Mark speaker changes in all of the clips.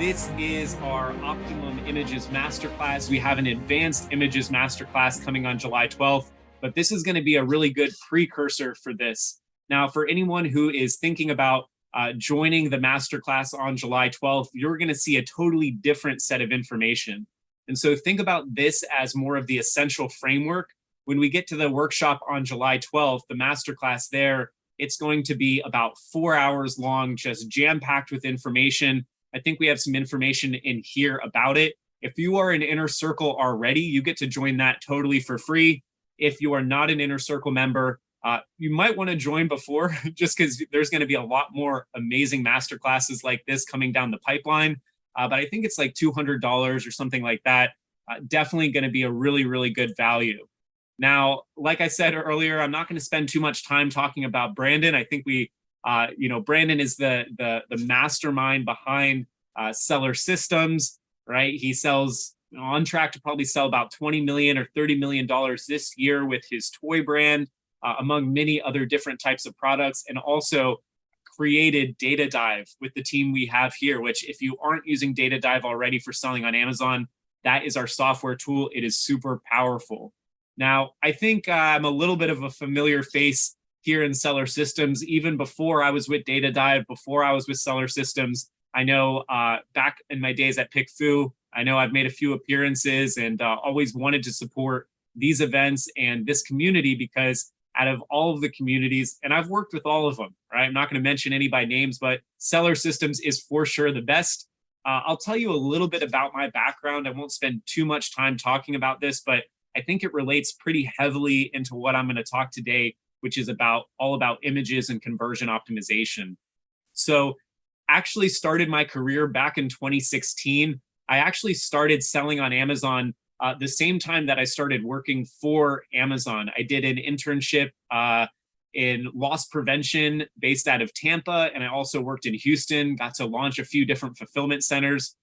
Speaker 1: This is our Optimum Images Masterclass. We have an Advanced Images Masterclass coming on July 12th, but this is going to be a really good precursor for this. Now, for anyone who is thinking about joining the Masterclass on July 12th, you're going to see a totally different set of information. And so think about this as more of the essential framework. When we get to the workshop on July 12th, the Masterclass there, it's going to be about 4 hours long, just jam-packed with information. I think we have some information in here about it. If you are an Inner Circle already, you get to join that totally for free. If you are not an Inner Circle member, you might want to join before, just because there's going to be a lot more amazing masterclasses like this coming down the pipeline. But I think it's like $200 or something like that. Definitely going to be a really, really good value. Now, like I said earlier, I'm not going to spend too much time talking about Brandon. I think Brandon is the mastermind behind Seller Systems, right? He sells, on track to probably sell about $20 million or $30 million this year with his toy brand, among many other different types of products, and also created Data Dive with the team we have here, which if you aren't using Data Dive already for selling on Amazon, that is our software tool. It is super powerful. Now, I think I'm a little bit of a familiar face here in Seller Systems. Even before I was with Data Dive, before I was with Seller Systems, I know back in my days at PickFu, I know I've made a few appearances and always wanted to support these events and this community, because out of all of the communities, and I've worked with all of them, right? I'm not going to mention any by names, but Seller Systems is for sure the best. I'll tell you a little bit about my background. I won't spend too much time talking about this, but I think it relates pretty heavily into what I'm going to talk today, which is all about images and conversion optimization. So actually started my career back in 2016. I actually started selling on Amazon the same time that I started working for Amazon. I did an internship in loss prevention based out of Tampa, and I also worked in Houston, got to launch a few different fulfillment centers.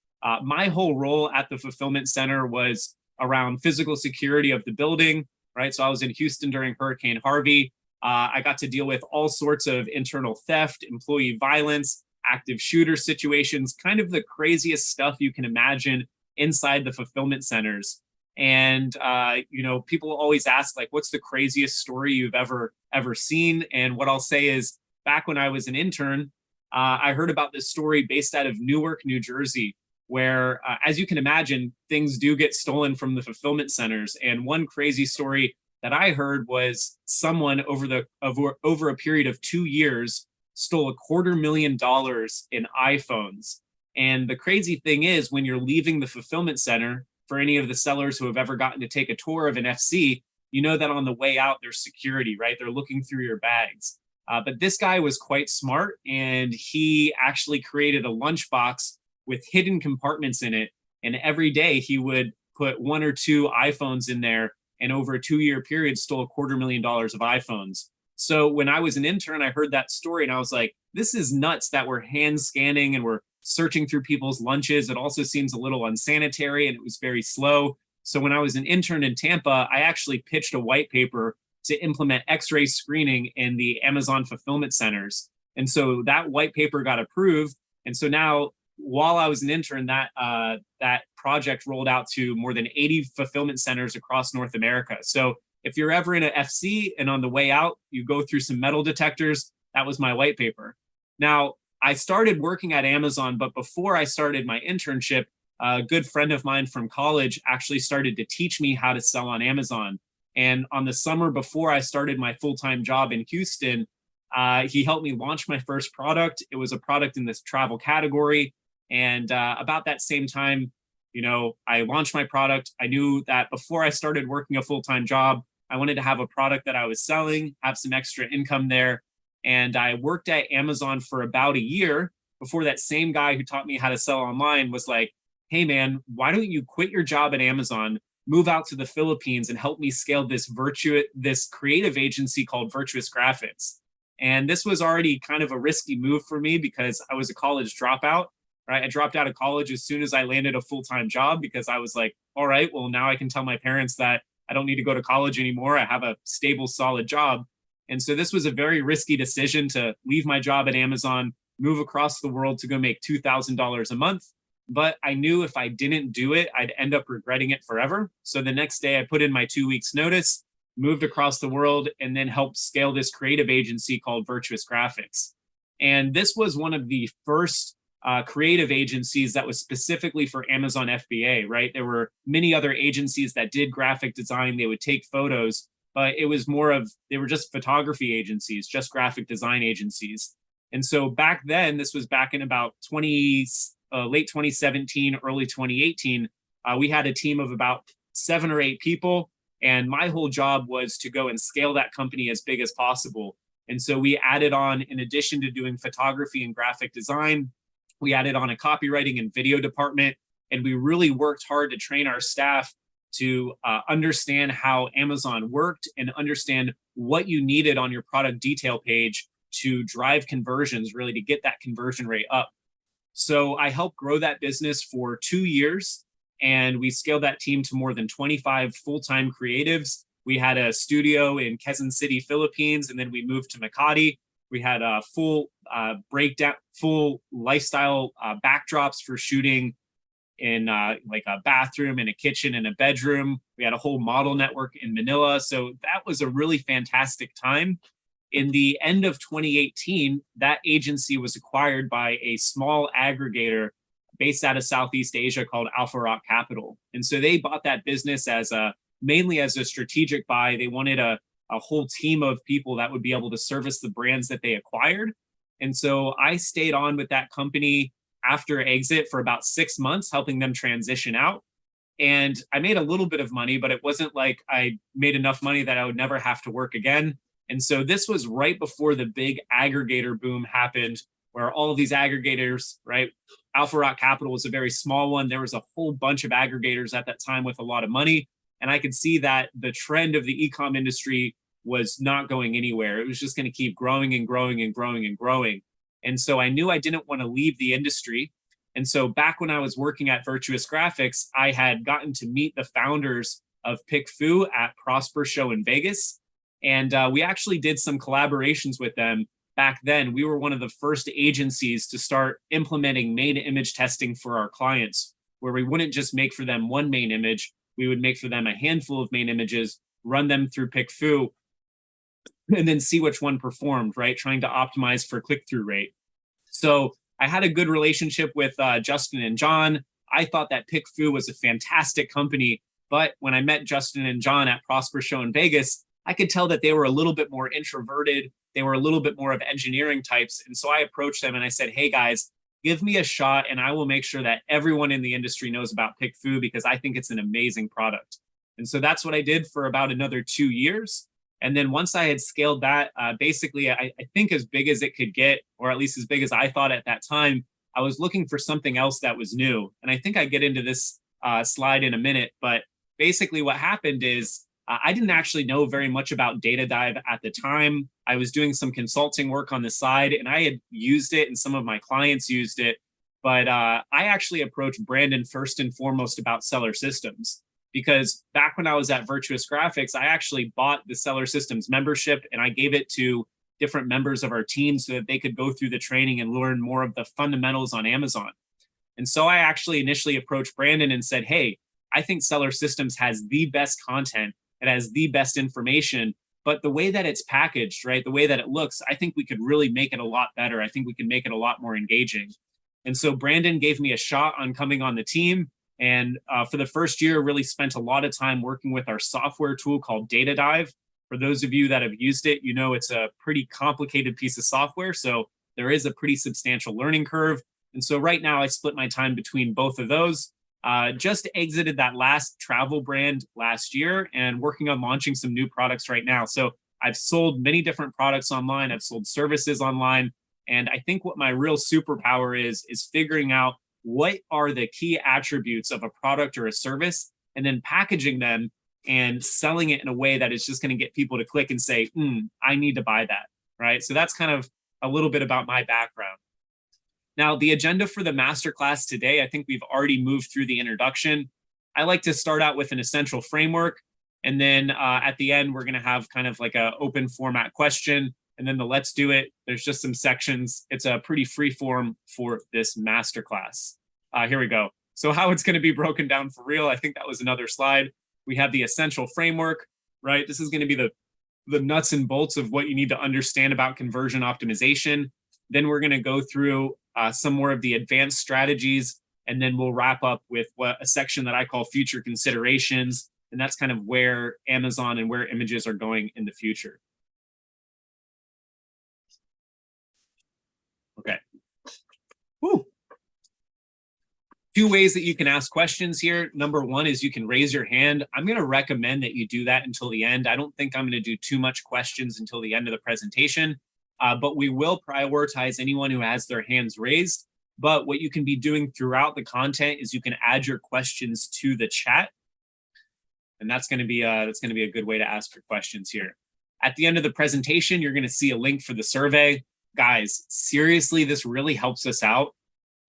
Speaker 1: My whole role at the fulfillment center was around physical security of the building, right? So I was in Houston during Hurricane Harvey. I got to deal with all sorts of internal theft, employee violence, active shooter situations, kind of the craziest stuff you can imagine inside the fulfillment centers. And, people always ask, like, what's the craziest story you've ever seen? And what I'll say is, back when I was an intern, I heard about this story based out of Newark, New Jersey, where, as you can imagine, things do get stolen from the fulfillment centers. And one crazy story that I heard was someone over a period of 2 years stole $250,000 in iPhones. And the crazy thing is, when you're leaving the fulfillment center, for any of the sellers who have ever gotten to take a tour of an FC, you know that on the way out, there's security, right? They're looking through your bags. But this guy was quite smart, and he actually created a lunchbox with hidden compartments in it. And every day he would put 1 or 2 iPhones in there, and over a 2-year period stole $250,000 of iPhones. So when I was an intern, I heard that story and I was like, this is nuts that we're hand scanning and we're searching through people's lunches. It also seems a little unsanitary and it was very slow. So when I was an intern in Tampa, I actually pitched a white paper to implement X-ray screening in the Amazon fulfillment centers. And so that white paper got approved. And so now, while I was an intern, that project rolled out to more than 80 fulfillment centers across North America. So if you're ever in an FC and on the way out, you go through some metal detectors, that was my white paper. Now, I started working at Amazon, but before I started my internship, a good friend of mine from college actually started to teach me how to sell on Amazon. And on the summer before I started my full-time job in Houston, he helped me launch my first product. It was a product in this travel category. And about that same time, I launched my product. I knew that before I started working a full-time job, I wanted to have a product that I was selling, have some extra income there. And I worked at Amazon for about a year before that same guy who taught me how to sell online was like, hey man, why don't you quit your job at Amazon, move out to the Philippines and help me scale this creative agency called Virtuous Graphics. And this was already kind of a risky move for me because I was a college dropout, right? I dropped out of college as soon as I landed a full-time job because I was like, all right, well, now I can tell my parents that I don't need to go to college anymore. I have a stable, solid job. And so this was a very risky decision to leave my job at Amazon, move across the world to go make $2,000 a month. but I knew if I didn't do it, I'd end up regretting it forever. So the next day I put in my 2 weeks notice, moved across the world, and then helped scale this creative agency called Virtuous Graphics. And this was one of the first creative agencies that was specifically for Amazon FBA, right? There were many other agencies that did graphic design. They would take photos, but it was more of, they were just photography agencies, just graphic design agencies. And so back then, this was back in about late 2017, early 2018, we had a team of about 7 or 8 people. And my whole job was to go and scale that company as big as possible. And so we added on, in addition to doing photography and graphic design, we added on a copywriting and video department. And we really worked hard to train our staff to understand how Amazon worked and understand what you needed on your product detail page to drive conversions, really to get that conversion rate up. So I helped grow that business for 2 years, and we scaled that team to more than 25 full-time creatives. We had a studio in Quezon City, Philippines, and then we moved to Makati. We had a full breakdown, full lifestyle backdrops for shooting in like a bathroom and a kitchen and a bedroom. We had a whole model network in Manila. So that was a really fantastic time. In the end of 2018, that agency was acquired by a small aggregator based out of Southeast Asia called Alpha Rock Capital. And so they bought that business as mainly as a strategic buy. They wanted a whole team of people that would be able to service the brands that they acquired. And so I stayed on with that company after exit for about 6 months, helping them transition out. And I made a little bit of money, but it wasn't like I made enough money that I would never have to work again. And so this was right before the big aggregator boom happened, where all of these aggregators, right? Alpha Rock Capital was a very small one. There was a whole bunch of aggregators at that time with a lot of money. And I could see that the trend of the e-com industry was not going anywhere. It was just going to keep growing and growing and growing and growing. And so I knew I didn't want to leave the industry. And so back when I was working at Virtuous Graphics, I had gotten to meet the founders of PickFu at Prosper Show in Vegas. And we actually did some collaborations with them back then. We were one of the first agencies to start implementing main image testing for our clients, where we wouldn't just make for them one main image. We would make for them a handful of main images, run them through PickFu, and then see which one performed, right? Trying to optimize for click-through rate. So I had a good relationship with Justin and John. I thought that PickFu was a fantastic company. But when I met Justin and John at Prosper Show in Vegas, I could tell that they were a little bit more introverted. They were a little bit more of engineering types. And so I approached them and I said, hey guys, give me a shot and I will make sure that everyone in the industry knows about PickFu because I think it's an amazing product. And so that's what I did for about another 2 years. And then once I had scaled that, basically, I think as big as it could get, or at least as big as I thought at that time, I was looking for something else that was new. And I think I get into this slide in a minute, but basically what happened is I didn't actually know very much about Data Dive at the time. I was doing some consulting work on the side and I had used it and some of my clients used it. But I actually approached Brandon first and foremost about Seller Systems, because back when I was at Virtuous Graphics, I actually bought the Seller Systems membership and I gave it to different members of our team so that they could go through the training and learn more of the fundamentals on Amazon. And so I actually initially approached Brandon and said, hey, I think Seller Systems has the best content. It has the best information, but the way that it's packaged, right, the way that it looks, I think we could really make it a lot better. I think we can make it a lot more engaging. And so Brandon gave me a shot on coming on the team. And for the first year, really spent a lot of time working with our software tool called Data Dive. For those of you that have used it, you know it's a pretty complicated piece of software. So there is a pretty substantial learning curve. And so right now I split my time between both of those. Just exited that last travel brand last year and working on launching some new products right now. So I've sold many different products online. I've sold services online. And I think what my real superpower is figuring out what are the key attributes of a product or a service, and then packaging them and selling it in a way that is just going to get people to click and say, I need to buy that, right? So that's kind of a little bit about my background. Now, the agenda for the masterclass today, I think we've already moved through the introduction. I like to start out with an essential framework, and then at the end, we're going to have kind of like an open format question, and then the let's do it. There's just some sections. It's a pretty free form for this masterclass. Here we go. So how it's going to be broken down for real, I think that was another slide. We have the essential framework, right? This is going to be the nuts and bolts of what you need to understand about conversion optimization. Then we're going to go through some more of the advanced strategies, and then we'll wrap up with a section that I call future considerations. And that's kind of where Amazon and where images are going in the future. Okay. Woo. Two ways that you can ask questions here. Number one is you can raise your hand. I'm going to recommend that you do that until the end. I don't think I'm going to do too much questions until the end of the presentation, but we will prioritize anyone who has their hands raised. But what you can be doing throughout the content is you can add your questions to the chat. And that's going to be a good way to ask your questions here. At the end of the presentation, you're going to see a link for the survey. Guys, seriously, this really helps us out,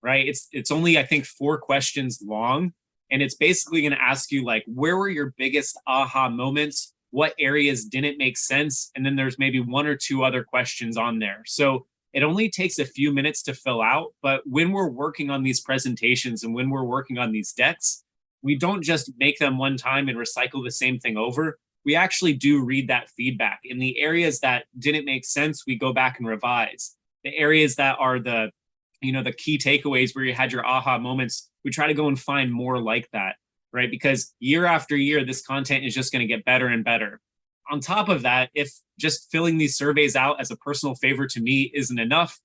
Speaker 1: right? It's only, I think, 4 questions long. And it's basically going to ask you, like, where were your biggest aha moments? What areas didn't make sense? And then there's maybe 1 or 2 other questions on there. So it only takes a few minutes to fill out. But when we're working on these presentations and when we're working on these decks, we don't just make them one time and recycle the same thing over. We actually do read that feedback. In the areas that didn't make sense, we go back and revise. The areas that are the key takeaways where you had your aha moments, we try to go and find more like that, right? Because year after year, this content is just going to get better and better. On top of that, if just filling these surveys out as a personal favor to me isn't enough,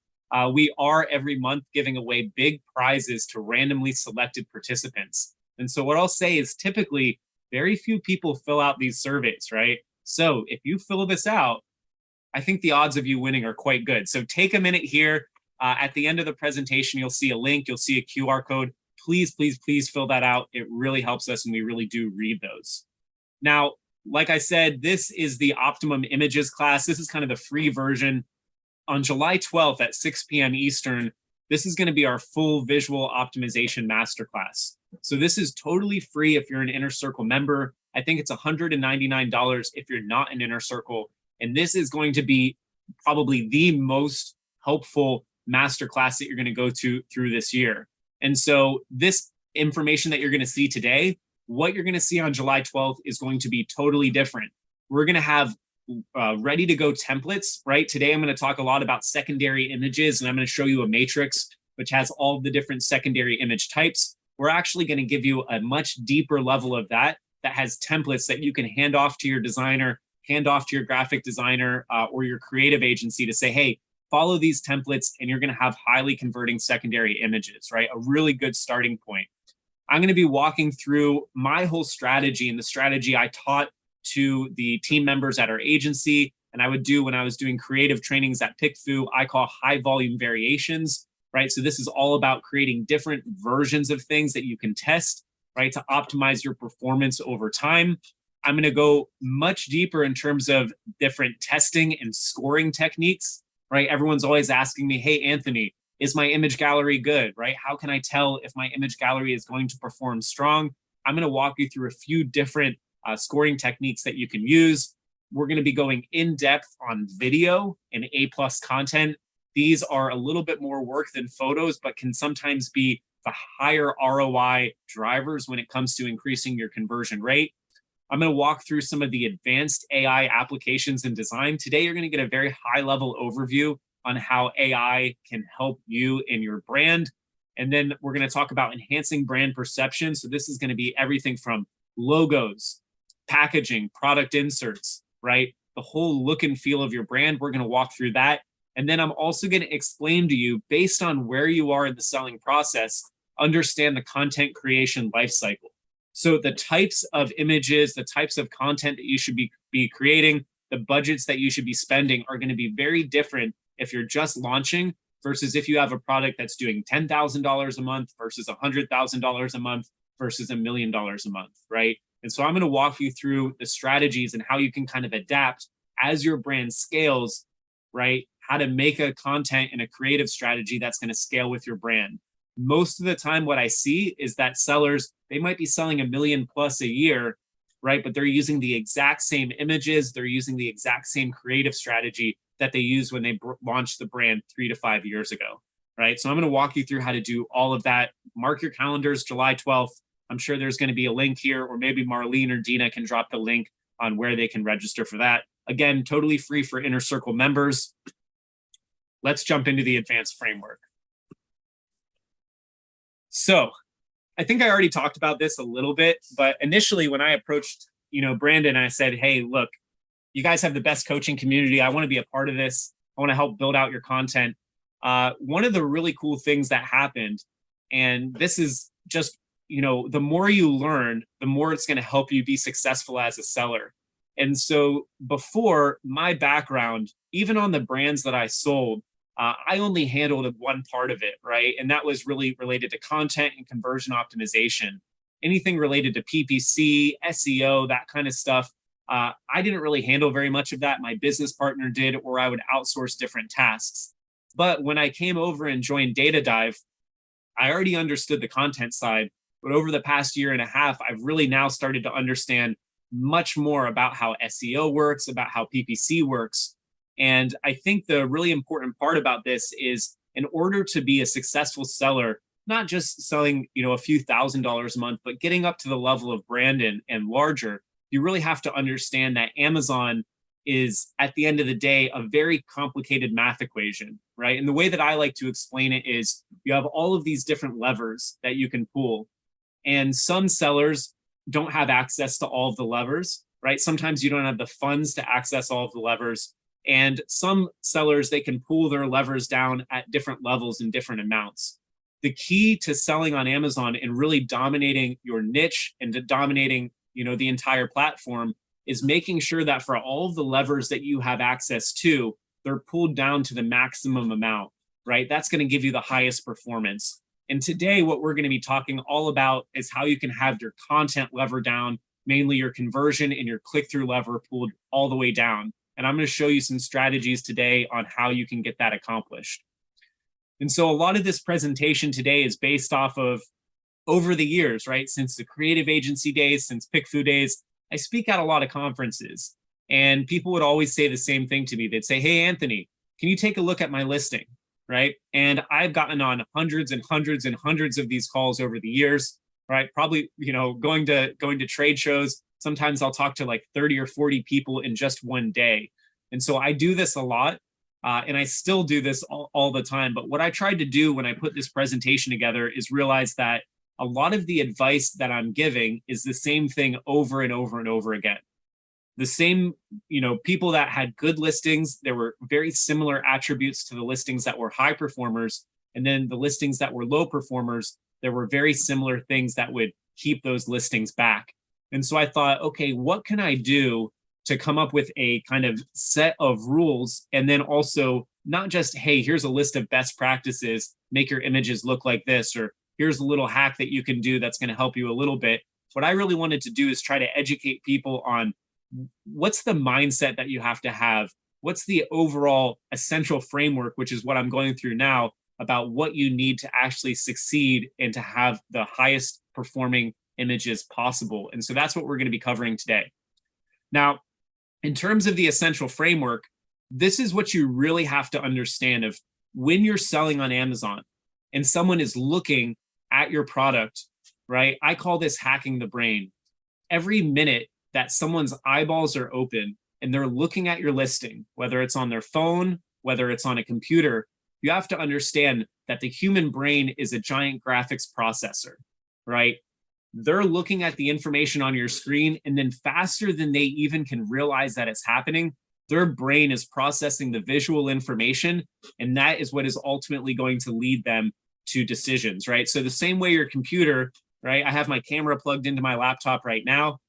Speaker 1: we are every month giving away big prizes to randomly selected participants. And so what I'll say is typically very few people fill out these surveys, right? So if you fill this out, I think the odds of you winning are quite good. So take a minute here. At the end of the presentation, you'll see a link, you'll see a QR code. Please, please, please fill that out. It really helps us, and we really do read those. Now, like I said, this is the Optimum Images class. This is kind of the free version. On July 12th at 6 p.m. Eastern, this is going to be our full visual optimization masterclass. So this is totally free if you're an Inner Circle member. I think it's $199 if you're not an Inner Circle. And this is going to be probably the most helpful masterclass that you're going to go through this year. And so this information that you're going to see today, what you're going to see on July 12th is going to be totally different. We're going to have ready to go templates, right? Today, I'm going to talk a lot about secondary images, and I'm going to show you a matrix, which has all the different secondary image types. We're actually going to give you a much deeper level of that has templates that you can hand off to your designer, hand off to your graphic designer or your creative agency to say, hey, follow these templates and you're going to have highly converting secondary images, right? A really good starting point. I'm going to be walking through my whole strategy and the strategy I taught to the team members at our agency. And I would do when I was doing creative trainings at PickFu, I call high volume variations, right? So this is all about creating different versions of things that you can test, right? To optimize your performance over time. I'm going to go much deeper in terms of different testing and scoring techniques, right? Everyone's always asking me, hey, Anthony, is my image gallery good, right? How can I tell if my image gallery is going to perform strong? I'm going to walk you through a few different scoring techniques that you can use. We're going to be going in depth on video and A+ content. These are a little bit more work than photos, but can sometimes be the higher ROI drivers when it comes to increasing your conversion rate. I'm going to walk through some of the advanced AI applications in design. Today, you're going to get a very high level overview on how AI can help you in your brand. And then we're going to talk about enhancing brand perception. So this is going to be everything from logos, packaging, product inserts, right? The whole look and feel of your brand. We're going to walk through that. And then I'm also going to explain to you, based on where you are in the selling process, understand the content creation lifecycle. So the types of images, the types of content that you should be creating, the budgets that you should be spending are going to be very different if you're just launching versus if you have a product that's doing $10,000 a month versus $100,000 a month versus $1 million a month, right? And so I'm going to walk you through the strategies and how you can kind of adapt as your brand scales, right? How to make a content and a creative strategy that's going to scale with your brand. Most of the time, what I see is that sellers, they might be selling $1 million+ a year, right? But they're using the exact same images. They're using the exact same creative strategy that they used when they launched the brand 3 to 5 years ago. right? So I'm going to walk you through how to do all of that. Mark your calendars, July 12th. I'm sure there's going to be a link here, or maybe Marlene or Dina can drop the link on where they can register for that. Again, totally free for Inner Circle members. Let's jump into the advanced framework. So I think I already talked about this a little bit, but initially when I approached, Brandon, I said, hey, look, you guys have the best coaching community. I want to be a part of this. I want to help build out your content. One of the really cool things that happened, and this is just, the more you learn, the more it's going to help you be successful as a seller. And so before, my background, even on the brands that I sold, I only handled one part of it, right? And that was really related to content and conversion optimization. Anything related to PPC, SEO, that kind of stuff, I didn't really handle very much of that. My business partner did, or I would outsource different tasks. But when I came over and joined Data Dive, I already understood the content side. But over the past year and a half, I've really now started to understand much more about how SEO works, about how PPC works. And I think the really important part about this is, in order to be a successful seller, not just selling, a few $1,000s a month, but getting up to the level of Brandon and larger, you really have to understand that Amazon is, at the end of the day, a very complicated math equation, right? And the way that I like to explain it is, you have all of these different levers that you can pull. And some sellers don't have access to all of the levers, right? Sometimes you don't have the funds to access all of the levers. And some sellers, they can pull their levers down at different levels and different amounts. The key to selling on Amazon and really dominating your niche and to dominating, the entire platform, is making sure that for all of the levers that you have access to, they're pulled down to the maximum amount, right? That's going to give you the highest performance. And today, what we're going to be talking all about is how you can have your content lever down, mainly your conversion and your click-through lever pulled all the way down. And I'm going to show you some strategies today on how you can get that accomplished. And so a lot of this presentation today is based off of, over the years, right? Since the creative agency days, since PickFu days, I speak at a lot of conferences. And people would always say the same thing to me. They'd say, hey, Anthony, can you take a look at my listing? Right? And I've gotten on hundreds and hundreds and hundreds of these calls over the years, right? Probably, going to trade shows. Sometimes I'll talk to like 30 or 40 people in just one day. And so I do this a lot, and I still do this all the time. But what I tried to do when I put this presentation together is realize that a lot of the advice that I'm giving is the same thing over and over and over again. The same, people that had good listings, there were very similar attributes to the listings that were high performers. And then the listings that were low performers, there were very similar things that would keep those listings back. And so I thought, okay, what can I do to come up with a kind of set of rules? And then also not just, hey, here's a list of best practices, make your images look like this, or here's a little hack that you can do that's going to help you a little bit. What I really wanted to do is try to educate people on what's the mindset that you have to have? What's the overall essential framework, which is what I'm going through now, about what you need to actually succeed and to have the highest performing images possible. And so that's what we're going to be covering today. Now, in terms of the essential framework, this is what you really have to understand of when you're selling on Amazon and someone is looking at your product, right? I call this hacking the brain. Every minute that someone's eyeballs are open and they're looking at your listing, whether it's on their phone, whether it's on a computer, you have to understand that the human brain is a giant graphics processor, right? They're looking at the information on your screen, and then faster than they even can realize that it's happening, their brain is processing the visual information, and that is what is ultimately going to lead them to decisions, right? So the same way your computer, right? I have my camera plugged into my laptop right now,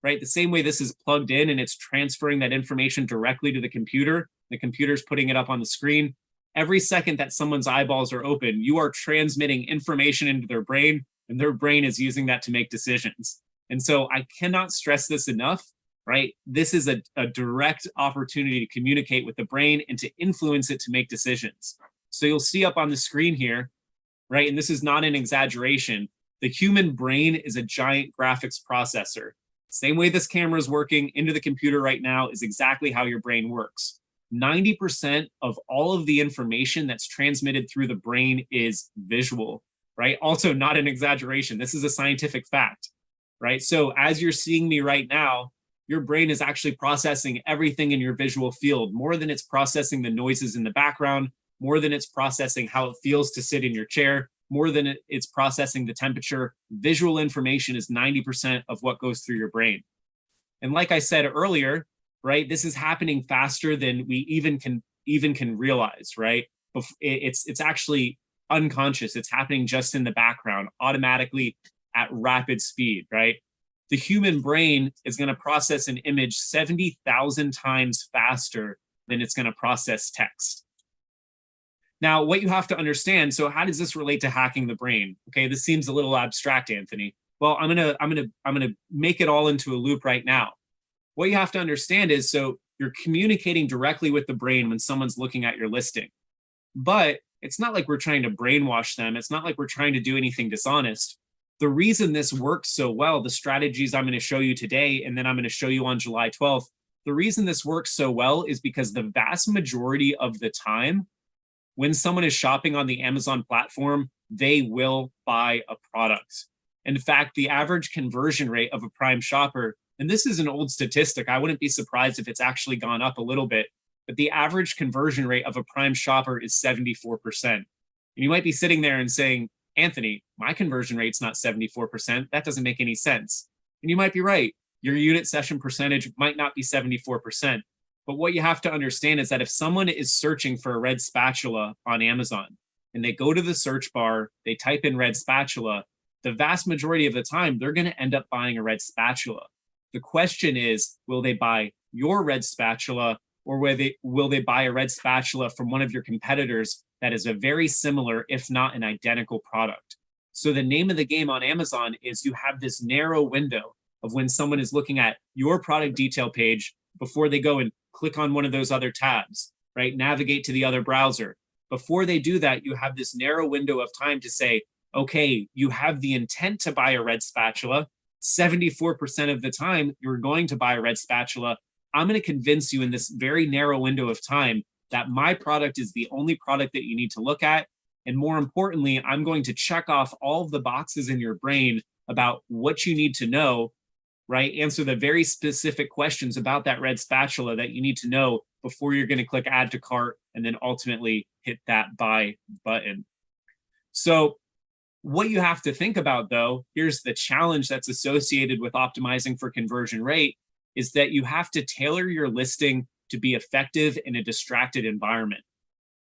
Speaker 1: right? The same way this is plugged in and it's transferring that information directly to the computer's putting it up on the screen. Every second that someone's eyeballs are open, you are transmitting information into their brain, and their brain is using that to make decisions. And so I cannot stress this enough, right? This is a direct opportunity to communicate with the brain and to influence it to make decisions. So you'll see up on the screen here, right? And this is not an exaggeration. The human brain is a giant graphics processor. Same way this camera is working into the computer right now is exactly how your brain works. 90% of all of the information that's transmitted through the brain is visual, right? Also, not an exaggeration. This is a scientific fact, right? So as you're seeing me right now, your brain is actually processing everything in your visual field more than it's processing the noises in the background, more than it's processing how it feels to sit in your chair, more than it's processing the temperature. Visual information is 90% of what goes through your brain. And like I said earlier, right, this is happening faster than we even can realize, right? It's actually unconscious. It's happening just in the background, automatically at rapid speed, right? The human brain is going to process an image 70,000 times faster than it's going to process text. Now, what you have to understand, so how does this relate to hacking the brain? Okay, this seems a little abstract, Anthony. Well, I'm gonna make it all into a loop right now. What you have to understand is, so you're communicating directly with the brain when someone's looking at your listing. But it's not like we're trying to brainwash them. It's not like we're trying to do anything dishonest. The reason this works so well, the strategies I'm going to show you today, and then I'm going to show you on July 12th, the reason this works so well is because the vast majority of the time, when someone is shopping on the Amazon platform, they will buy a product. In fact, the average conversion rate of a Prime shopper, and this is an old statistic, I wouldn't be surprised if it's actually gone up a little bit, but the average conversion rate of a Prime shopper is 74%. And you might be sitting there and saying, Anthony, my conversion rate's not 74%. That doesn't make any sense. And you might be right. Your unit session percentage might not be 74%. But what you have to understand is that if someone is searching for a red spatula on Amazon and they go to the search bar, they type in red spatula, the vast majority of the time, they're going to end up buying a red spatula. The question is, will they buy your red spatula, or will they buy a red spatula from one of your competitors that is a very similar, if not an identical product? So the name of the game on Amazon is you have this narrow window of when someone is looking at your product detail page before they go and click on one of those other tabs, right? Navigate to the other browser. Before they do that, you have this narrow window of time to say, okay, you have the intent to buy a red spatula. 74% of the time, you're going to buy a red spatula. I'm going to convince you in this very narrow window of time that my product is the only product that you need to look at. And more importantly, I'm going to check off all of the boxes in your brain about what you need to know, right? Answer the very specific questions about that red spatula that you need to know before you're going to click add to cart and then ultimately hit that buy button. So what you have to think about, though, here's the challenge that's associated with optimizing for conversion rate, is that you have to tailor your listing to be effective in a distracted environment.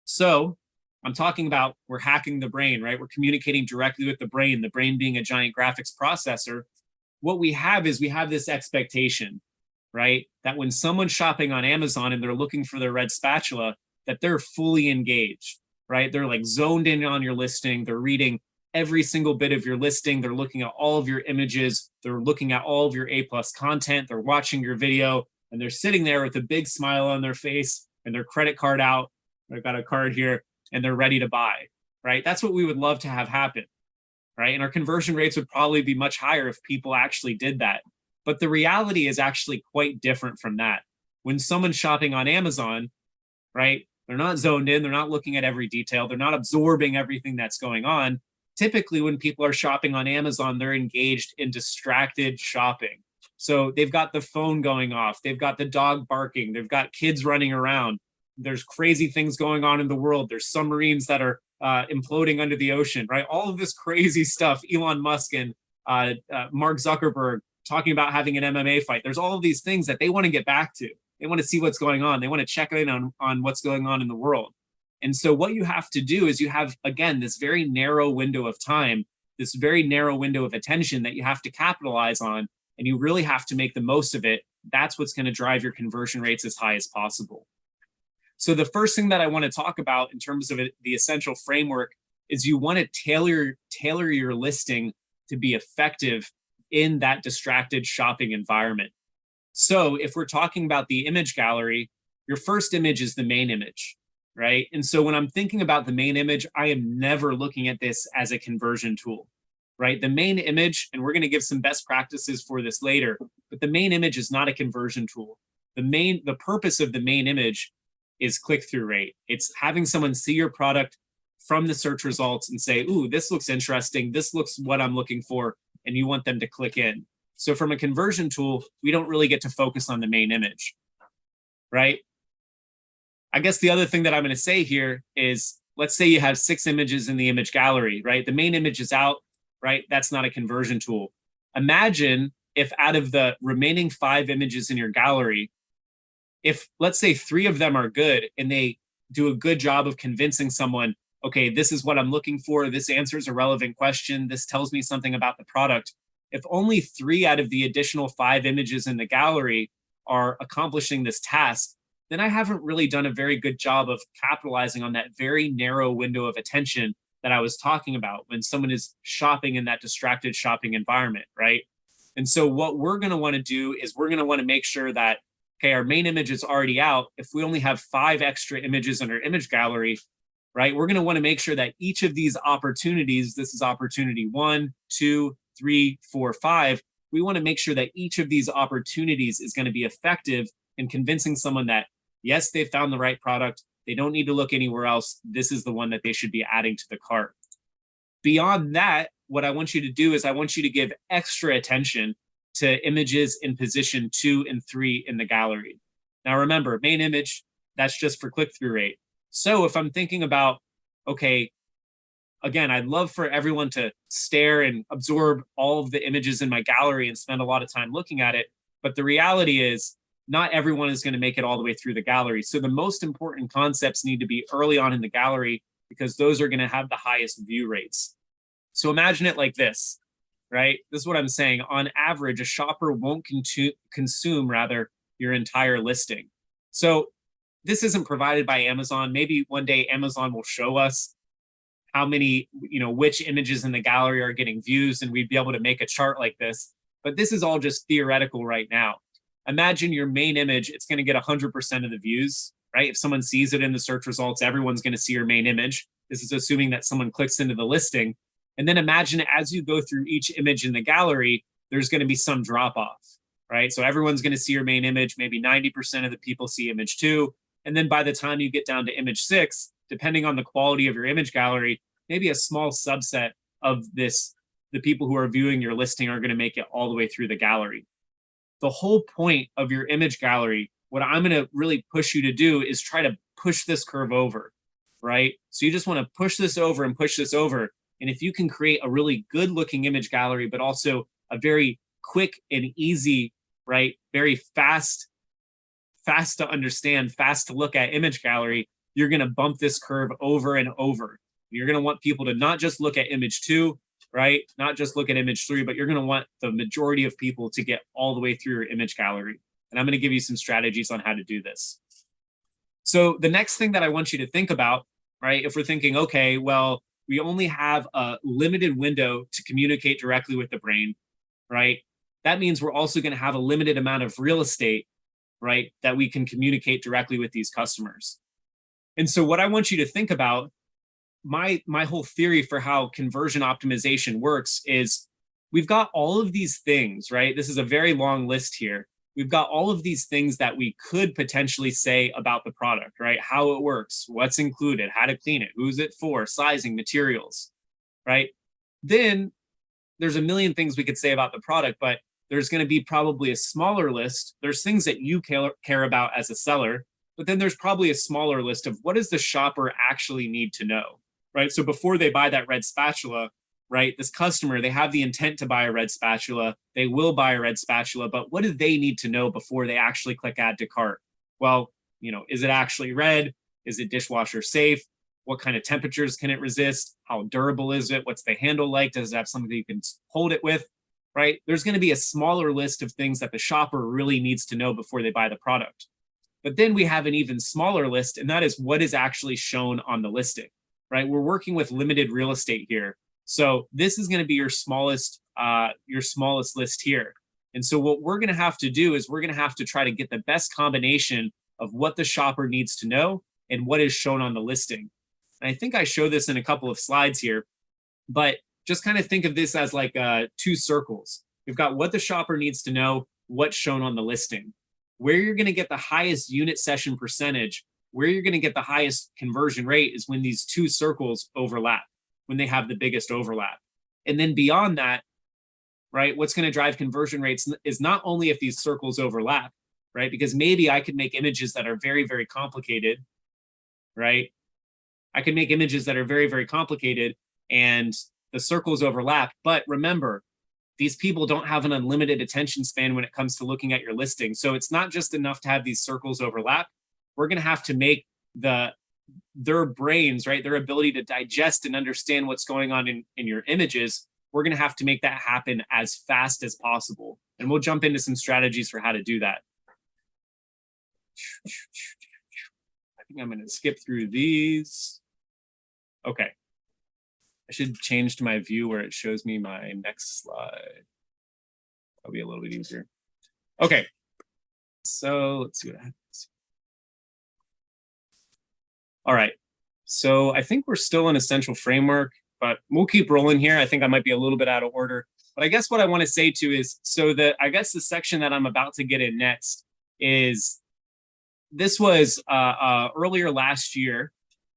Speaker 1: So I'm talking about, we're hacking the brain, right? We're communicating directly with the brain being a giant graphics processor. What we have is we have this expectation, right? That when someone's shopping on Amazon and they're looking for their red spatula, that they're fully engaged, right? They're like zoned in on your listing. They're reading every single bit of your listing. They're looking at all of your images. They're looking at all of your A+ content. They're watching your video, and they're sitting there with a big smile on their face and their credit card out. I've got a card here, and they're ready to buy, right? That's what we would love to have happen, right? And our conversion rates would probably be much higher if people actually did that. But the reality is actually quite different from that. When someone's shopping on Amazon, right, they're not zoned in. They're not looking at every detail. They're not absorbing everything that's going on. Typically, when people are shopping on Amazon, they're engaged in distracted shopping. So they've got the phone going off. They've got the dog barking. They've got kids running around. There's crazy things going on in the world. There's submarines that are imploding under the ocean, right? All of this crazy stuff. Elon Musk and Mark Zuckerberg talking about having an MMA fight. There's all of these things that they want to get back to. They want to see what's going on. They want to check in on what's going on in the world. And so what you have to do is you have, again, this very narrow window of time, this very narrow window of attention that you have to capitalize on, and you really have to make the most of it. That's what's going to drive your conversion rates as high as possible. So the first thing that I want to talk about in terms of the essential framework is you want to tailor your listing to be effective in that distracted shopping environment. So if we're talking about the image gallery, your first image is the main image, right? And so when I'm thinking about the main image, I am never looking at this as a conversion tool, right? The main image, and we're going to give some best practices for this later, but the main image is not a conversion tool. The purpose of the main image is click-through rate. It's having someone see your product from the search results and say, ooh, this looks interesting. This looks what I'm looking for. And you want them to click in. So from a conversion tool, we don't really get to focus on the main image, right? I guess the other thing that I'm going to say here is, let's say you have 6 images in the image gallery, right? The main image is out, right? That's not a conversion tool. Imagine if out of the remaining 5 images in your gallery, if let's say 3 of them are good and they do a good job of convincing someone, okay, this is what I'm looking for. This answers a relevant question. This tells me something about the product. If only 3 out of the additional 5 images in the gallery are accomplishing this task, then I haven't really done a very good job of capitalizing on that very narrow window of attention that I was talking about when someone is shopping in that distracted shopping environment, right? And so what we're going to want to do is we're going to want to make sure that, okay, our main image is already out. If we only have 5 extra images in our image gallery, right, we're going to want to make sure that each of these opportunities, this is opportunity 1, 2, 3, 4, 5, we want to make sure that each of these opportunities is going to be effective in convincing someone that, yes, they found the right product. They don't need to look anywhere else. This is the one that they should be adding to the cart. Beyond that, what I want you to do is I want you to give extra attention to images in position 2 and 3 in the gallery. Now remember, main image, that's just for click-through rate. So if I'm thinking about, okay, again, I'd love for everyone to stare and absorb all of the images in my gallery and spend a lot of time looking at it. But the reality is, not everyone is going to make it all the way through the gallery. So the most important concepts need to be early on in the gallery because those are going to have the highest view rates. So imagine it like this, right? This is what I'm saying. On average, a shopper won't consume your entire listing. So this isn't provided by Amazon. Maybe one day Amazon will show us how many, which images in the gallery are getting views, and we'd be able to make a chart like this. But this is all just theoretical right now. Imagine your main image, it's going to get 100% of the views, right? If someone sees it in the search results, everyone's going to see your main image. This is assuming that someone clicks into the listing. And then imagine as you go through each image in the gallery, there's going to be some drop off, right? So everyone's going to see your main image. Maybe 90% of the people see image 2. And then by the time you get down to image 6, depending on the quality of your image gallery, maybe a small subset of the people who are viewing your listing are going to make it all the way through the gallery. The whole point of your image gallery, what I'm going to really push you to do is try to push this curve over, right? So you just want to push this over and push this over. And if you can create a really good looking image gallery, but also a very quick and easy, right? Very fast to understand, fast to look at image gallery, you're going to bump this curve over and over. You're going to want people to not just look at image 2, right? Not just look at image 3, but you're going to want the majority of people to get all the way through your image gallery. And I'm going to give you some strategies on how to do this. So the next thing that I want you to think about, right? If we're thinking, okay, well, we only have a limited window to communicate directly with the brain, right? That means we're also going to have a limited amount of real estate, right? That we can communicate directly with these customers. And so what I want you to think about, my whole theory for how conversion optimization works is we've got all of these things, right? This is a very long list here. We've got all of these things that we could potentially say about the product, right? How it works, what's included, how to clean it, who's it for, sizing, materials, right? Then there's a million things we could say about the product, but there's going to be probably a smaller list. There's things that you care about as a seller, but then there's probably a smaller list of what does the shopper actually need to know, right? So before they buy that red spatula, right, this customer, they have the intent to buy a red spatula. They will buy a red spatula, but what do they need to know before they actually click add to cart? Well, is it actually red? Is it dishwasher safe? What kind of temperatures can it resist? How durable is it? What's the handle like? Does it have something that you can hold it with, right? There's going to be a smaller list of things that the shopper really needs to know before they buy the product. But then we have an even smaller list, and that is what is actually shown on the listing, right? We're working with limited real estate here. So this is going to be your smallest list here. And so what we're going to have to do is we're going to have to try to get the best combination of what the shopper needs to know and what is shown on the listing. And I think I show this in a couple of slides here, but just kind of think of this as like 2 circles. We've got what the shopper needs to know, what's shown on the listing. Where you're going to get the highest unit session percentage where you're going to get the highest conversion rate is when these two circles overlap, when they have the biggest overlap. And then beyond that, right, what's going to drive conversion rates is not only if these circles overlap, right, because maybe I could make images that are very, very complicated, right? I could make images that are very, very complicated and the circles overlap. But remember, these people don't have an unlimited attention span when it comes to looking at your listing. So it's not just enough to have these circles overlap. We're going to have to make their brains, right, their ability to digest and understand what's going on in your images. We're going to have to make that happen as fast as possible. And we'll jump into some strategies for how to do that. I think I'm going to skip through these. Okay. I should change to my view where it shows me my next slide. That'll be a little bit easier. Okay. So let's see what happens. All right. So I think we're still in Essential Framework, but we'll keep rolling here. I think I might be a little bit out of order. But I guess what I want to say too is, so that I guess the section that I'm about to get in next is, this was earlier last year.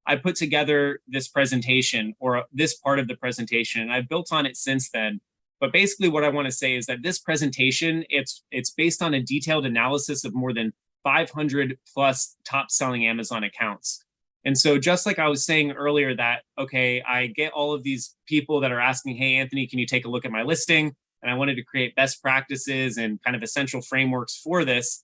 Speaker 1: I put together this presentation, or this part of the presentation, and I've built on it since then. But basically what I want to say is that this presentation, it's based on a detailed analysis of more than 500 plus top selling Amazon accounts. And so just like I was saying earlier that, okay, I get all of these people that are asking, hey, Anthony, can you take a look at my listing? And I wanted to create best practices and kind of essential frameworks for this.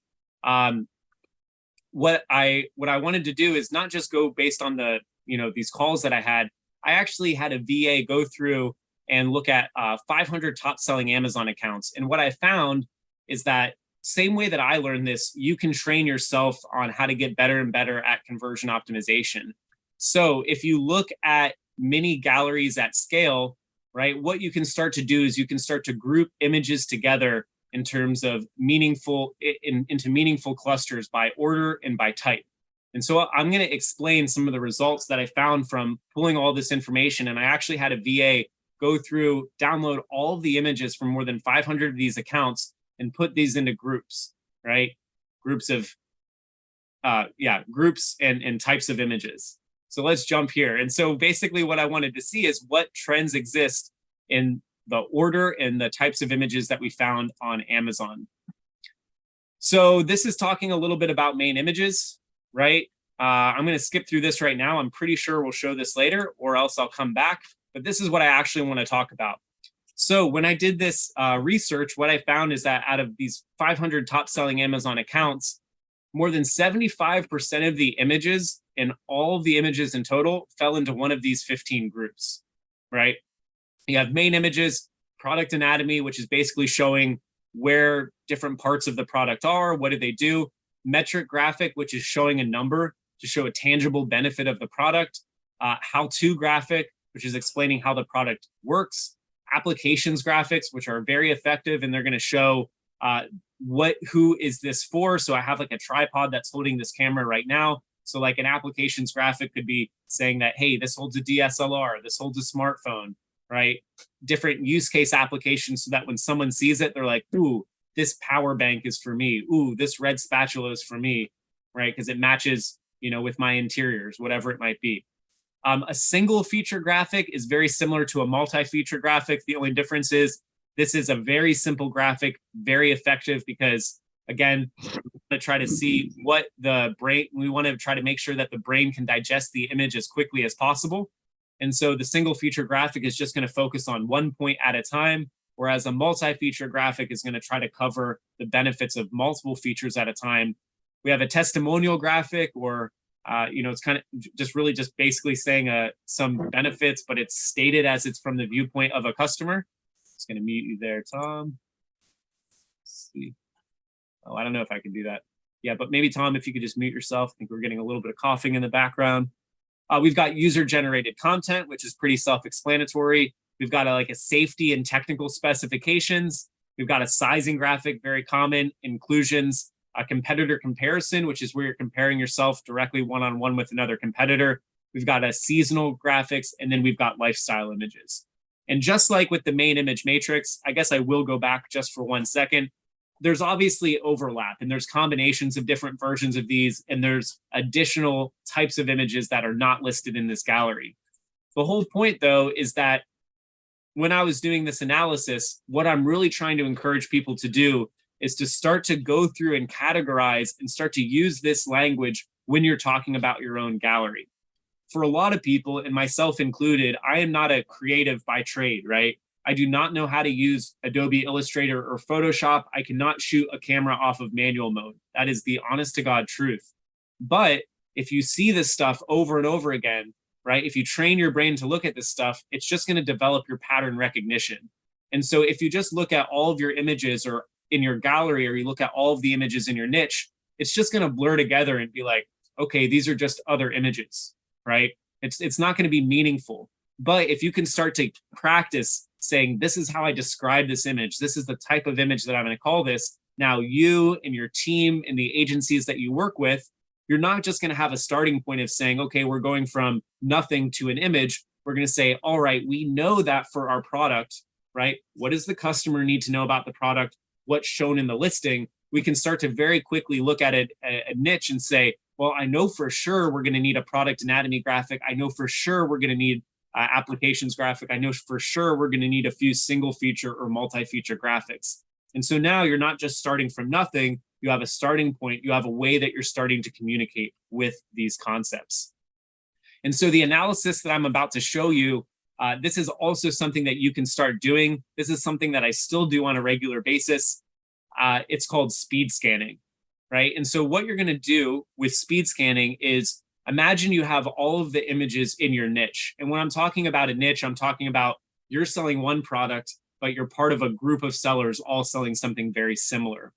Speaker 1: What I wanted to do is not just go based on the, these calls that I had. I actually had a VA go through and look at 500 top selling Amazon accounts. And what I found is that same way that I learned this, you can train yourself on how to get better and better at conversion optimization. So if you look at mini galleries at scale, right, what you can start to do is you can start to group images together in terms of into meaningful clusters by order and by type. And so I'm going to explain some of the results that I found from pulling all this information. And I actually had a VA go through, download all of the images from more than 500 of these accounts and put these into groups, right? Groups of, groups and types of images. So let's jump here. And so basically what I wanted to see is what trends exist in the order and the types of images that we found on Amazon. So this is talking a little bit about main images, right? I'm going to skip through this right now. I'm pretty sure we'll show this later, or else I'll come back. But this is what I actually want to talk about. So when I did this research, what I found is that out of these 500 top selling Amazon accounts, more than 75% of the images and all of the images in total fell into one of these 15 groups, right? You have main images, product anatomy, which is basically showing where different parts of the product are, what do they do, metric graphic, which is showing a number to show a tangible benefit of the product, how-to graphic, which is explaining how the product works, applications graphics, which are very effective, and they're going to show who is this for. So I have like a tripod that's holding this camera right now. So like an applications graphic could be saying that, hey, this holds a DSLR, this holds a smartphone, right? Different use case applications so that when someone sees it, they're like, ooh, this power bank is for me. Ooh, this red spatula is for me, right? Because it matches, with my interiors, whatever it might be. A single feature graphic is very similar to a multi-feature graphic. The only difference is this is a very simple graphic, very effective because, again, we want to try to see what the brain, we want to try to make sure that the brain can digest the image as quickly as possible. And so the single feature graphic is just going to focus on one point at a time, whereas a multi-feature graphic is going to try to cover the benefits of multiple features at a time. We have a testimonial graphic, or it's kind of just basically saying some benefits, but it's stated as it's from the viewpoint of a customer. Just going to mute you there, Tom. Let's see. Oh, I don't know if I can do that. Yeah, but maybe Tom, if you could just mute yourself. I think we're getting a little bit of coughing in the background. We've got user-generated content, which is pretty self-explanatory. We've got a safety and technical specifications. We've got a sizing graphic, very common, inclusions, a competitor comparison, which is where you're comparing yourself directly one-on-one with another competitor. We've got a seasonal graphics, and then we've got lifestyle images. And just like with the main image matrix, I guess I will go back just for 1 second. there's obviously overlap, and there's combinations of different versions of these, and there's additional types of images that are not listed in this gallery. The whole point, though, is that when I was doing this analysis, what I'm really trying to encourage people to do is to start to go through and categorize and start to use this language when you're talking about your own gallery. For a lot of people, and myself included, I am not a creative by trade, right? I do not know how to use Adobe Illustrator or Photoshop. I cannot shoot a camera off of manual mode. That is the honest to God truth. But if you see this stuff over and over again, right? If you train your brain to look at this stuff, it's just going to develop your pattern recognition. And so if you just look at all of your images or in your gallery, or you look at all of the images in your niche, it's just going to blur together and be like, okay, these are just other images, right? It's not going to be meaningful. But if you can start to practice saying, this is how I describe this image, this is the type of image that I'm going to call this, now you and your team and the agencies that you work with, you're not just going to have a starting point of saying, okay, we're going from nothing to an image. We're going to say, all right, we know that for our product, right? What does the customer need to know about the product? What's shown in the listing? We can start to very quickly look at it, a niche, and say, well, I know for sure we're going to need a product anatomy graphic. I know for sure we're going to need applications graphic. I know for sure we're going to need a few single feature or multi-feature graphics. And so now you're not just starting from nothing. You have a starting point. You have a way that you're starting to communicate with these concepts. And so the analysis that I'm about to show you, this is also something that you can start doing. This is something that I still do on a regular basis. It's called speed scanning, right? And so what you're going to do with speed scanning is imagine you have all of the images in your niche. And when I'm talking about a niche, I'm talking about you're selling one product, but you're part of a group of sellers all selling something very similar.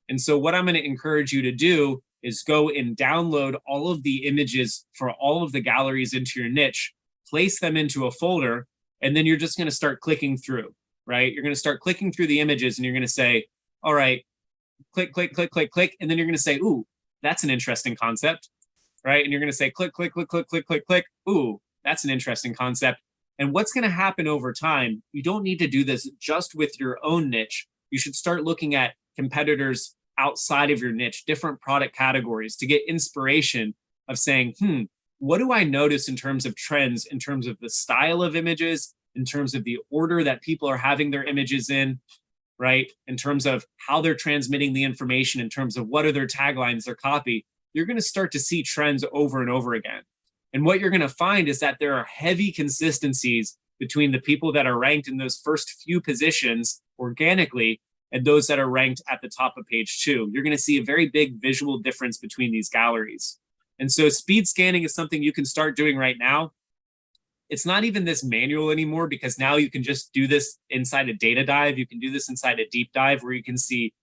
Speaker 1: And so what I'm going to encourage you to do is go and download all of the images for all of the galleries into your niche, place them into a folder, and then you're just going to start clicking through, right? You're going to start clicking through the images and you're going to say, all right, click, click, click, click, click. And then you're going to say, ooh, that's an interesting concept, right? And you're going to say, click, click, click, click, click, click, click. Ooh, that's an interesting concept. And what's going to happen over time, you don't need to do this just with your own niche. You should start looking at competitors outside of your niche, different product categories, to get inspiration of saying, what do I notice in terms of trends, in terms of the style of images, in terms of the order that people are having their images in, right? In terms of how they're transmitting the information, in terms of what are their taglines, their copy. You're going to start to see trends over and over again. And what you're going to find is that there are heavy consistencies between the people that are ranked in those first few positions organically and those that are ranked at the top of page 2. You're going to see a very big visual difference between these galleries. And so speed scanning is something you can start doing right now. It's not even this manual anymore, because now you can just do this inside a data dive. You can do this inside a deep dive where you can see,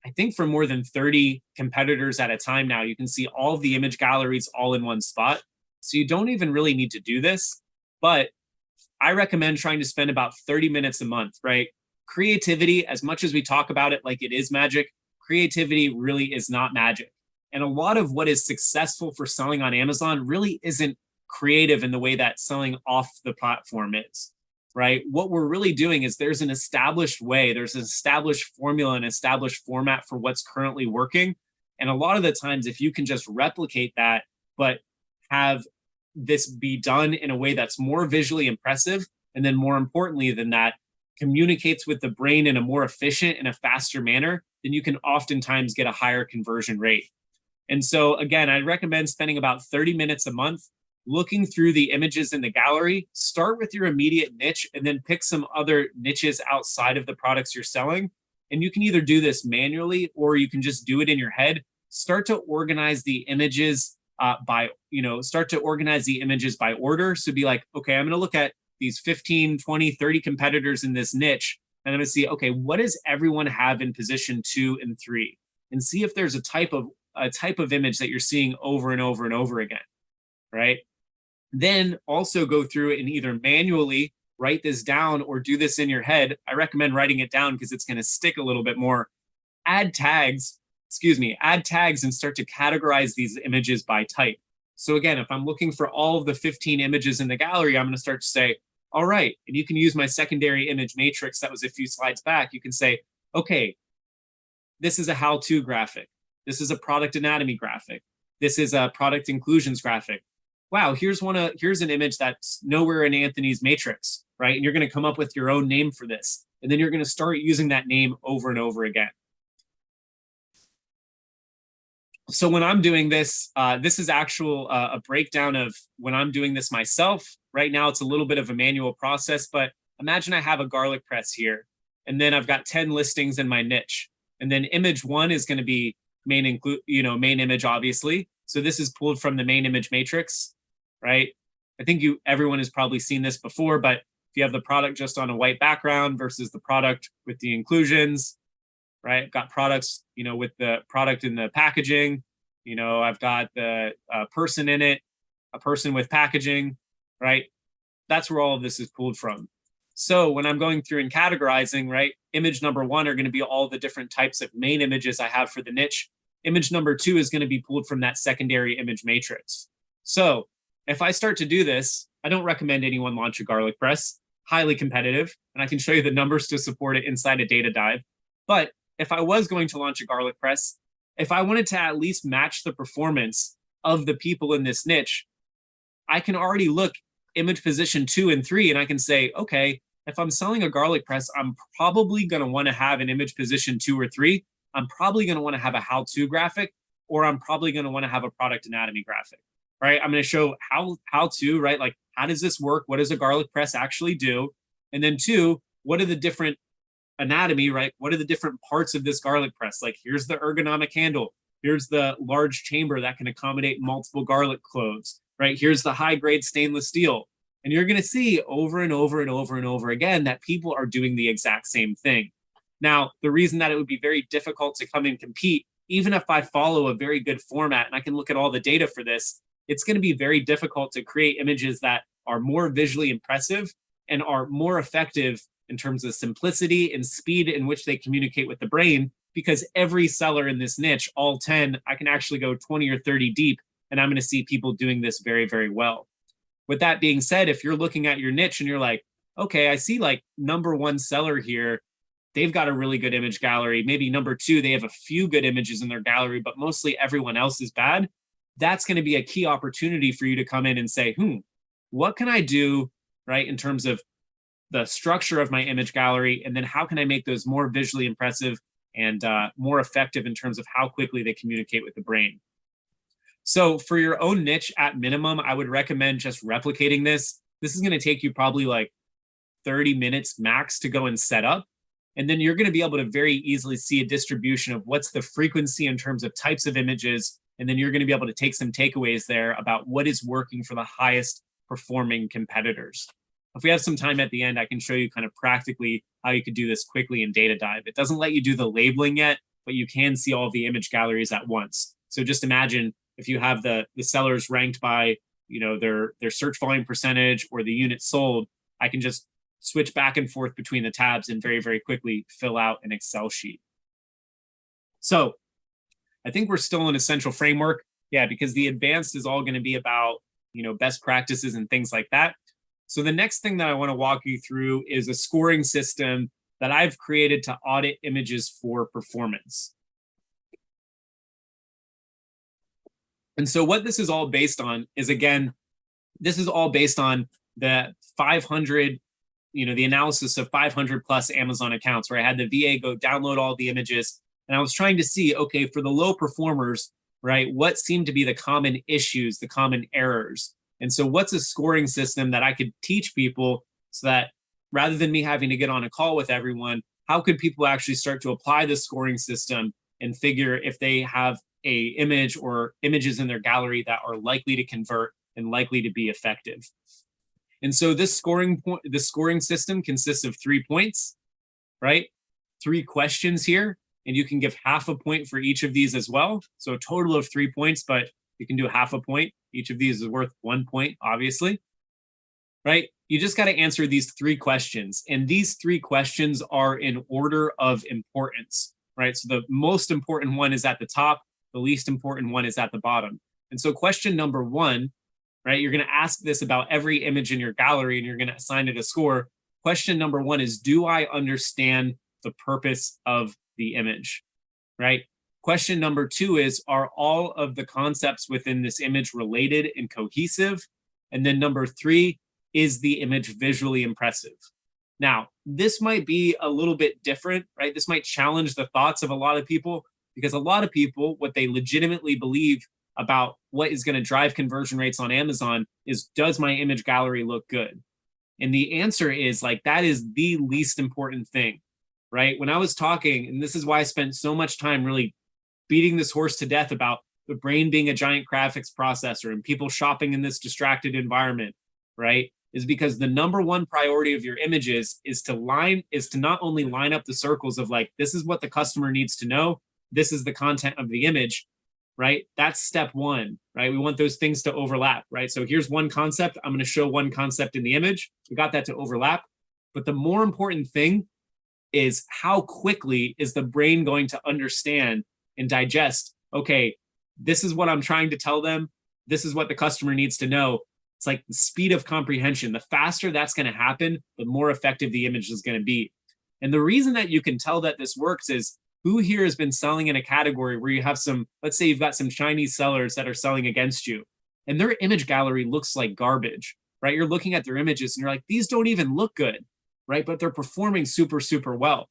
Speaker 1: I think for more than 30 competitors at a time now, you can see all of the image galleries all in one spot. So you don't even really need to do this, but I recommend trying to spend about 30 minutes a month, right? Creativity, as much as we talk about it like it is magic, creativity really is not magic. And a lot of what is successful for selling on Amazon really isn't creative in the way that selling off the platform is, right? What we're really doing is there's an established way, there's an established formula, an established format for what's currently working. And a lot of the times, if you can just replicate that, but have this be done in a way that's more visually impressive, and then more importantly than that, communicates with the brain in a more efficient and a faster manner, then you can oftentimes get a higher conversion rate. And so again, I recommend spending about 30 minutes a month looking through the images in the gallery. Start with your immediate niche and then pick some other niches outside of the products you're selling. And you can either do this manually or you can just do it in your head. Start to organize the images start to organize the images by order. So be like, okay, I'm going to look at these 15, 20, 30 competitors in this niche. And I'm going to see, okay, what does everyone have in position 2 and 3? And see if there's a type of image that you're seeing over and over and over again, right? Then also go through and either manually write this down or do this in your head. I recommend writing it down because it's going to stick a little bit more. Add tags and start to categorize these images by type. So again, if I'm looking for all of the 15 images in the gallery, I'm going to start to say, all right, and you can use my secondary image matrix that was a few slides back. You can say, okay, this is a how-to graphic. This is a product anatomy graphic. This is a product inclusions graphic. Wow, here's an image that's nowhere in Anthony's matrix, right? And you're going to come up with your own name for this. And then you're going to start using that name over and over again. So when I'm doing this, this is a breakdown of when I'm doing this myself. Right now, it's a little bit of a manual process, but imagine I have a garlic press here, and then I've got 10 listings in my niche. And then image 1 is going to be main image, obviously. So this is pulled from the main image matrix, right? I think everyone has probably seen this before, but if you have the product just on a white background versus the product with the inclusions, right? I've got products, with the product in the packaging, I've got the person in it, a person with packaging, right? That's where all of this is pulled from. So when I'm going through and categorizing, right, image number 1 are going to be all the different types of main images I have for the niche. Image number 2 is going to be pulled from that secondary image matrix. So if I start to do this, I don't recommend anyone launch a garlic press, highly competitive, and I can show you the numbers to support it inside a data dive. But if I was going to launch a garlic press, if I wanted to at least match the performance of the people in this niche, I can already look image position 2 and 3, and I can say, okay, if I'm selling a garlic press, I'm probably going to want to have an image position 2 or 3. I'm probably going to want to have a how-to graphic, or I'm probably going to want to have a product anatomy graphic, right? I'm going to show how to, right? Like, how does this work? What does a garlic press actually do? And then 2, what are the different anatomy, right? What are the different parts of this garlic press? Like, here's the ergonomic handle. Here's the large chamber that can accommodate multiple garlic cloves, right? Here's the high-grade stainless steel. And you're going to see over and over and over and over again that people are doing the exact same thing. Now, the reason that it would be very difficult to come and compete, even if I follow a very good format and I can look at all the data for this, it's going to be very difficult to create images that are more visually impressive and are more effective in terms of simplicity and speed in which they communicate with the brain, because every seller in this niche, all 10, I can actually go 20 or 30 deep, and I'm going to see people doing this very, very well. With that being said, if you're looking at your niche and you're like, okay, I see like number 1 seller here, they've got a really good image gallery. Maybe number 2, they have a few good images in their gallery, but mostly everyone else is bad. That's going to be a key opportunity for you to come in and say, what can I do, right, in terms of the structure of my image gallery, and then how can I make those more visually impressive and more effective in terms of how quickly they communicate with the brain. So for your own niche, at minimum, I would recommend just replicating this. This is going to take you probably like 30 minutes max to go and set up. And then you're going to be able to very easily see a distribution of what's the frequency in terms of types of images. And then you're going to be able to take some takeaways there about what is working for the highest performing competitors. If we have some time at the end, I can show you kind of practically how you could do this quickly in Data Dive. It doesn't let you do the labeling yet, but you can see all of the image galleries at once. So just imagine if you have the sellers ranked by their search volume percentage or the units sold, I can just switch back and forth between the tabs and very, very quickly fill out an Excel sheet. So I think we're still in Essential Framework. Yeah, because the advanced is all going to be about best practices and things like that. So the next thing that I want to walk you through is a scoring system that I've created to audit images for performance. And so what this is all based on is, again, this is all based on the 500, the analysis of 500 plus Amazon accounts, where I had the VA go download all the images. And I was trying to see, okay, for the low performers, right, what seemed to be the common issues, the common errors. And so what's a scoring system that I could teach people so that rather than me having to get on a call with everyone, how could people actually start to apply the scoring system and figure if they have a image or images in their gallery that are likely to convert and likely to be effective. And so the scoring system consists of 3 points, right? 3 questions here, and you can give half a point for each of these as well. So a total of 3 points, but you can do half a point. Each of these is worth 1 point, obviously, right? You just got to answer these 3 questions. And these 3 questions are in order of importance, right? So the most important one is at the top. The least important one is at the bottom. And so question number 1, right? You're going to ask this about every image in your gallery and you're going to assign it a score. Question number 1 is, do I understand the purpose of the image? right? Question number two is, are all of the concepts within this image related and cohesive? And then number three, is the image visually impressive? Now, this might be a little bit different, right? This might challenge the thoughts of a lot of people, because a lot of people, what they legitimately believe about what is going to drive conversion rates on Amazon is, does my image gallery look good? And the answer is, like, that is the least important thing, right? When I was talking, and this is why I spent so much time really beating this horse to death about the brain being a giant graphics processor and people shopping in this distracted environment, right? Is because the number one priority of your images is to not only line up the circles of, like, this is what the customer needs to know, this is the content of the image, right? That's step one, right? We want those things to overlap, right? So here's one concept. I'm going to show one concept in the image. We got that to overlap. But the more important thing is, how quickly is the brain going to understand and digest, okay, this is what I'm trying to tell them. This is what the customer needs to know. It's like the speed of comprehension. The faster that's going to happen, the more effective the image is going to be. And the reason that you can tell that this works is, who here has been selling in a category where you have some, let's say you've got some Chinese sellers that are selling against you, and their image gallery looks like garbage, right? You're looking at their images and you're like, these don't even look good, right? But they're performing super, super well.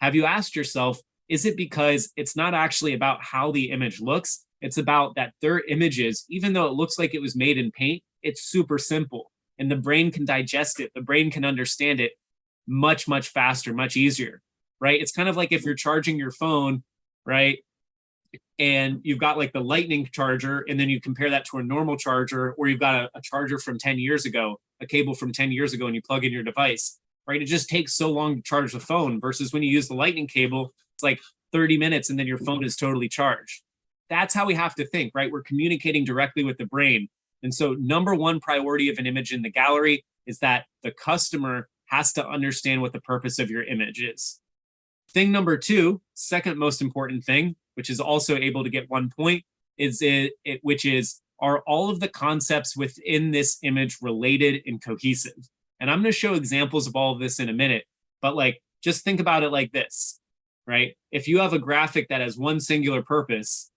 Speaker 1: Have you asked yourself, is it because it's not actually about how the image looks? It's about that their images, even though it looks like it was made in paint, it's super simple, and the brain can digest it. The brain can understand it much, much faster, much easier, right? It's kind of like if you're charging your phone, right? And you've got like the lightning charger, and then you compare that to a normal charger, or you've got a charger from 10 years ago, a cable from 10 years ago, and you plug in your device, right? It just takes so long to charge the phone, versus when you use the lightning cable, it's like 30 minutes and then your phone is totally charged. That's how we have to think, right? We're communicating directly with the brain. And so number one priority of an image in the gallery is that the customer has to understand what the purpose of your image is. Thing number two, second most important thing, which is also able to get 1 point, which is, are all of the concepts within this image related and cohesive? And I'm going to show examples of all of this in a minute, but like, just think about it like this, right? If you have a graphic that has one singular purpose,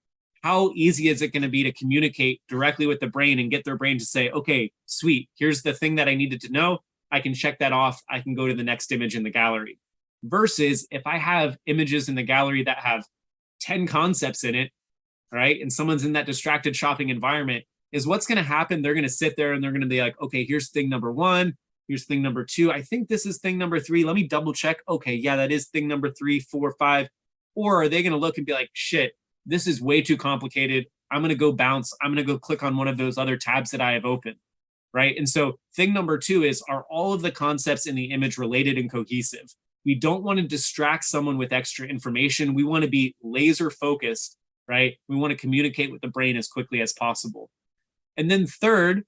Speaker 1: how easy is it going to be to communicate directly with the brain and get their brain to say, okay, sweet, here's the thing that I needed to know. I can check that off. I can go to the next image in the gallery. Versus if I have images in the gallery that have 10 concepts in it, right? And someone's in that distracted shopping environment, is what's going to happen? They're going to sit there and they're going to be like, okay, here's thing number one. Here's thing number two. I think this is thing number three. Let me double check. Okay, yeah, that is thing number 3, 4, 5. Or are they going to look and be like, shit, this is way too complicated. I'm going to go bounce. I'm going to go click on one of those other tabs that I have open, right? And so thing number two is, are all of the concepts in the image related and cohesive? We don't want to distract someone with extra information. We want to be laser focused, right? We want to communicate with the brain as quickly as possible. And then third,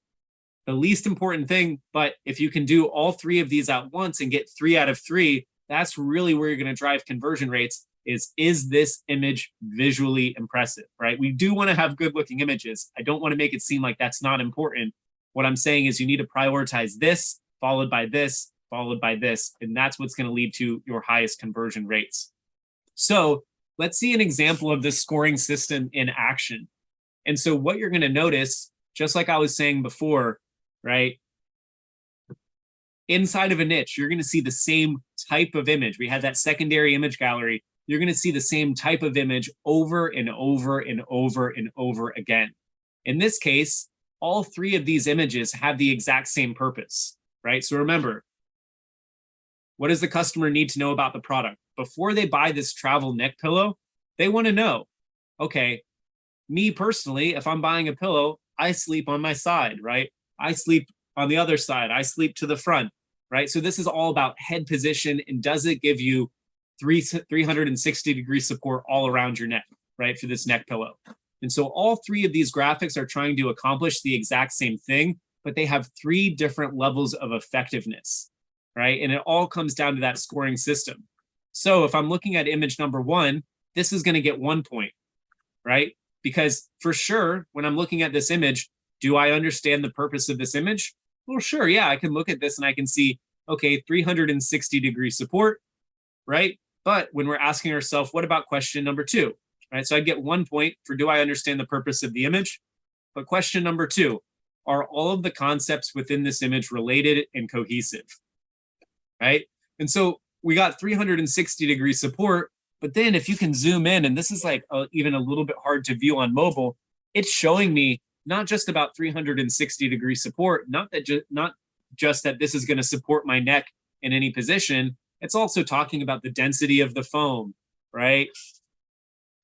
Speaker 1: the least important thing, but if you can do all three of these at once and get 3 out of 3, that's really where you're going to drive conversion rates. Is this image visually impressive, right? We do want to have good looking images. I don't want to make it seem like that's not important. What I'm saying is, you need to prioritize this, followed by this, followed by this, and that's what's going to lead to your highest conversion rates. So let's see an example of this scoring system in action. And so what you're going to notice, just like I was saying before, right? Inside of a niche, you're going to see the same type of image. We had that secondary image gallery. You're going to see the same type of image over and over and over and over again. In this case, all three of these images have the exact same purpose, right? So remember, what does the customer need to know about the product? Before they buy this travel neck pillow, they want to know, okay, me personally, if I'm buying a pillow, I sleep on my side, right? I sleep on the other side. I sleep to the front, right? So this is all about head position, and does it give you 360-degree support all around your neck, right, for this neck pillow. And so all three of these graphics are trying to accomplish the exact same thing, but they have 3 different levels of effectiveness, right? And it all comes down to that scoring system. So if I'm looking at image number 1, this is going to get 1 point, right? Because for sure, when I'm looking at this image, do I understand the purpose of this image? Well, sure, yeah, I can look at this and I can see, okay, 360-degree support, right? But when we're asking ourselves, what about question number 2, right? So I'd get 1 point for do I understand the purpose of the image? But question number 2, are all of the concepts within this image related and cohesive, right? And so we got 360-degree support, but then if you can zoom in, and this is like even a little bit hard to view on mobile, it's showing me not just about 360-degree support, not just that this is going to support my neck in any position. It's also talking about the density of the foam, right?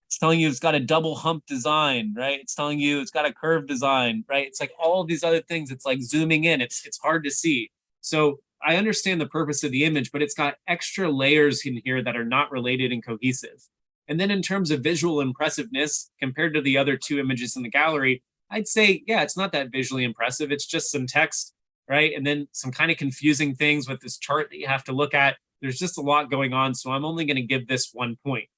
Speaker 1: It's telling you it's got a double hump design, right? It's telling you it's got a curved design, right? It's like all of these other things. It's like zooming in. It's hard to see. So I understand the purpose of the image, but it's got extra layers in here that are not related and cohesive. And then in terms of visual impressiveness, compared to the other 2 images in the gallery, I'd say, yeah, it's not that visually impressive. It's just some text, right? And then some kind of confusing things with this chart that you have to look at. There's just a lot going on. So I'm only going to give this 1 point.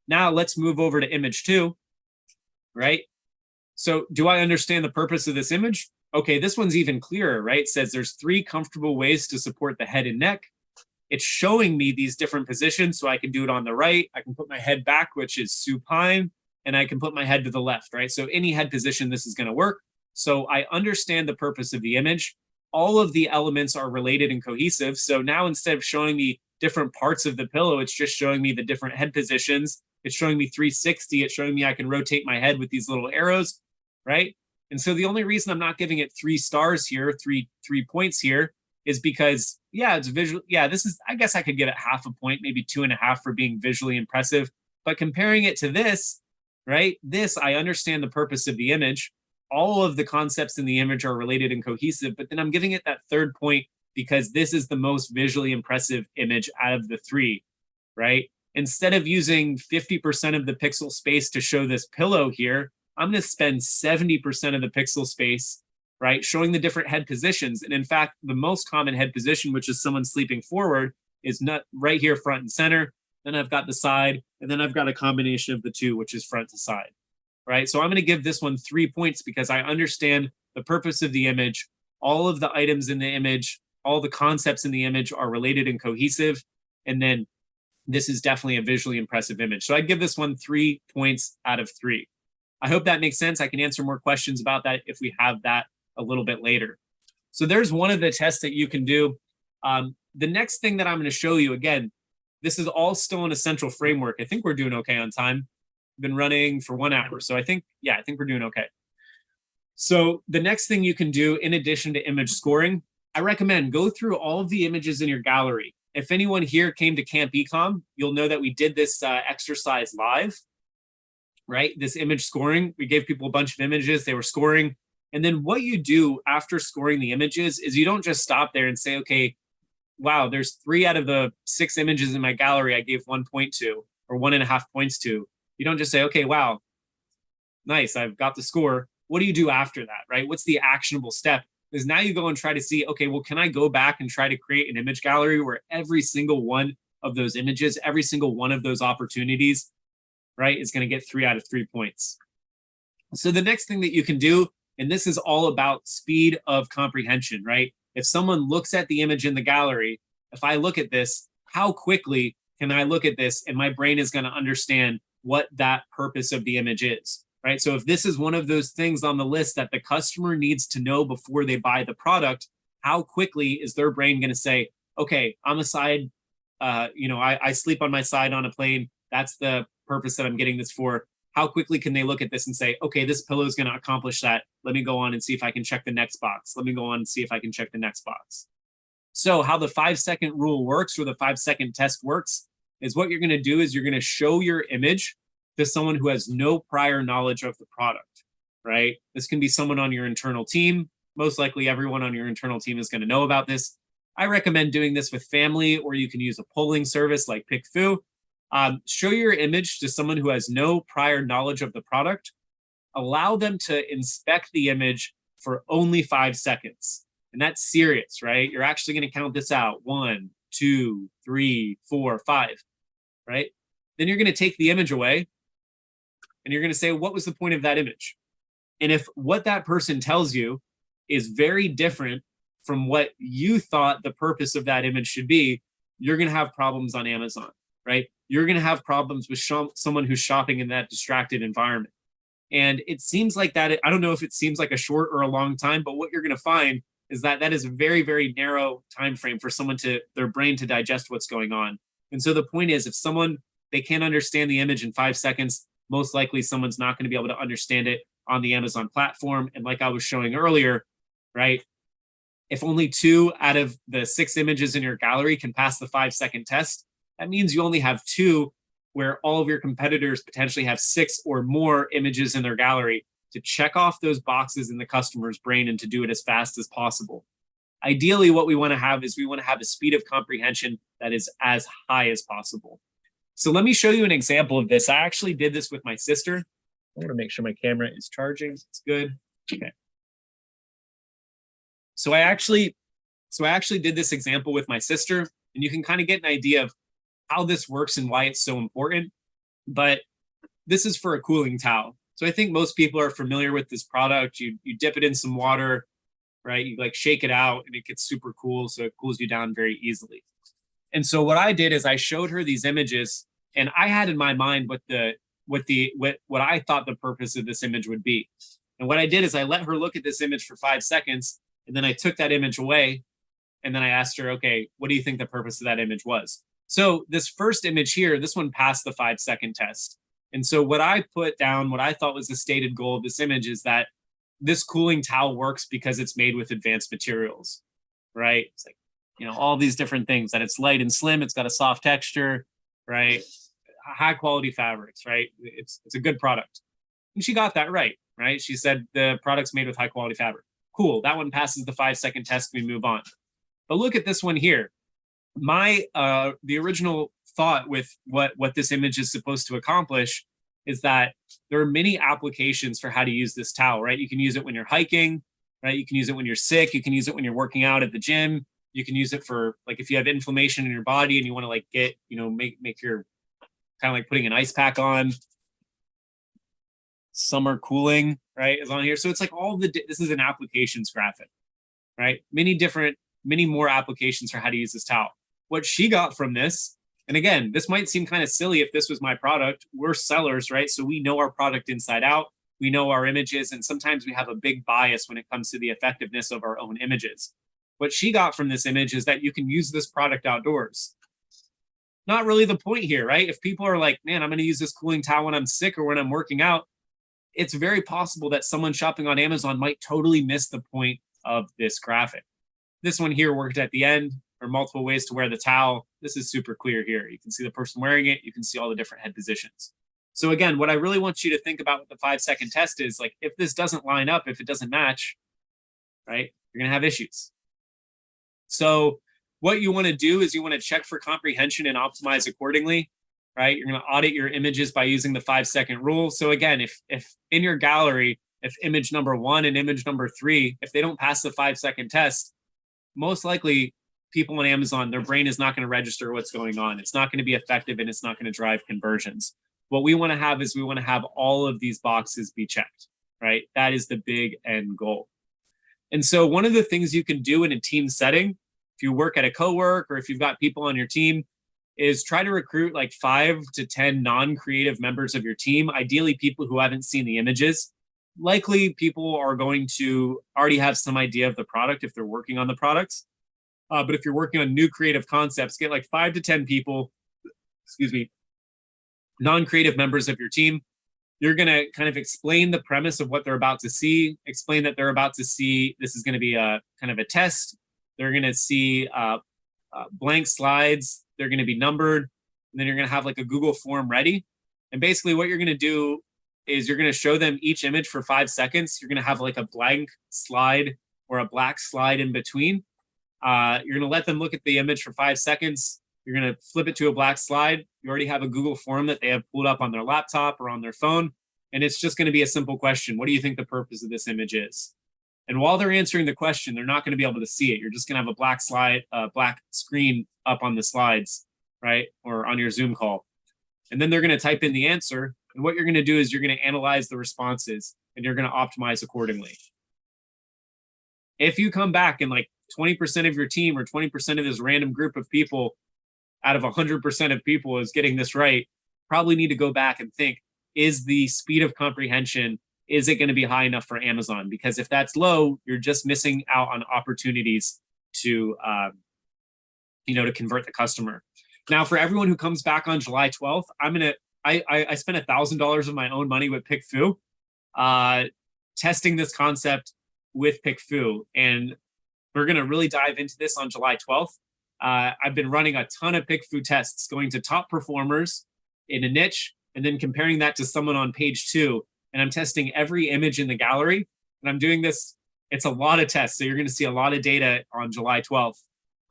Speaker 1: Now let's move over to image 2, right? So do I understand the purpose of this image? Okay, this one's even clearer, right? It says there's 3 comfortable ways to support the head and neck. It's showing me these different positions, so I can do it on the right. I can put my head back, which is supine, and I can put my head to the left, right? So any head position, this is going to work. So I understand the purpose of the image. All of the elements are related and cohesive. So now instead of showing me different parts of the pillow, it's just showing me the different head positions. It's showing me 360. It's showing me I can rotate my head with these little arrows, right? And so the only reason I'm not giving it 3 stars here, three points here, is because, yeah, it's visual. Yeah, this is, I guess I could give it half a point, maybe 2.5 for being visually impressive. But comparing it to this, right? This, I understand the purpose of the image. All of the concepts in the image are related and cohesive, but then I'm giving it that 3rd point because this is the most visually impressive image out of the 3, right? Instead of using 50% of the pixel space to show this pillow here, I'm going to spend 70% of the pixel space, right, showing the different head positions. And in fact, the most common head position, which is someone sleeping forward, is not right here, front and center. Then I've got the side, and then I've got a combination of the 2, which is front to side, right? So I'm going to give this one 3 points because I understand the purpose of the image. All of the items in the image, all the concepts in the image are related and cohesive. And then this is definitely a visually impressive image. So I'd give this one 3 points out of 3. I hope that makes sense. I can answer more questions about that if we have that a little bit later. So there's one of the tests that you can do. The next thing that I'm going to show you, again, this is all still in a central framework. I think we're doing okay on time. We've been running for 1 hour. So I think we're doing okay. So the next thing you can do in addition to image scoring, I recommend go through all of the images in your gallery. If anyone here came to Camp Ecom, you'll know that we did this exercise live, right? This image scoring, we gave people a bunch of images, they were scoring. And then what you do after scoring the images is you don't just stop there and say, okay, wow, there's 3 out of the 6 images in my gallery I gave 1 point to, or 1.5 points to. You don't just say, okay, wow, nice, I've got the score. What do you do after that, right? What's the actionable step? Is now you go and try to see, okay, well, can I go back and try to create an image gallery where every single one of those images, every single one of those opportunities, right, is going to get 3 out of 3 points. So the next thing that you can do, and this is all about speed of comprehension, right? If someone looks at the image in the gallery, if I look at this, how quickly can I look at this and my brain is going to understand what that purpose of the image is, right? So if this is one of those things on the list that the customer needs to know before they buy the product, how quickly is their brain going to say, okay, I'm a side, I sleep on my side on a plane. That's the purpose that I'm getting this for. How quickly can they look at this and say, okay, this pillow is going to accomplish that. Let me go on and see if I can check the next box. Let me go on and see if I can check the next box. So how the 5-second rule works, or the 5-second test works, is what you're going to do is you're going to show your image to someone who has no prior knowledge of the product, right? This can be someone on your internal team. Most likely everyone on your internal team is going to know about this. I recommend doing this with family, or you can use a polling service like PickFu. Show your image to someone who has no prior knowledge of the product. Allow them to inspect the image for only 5 seconds. And that's serious, right? You're actually going to count this out. 1, 2, 3, 4, 5, right? Then you're going to take the image away and you're going to say, what was the point of that image? And if what that person tells you is very different from what you thought the purpose of that image should be, you're going to have problems on Amazon. right? You're going to have problems with someone who's shopping in that distracted environment. And it seems like that, I don't know if it seems like a short or a long time, but what you're going to find is that that is a very, very narrow time frame for someone to, their brain to digest what's going on. And so the point is, if someone, they can't understand the image in 5 seconds, most likely someone's not going to be able to understand it on the Amazon platform. And like I was showing earlier, right? If only 2 out of the 6 images in your gallery can pass the 5-second test, that means you only have 2, where all of your competitors potentially have 6 or more images in their gallery to check off those boxes in the customer's brain and to do it as fast as possible. Ideally, what we want to have is we want to have a speed of comprehension that is as high as possible. So let me show you an example of this. I actually did this with my sister. I want to make sure my camera is charging. It's good. Okay. So I actually did this example with my sister, and you can kind of get an idea of how this works and why it's so important. But this is for a cooling towel. So I think most people are familiar with this product. You dip it in some water, right? You like shake it out and it gets super cool. So it cools you down very easily. And so what I did is I showed her these images, and I had in my mind what I thought the purpose of this image would be. And what I did is I let her look at this image for 5 seconds, and then I took that image away, and then I asked her, okay, what do you think the purpose of that image was? So this first image here, this one passed the 5-second test. And so what I put down, what I thought was the stated goal of this image is that this cooling towel works because it's made with advanced materials, right? It's like, you know, all these different things, that it's light and slim, it's got a soft texture, right? High quality fabrics, right? It's a good product. And she got that right? She said the product's made with high quality fabric. Cool, that one passes the 5-second test, we move on. But look at this one here. The original thought with what this image is supposed to accomplish is that there are many applications for how to use this towel, right? You can use it when you're hiking, right? You can use it when you're sick. You can use it when you're working out at the gym. You can use it for, like, if you have inflammation in your body and you want to like get, you know, make your kind of like putting an ice pack on. Summer cooling, right, is on here. So it's like this is an applications graphic, right? Many more applications for how to use this towel. What she got from this, and again, this might seem kind of silly if this was my product. We're sellers, right? So we know our product inside out. We know our images, and sometimes we have a big bias when it comes to the effectiveness of our own images. What she got from this image is that you can use this product outdoors. Not really the point here, right? If people are like, man, I'm going to use this cooling towel when I'm sick or when I'm working out, it's very possible that someone shopping on Amazon might totally miss the point of this graphic. This one here worked at the end. There are multiple ways to wear the towel. This is super clear here. You can see the person wearing it. You can see all the different head positions. So again, what I really want you to think about with the 5-second test is, like, if this doesn't line up, if it doesn't match, right, you're going to have issues. So what you want to do is you want to check for comprehension and optimize accordingly, right? You're going to audit your images by using the 5-second rule. So again, if in your gallery, if image number 1 and image number 3, if they don't pass the 5-second test, most likely people on Amazon, their brain is not going to register what's going on. It's not going to be effective, and it's not going to drive conversions. What we want to have is we want to have all of these boxes be checked, right? That is the big end goal. And so one of the things you can do in a team setting, if you work at a co-work or if you've got people on your team, is try to recruit like 5 to 10 non-creative members of your team, ideally people who haven't seen the images. Likely people are going to already have some idea of the product if they're working on the products. But if you're working on new creative concepts, get like 5 to 10 people, non-creative members of your team. You're going to kind of explain the premise of what they're about to see, explain that they're about to see, this is going to be a kind of a test. They're going to see blank slides. They're going to be numbered. And then you're going to have like a Google form ready. And basically what you're going to do is you're going to show them each image for 5 seconds. You're going to have like a blank slide or a black slide in between. You're going to let them look at the image for 5 seconds. You're going to flip it to a black slide. You already have a Google form that they have pulled up on their laptop or on their phone. And it's just going to be a simple question. What do you think the purpose of this image is? And while they're answering the question, they're not going to be able to see it. You're just going to have a black slide, black screen up on the slides, right? Or on your Zoom call. And then they're going to type in the answer. And what you're going to do is you're going to analyze the responses and you're going to optimize accordingly. If you come back and like 20% of your team or 20% of this random group of people out of 100% of people is getting this right, probably need to go back and think, is the speed of comprehension, is it going to be high enough for Amazon? Because if that's low, you're just missing out on opportunities to, to convert the customer. Now, for everyone who comes back on July 12th, I spent $1,000 of my own money with PickFu, testing this concept with PickFu, and we're going to really dive into this on July 12th. I've been running a ton of PickFu tests, going to top performers in a niche, and then comparing that to someone on page 2. And I'm testing every image in the gallery. And I'm doing this, it's a lot of tests. So you're going to see a lot of data on July 12th.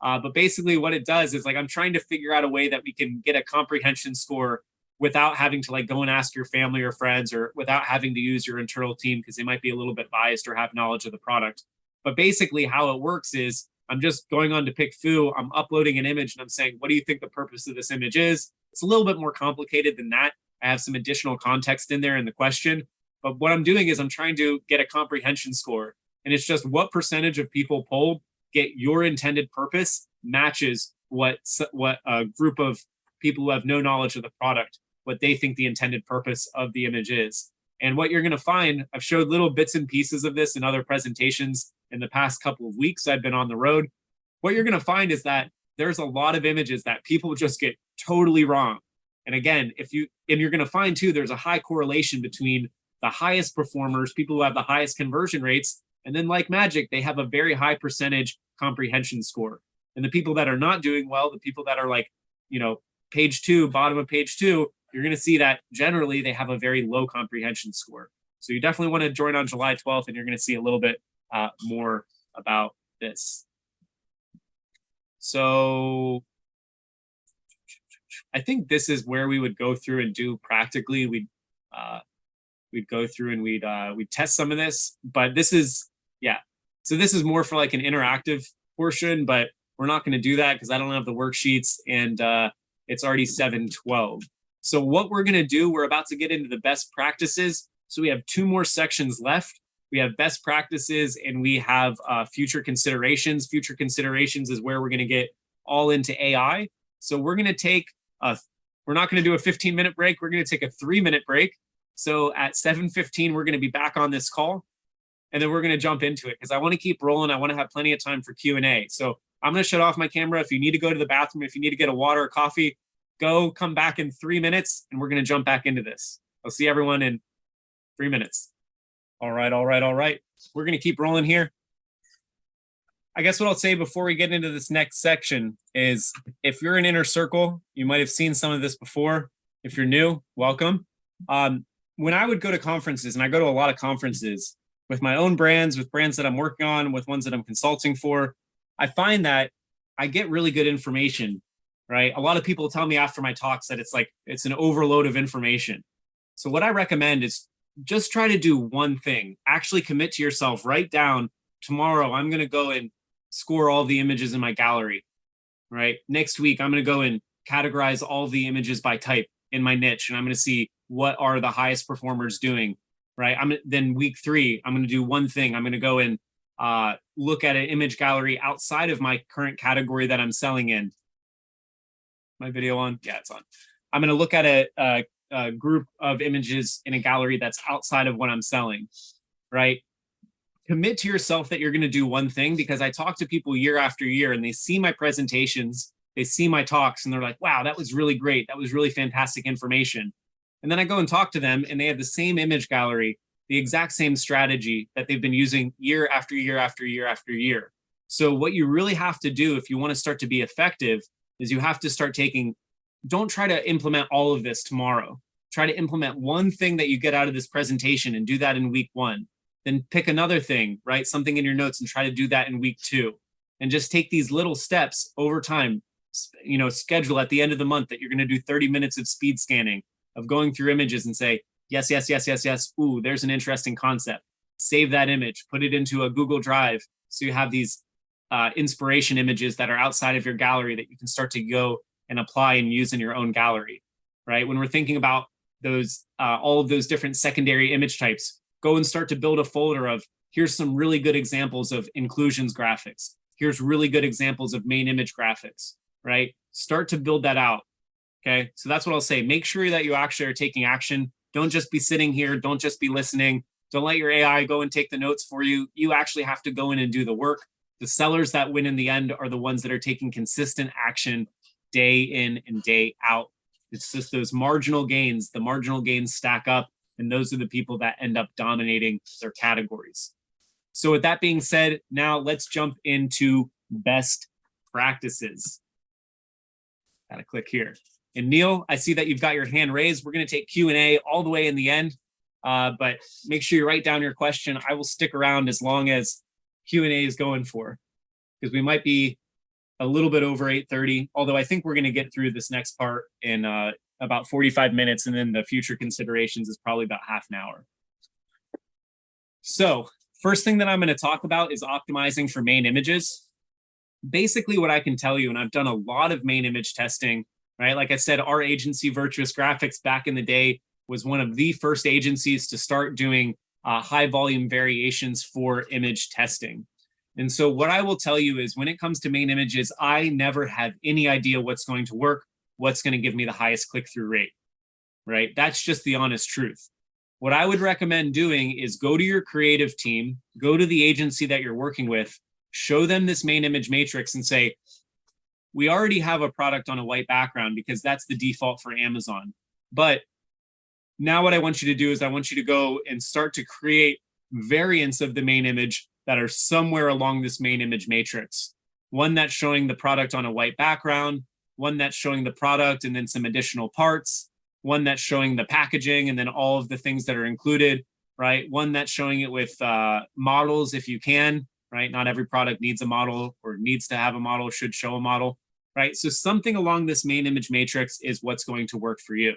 Speaker 1: But basically what it does is, like, I'm trying to figure out a way that we can get a comprehension score without having to, like, go and ask your family or friends, or without having to use your internal team because they might be a little bit biased or have knowledge of the product. But basically how it works is, I'm just going on to PickFu, I'm uploading an image, and I'm saying, what do you think the purpose of this image is? It's a little bit more complicated than that. I have some additional context in there in the question. But what I'm doing is I'm trying to get a comprehension score. And it's just what percentage of people polled get your intended purpose matches what a group of people who have no knowledge of the product, what they think the intended purpose of the image is. And what you're going to find, I've showed little bits and pieces of this in other presentations in the past couple of weeks I've been on the road. What you're going to find is that there's a lot of images that people just get totally wrong. And again, you're going to find too, there's a high correlation between the highest performers, people who have the highest conversion rates, and then, like magic, they have a very high percentage comprehension score. And the people that are not doing well, the people that are like, page 2, bottom of page 2, you're going to see that generally they have a very low comprehension score. So you definitely want to join on July 12th, and you're going to see a little bit more about this. So I think this is where we would go through and do practically. We'd go through and we'd test some of this, but this is, so this is more for like an interactive portion, but we're not going to do that because I don't have the worksheets, and it's already 7:12. So what we're going to do, we're about to get into the best practices. So we have 2 more sections left. We have best practices, and we have future considerations. Future considerations is where we're going to get all into AI. So we're going to take we're not going to do a 15-minute break. We're going to take a 3-minute break. So at 7:15, we're going to be back on this call, and then we're going to jump into it because I want to keep rolling. I want to have plenty of time for Q&A. So I'm going to shut off my camera. If you need to go to the bathroom, if you need to get a water or coffee, come back in 3 minutes, and we're going to jump back into this. I'll see everyone in 3 minutes. All right. We're going to keep rolling here. I guess what I'll say before we get into this next section is, if you're in Inner Circle, you might have seen some of this before. If you're new, welcome. When I would go to conferences, and I go to a lot of conferences with my own brands, with brands that I'm working on, with ones that I'm consulting for, I find that I get really good information, right? A lot of people tell me after my talks that it's an overload of information. So what I recommend is just try to do one thing. Actually commit to yourself. Write down, tomorrow I'm going to go and score all the images in my gallery, right? Next week, I'm going to go and categorize all the images by type in my niche, and I'm going to see what are the highest performers doing, right? Then week 3, I'm going to do one thing. I'm going to go and look at an image gallery outside of my current category that I'm selling in. My video on? Yeah, it's on. I'm going to look at a group of images in a gallery that's outside of what I'm selling, right? Commit to yourself that you're going to do one thing, because I talk to people year after year, and they see my presentations, they see my talks, and they're like, wow, that was really great. That was really fantastic information. And then I go and talk to them, and they have the same image gallery, the exact same strategy that they've been using year after year after year after year. So what you really have to do if you want to start to be effective is you have to start don't try to implement all of this tomorrow. Try to implement one thing that you get out of this presentation and do that in week 1. Then pick another thing, right? Something in your notes, and try to do that in week 2. And just take these little steps over time. Schedule at the end of the month that you're going to do 30 minutes of speed scanning, of going through images and say, yes. Ooh, there's an interesting concept. Save that image, put it into a Google Drive. So you have these inspiration images that are outside of your gallery that you can start to go and apply and use in your own gallery, right? When we're thinking about those, all of those different secondary image types, go and start to build a folder of, here's some really good examples of inclusions graphics. Here's really good examples of main image graphics. right? Start to build that out. Okay. So that's what I'll say. Make sure that you actually are taking action. Don't just be sitting here. Don't just be listening. Don't let your AI go and take the notes for you. You actually have to go in and do the work. The sellers that win in the end are the ones that are taking consistent action day in and day out. It's just those marginal gains. The marginal gains stack up, and those are the people that end up dominating their categories. So with that being said, now let's jump into best practices. Got to click here. And Neil, I see that you've got your hand raised. We're going to take Q&A all the way in the end, but make sure you write down your question. I will stick around as long as Q&A is going for, because we might be a little bit over 8:30, although I think we're going to get through this next part in about 45 minutes, and then the future considerations is probably about half an hour. So first thing that I'm going to talk about is optimizing for main images. Basically what I can tell you, and I've done a lot of main image testing, right? Like I said, our agency, Virtuous Graphics, back in the day was one of the first agencies to start doing high volume variations for image testing. And so what I will tell you is when it comes to main images, I never have any idea what's going to work, what's going to give me the highest click-through rate, right? That's just the honest truth. What I would recommend doing is go to your creative team, go to the agency that you're working with, show them this main image matrix and say, we already have a product on a white background because that's the default for Amazon. But now what I want you to do is I want you to go and start to create variants of the main image that are somewhere along this main image matrix. One that's showing the product on a white background, one that's showing the product and then some additional parts, one that's showing the packaging and then all of the things that are included, right? One that's showing it with models if you can, right? Not every product needs a model or needs to have a model, should show a model, right? So something along this main image matrix is what's going to work for you.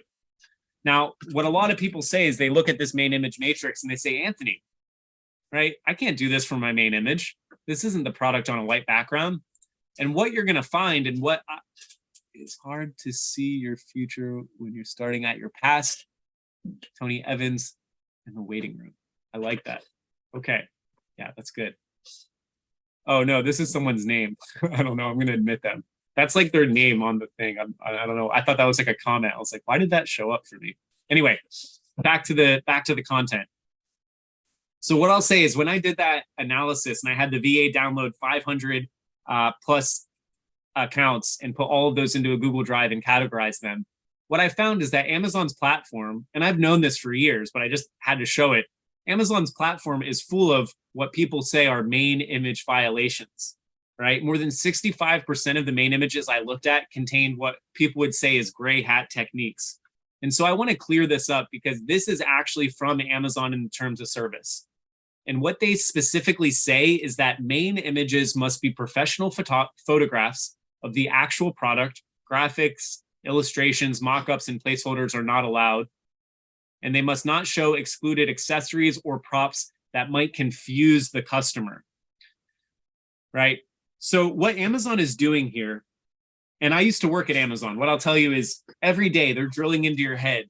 Speaker 1: Now, what a lot of people say is they look at this main image matrix and they say, Anthony, right? I can't do this for my main image. This isn't the product on a white background. And what you're going to find and what it's hard to see your future when you're starting at your past. Tony Evans in the waiting room. I like that. Okay. Yeah, that's good. Oh, no, this is someone's name. I don't know. I'm going to admit them. That's like their name on the thing. I don't know. I thought that was like a comment. I was like, why did that show up for me? Anyway, back to the content. So what I'll say is when I did that analysis and I had the VA download 500 plus accounts and put all of those into a Google Drive and categorize them, what I found is that Amazon's platform, and I've known this for years, but I just had to show it, Amazon's platform is full of what people say are main image violations, right? More than 65% of the main images I looked at contained what people would say is gray hat techniques. And so I want to clear this up because this is actually from Amazon in terms of service. And what they specifically say is that main images must be professional photographs of the actual product. Graphics, illustrations, mock-ups, and placeholders are not allowed. And they must not show excluded accessories or props that might confuse the customer, right? So what Amazon is doing here, and I used to work at Amazon, what I'll tell you is every day they're drilling into your head.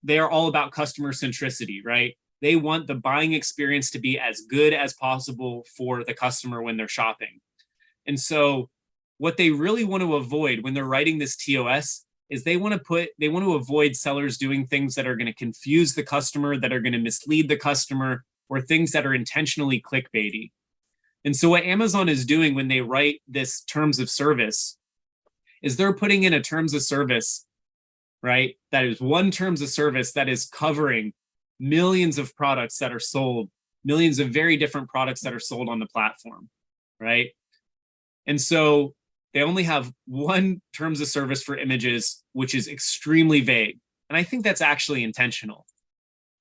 Speaker 1: They are all about customer centricity, right? They want the buying experience to be as good as possible for the customer when they're shopping. And so what they really want to avoid when they're writing this TOS is they want to avoid sellers doing things that are going to confuse the customer, that are going to mislead the customer, or things that are intentionally clickbaity. And so what Amazon is doing when they write this terms of service is they're putting in a terms of service, right? That is one terms of service that is covering millions of products that are sold, millions of very different products that are sold on the platform, right? And so they only have one terms of service for images, which is extremely vague. And I think that's actually intentional,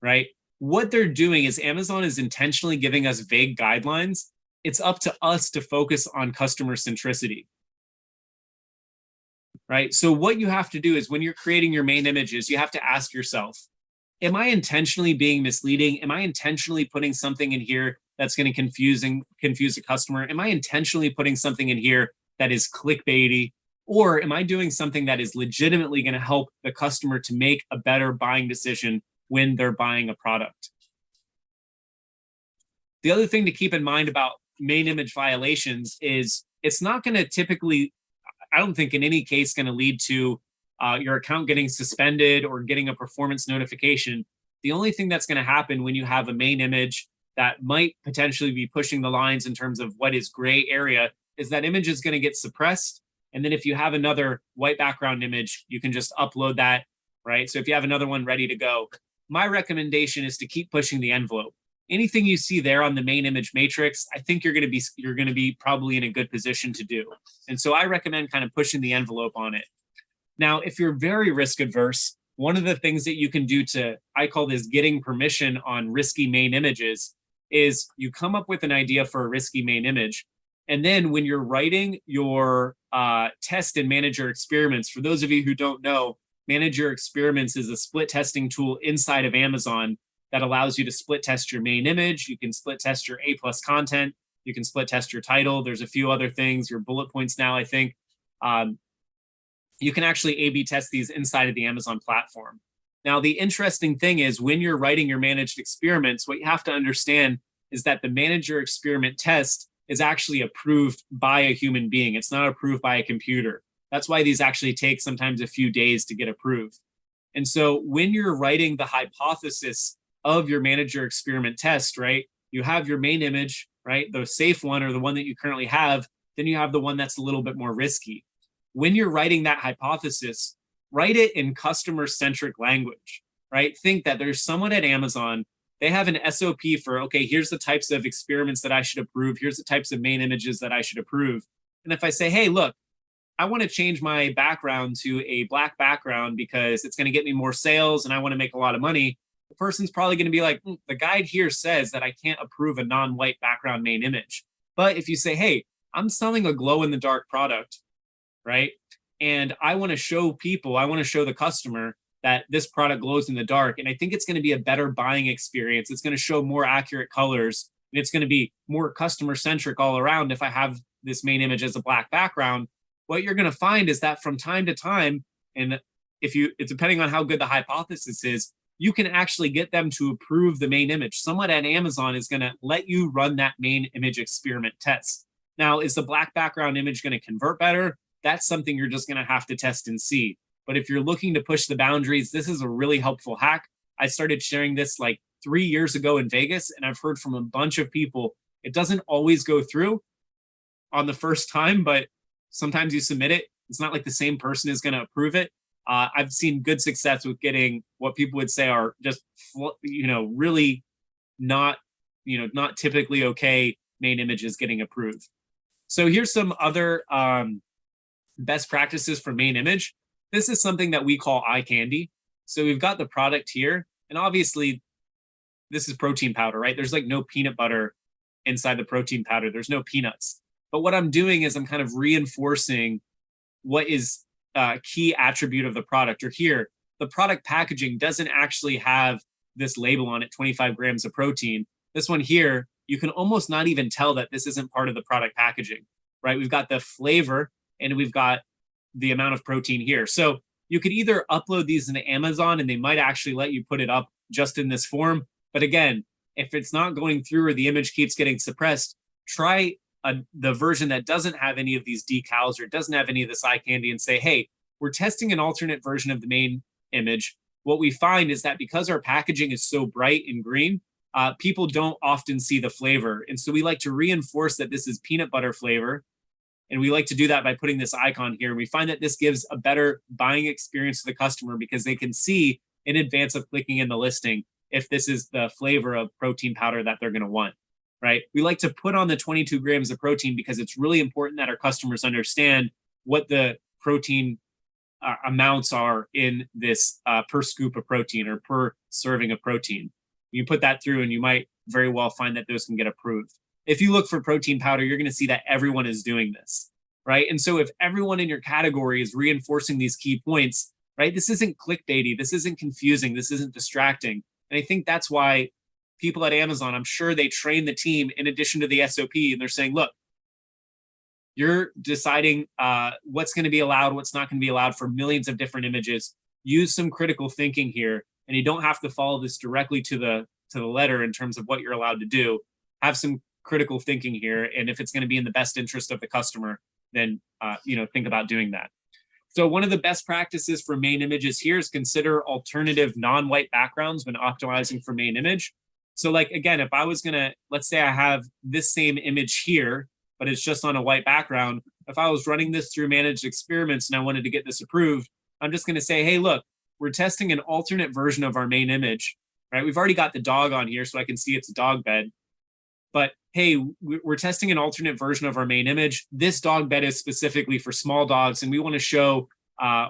Speaker 1: right? What they're doing is Amazon is intentionally giving us vague guidelines. It's up to us to focus on customer centricity, right? So what you have to do is when you're creating your main images, you have to ask yourself, am I intentionally being misleading? Am I intentionally putting something in here that's going to confuse the customer? Am I intentionally putting something in here that is clickbaity? Or am I doing something that is legitimately going to help the customer to make a better buying decision when they're buying a product? The other thing to keep in mind about main image violations is it's not going to typically, I don't think in any case going to lead to your account getting suspended or getting a performance notification. The only thing that's going to happen when you have a main image that might potentially be pushing the lines in terms of what is gray area is that image is going to get suppressed. And then if you have another white background image, you can just upload that, right? So if you have another one ready to go, my recommendation is to keep pushing the envelope. Anything you see there on the main image matrix, I think you're going to be probably in a good position to do. And so I recommend kind of pushing the envelope on it. Now, if you're very risk adverse, one of the things that you can do to, I call this getting permission on risky main images, is you come up with an idea for a risky main image. And then when you're writing your test and manage your experiments, for those of you who don't know, manage your experiments is a split testing tool inside of Amazon that allows you to split test your main image. You can split test your A+ content. You can split test your title. There's a few other things, your bullet points now, I think. You can actually A/B test these inside of the Amazon platform. Now, the interesting thing is when you're writing your managed experiments, what you have to understand is that the manage your experiment test is actually approved by a human being. It's not approved by a computer. That's why these actually take sometimes a few days to get approved. And so when you're writing the hypothesis of your manage your experiment test, right, you have your main image, right, the safe one or the one that you currently have, then you have the one that's a little bit more risky. When you're writing that hypothesis, write it in customer-centric language, right? Think that there's someone at Amazon, they have an SOP for, okay, here's the types of experiments that I should approve. Here's the types of main images that I should approve. And if I say, hey, look, I want to change my background to a black background because it's going to get me more sales and I want to make a lot of money, the person's probably going to be like, the guide here says that I can't approve a non-white background main image. But if you say, hey, I'm selling a glow-in-the-dark product, right? And I want to show people, I want to show the customer that this product glows in the dark. And I think it's going to be a better buying experience. It's going to show more accurate colors. And it's going to be more customer centric all around if I have this main image as a black background. What you're going to find is that from time to time, and it's depending on how good the hypothesis is, you can actually get them to approve the main image. Someone at Amazon is going to let you run that main image experiment test. Now, is the black background image going to convert better? That's something you're just going to have to test and see. But if you're looking to push the boundaries, this is a really helpful hack. I started sharing this like 3 years ago in Vegas, and I've heard from a bunch of people. It doesn't always go through on the first time, but sometimes you submit it. It's not like the same person is going to approve it. I've seen good success with getting what people would say are just, really not typically okay main images getting approved. So here's some other best practices for main image. This is something that we call eye candy. So we've got the product here, and obviously this is protein powder, right? There's like no peanut butter inside the protein powder. There's no peanuts. But what I'm doing is I'm kind of reinforcing what is a key attribute of the product. Or here, the product packaging doesn't actually have this label on it, 25 grams of protein. This one here, you can almost not even tell that this isn't part of the product packaging, right? We've got the flavor and we've got the amount of protein here. So you could either upload these into Amazon and they might actually let you put it up just in this form. But again, if it's not going through or the image keeps getting suppressed, try the version that doesn't have any of these decals or doesn't have any of this eye candy and say, hey, we're testing an alternate version of the main image. What we find is that because our packaging is so bright and green, people don't often see the flavor. And so we like to reinforce that this is peanut butter flavor. And we like to do that by putting this icon here. We find that this gives a better buying experience to the customer because they can see in advance of clicking in the listing if this is the flavor of protein powder that they're going to want, right? We like to put on the 22 grams of protein because it's really important that our customers understand what the protein amounts are in this per scoop of protein or per serving of protein. You put that through and you might very well find that those can get approved. If you look for protein powder, you're going to see that everyone is doing this, right? And so if everyone in your category is reinforcing these key points, right, this isn't clickbaity, this isn't confusing, this isn't distracting. And I think that's why people at Amazon, I'm sure they train the team in addition to the SOP, and they're saying, look, you're deciding what's going to be allowed, what's not going to be allowed for millions of different images. Use some critical thinking here, and you don't have to follow this directly to the letter in terms of what you're allowed to do. Have some critical thinking here, and if it's going to be in the best interest of the customer, then think about doing that. So one of the best practices for main images here is consider alternative non-white backgrounds when optimizing for main image. So like, again, if I was gonna, let's say I have this same image here, but it's just on a white background. If I was running this through managed experiments and I wanted to get this approved, I'm just gonna say, hey, look, we're testing an alternate version of our main image, right? We've already got the dog on here so I can see it's a dog bed. But hey, we're testing an alternate version of our main image. This dog bed is specifically for small dogs, and we want to show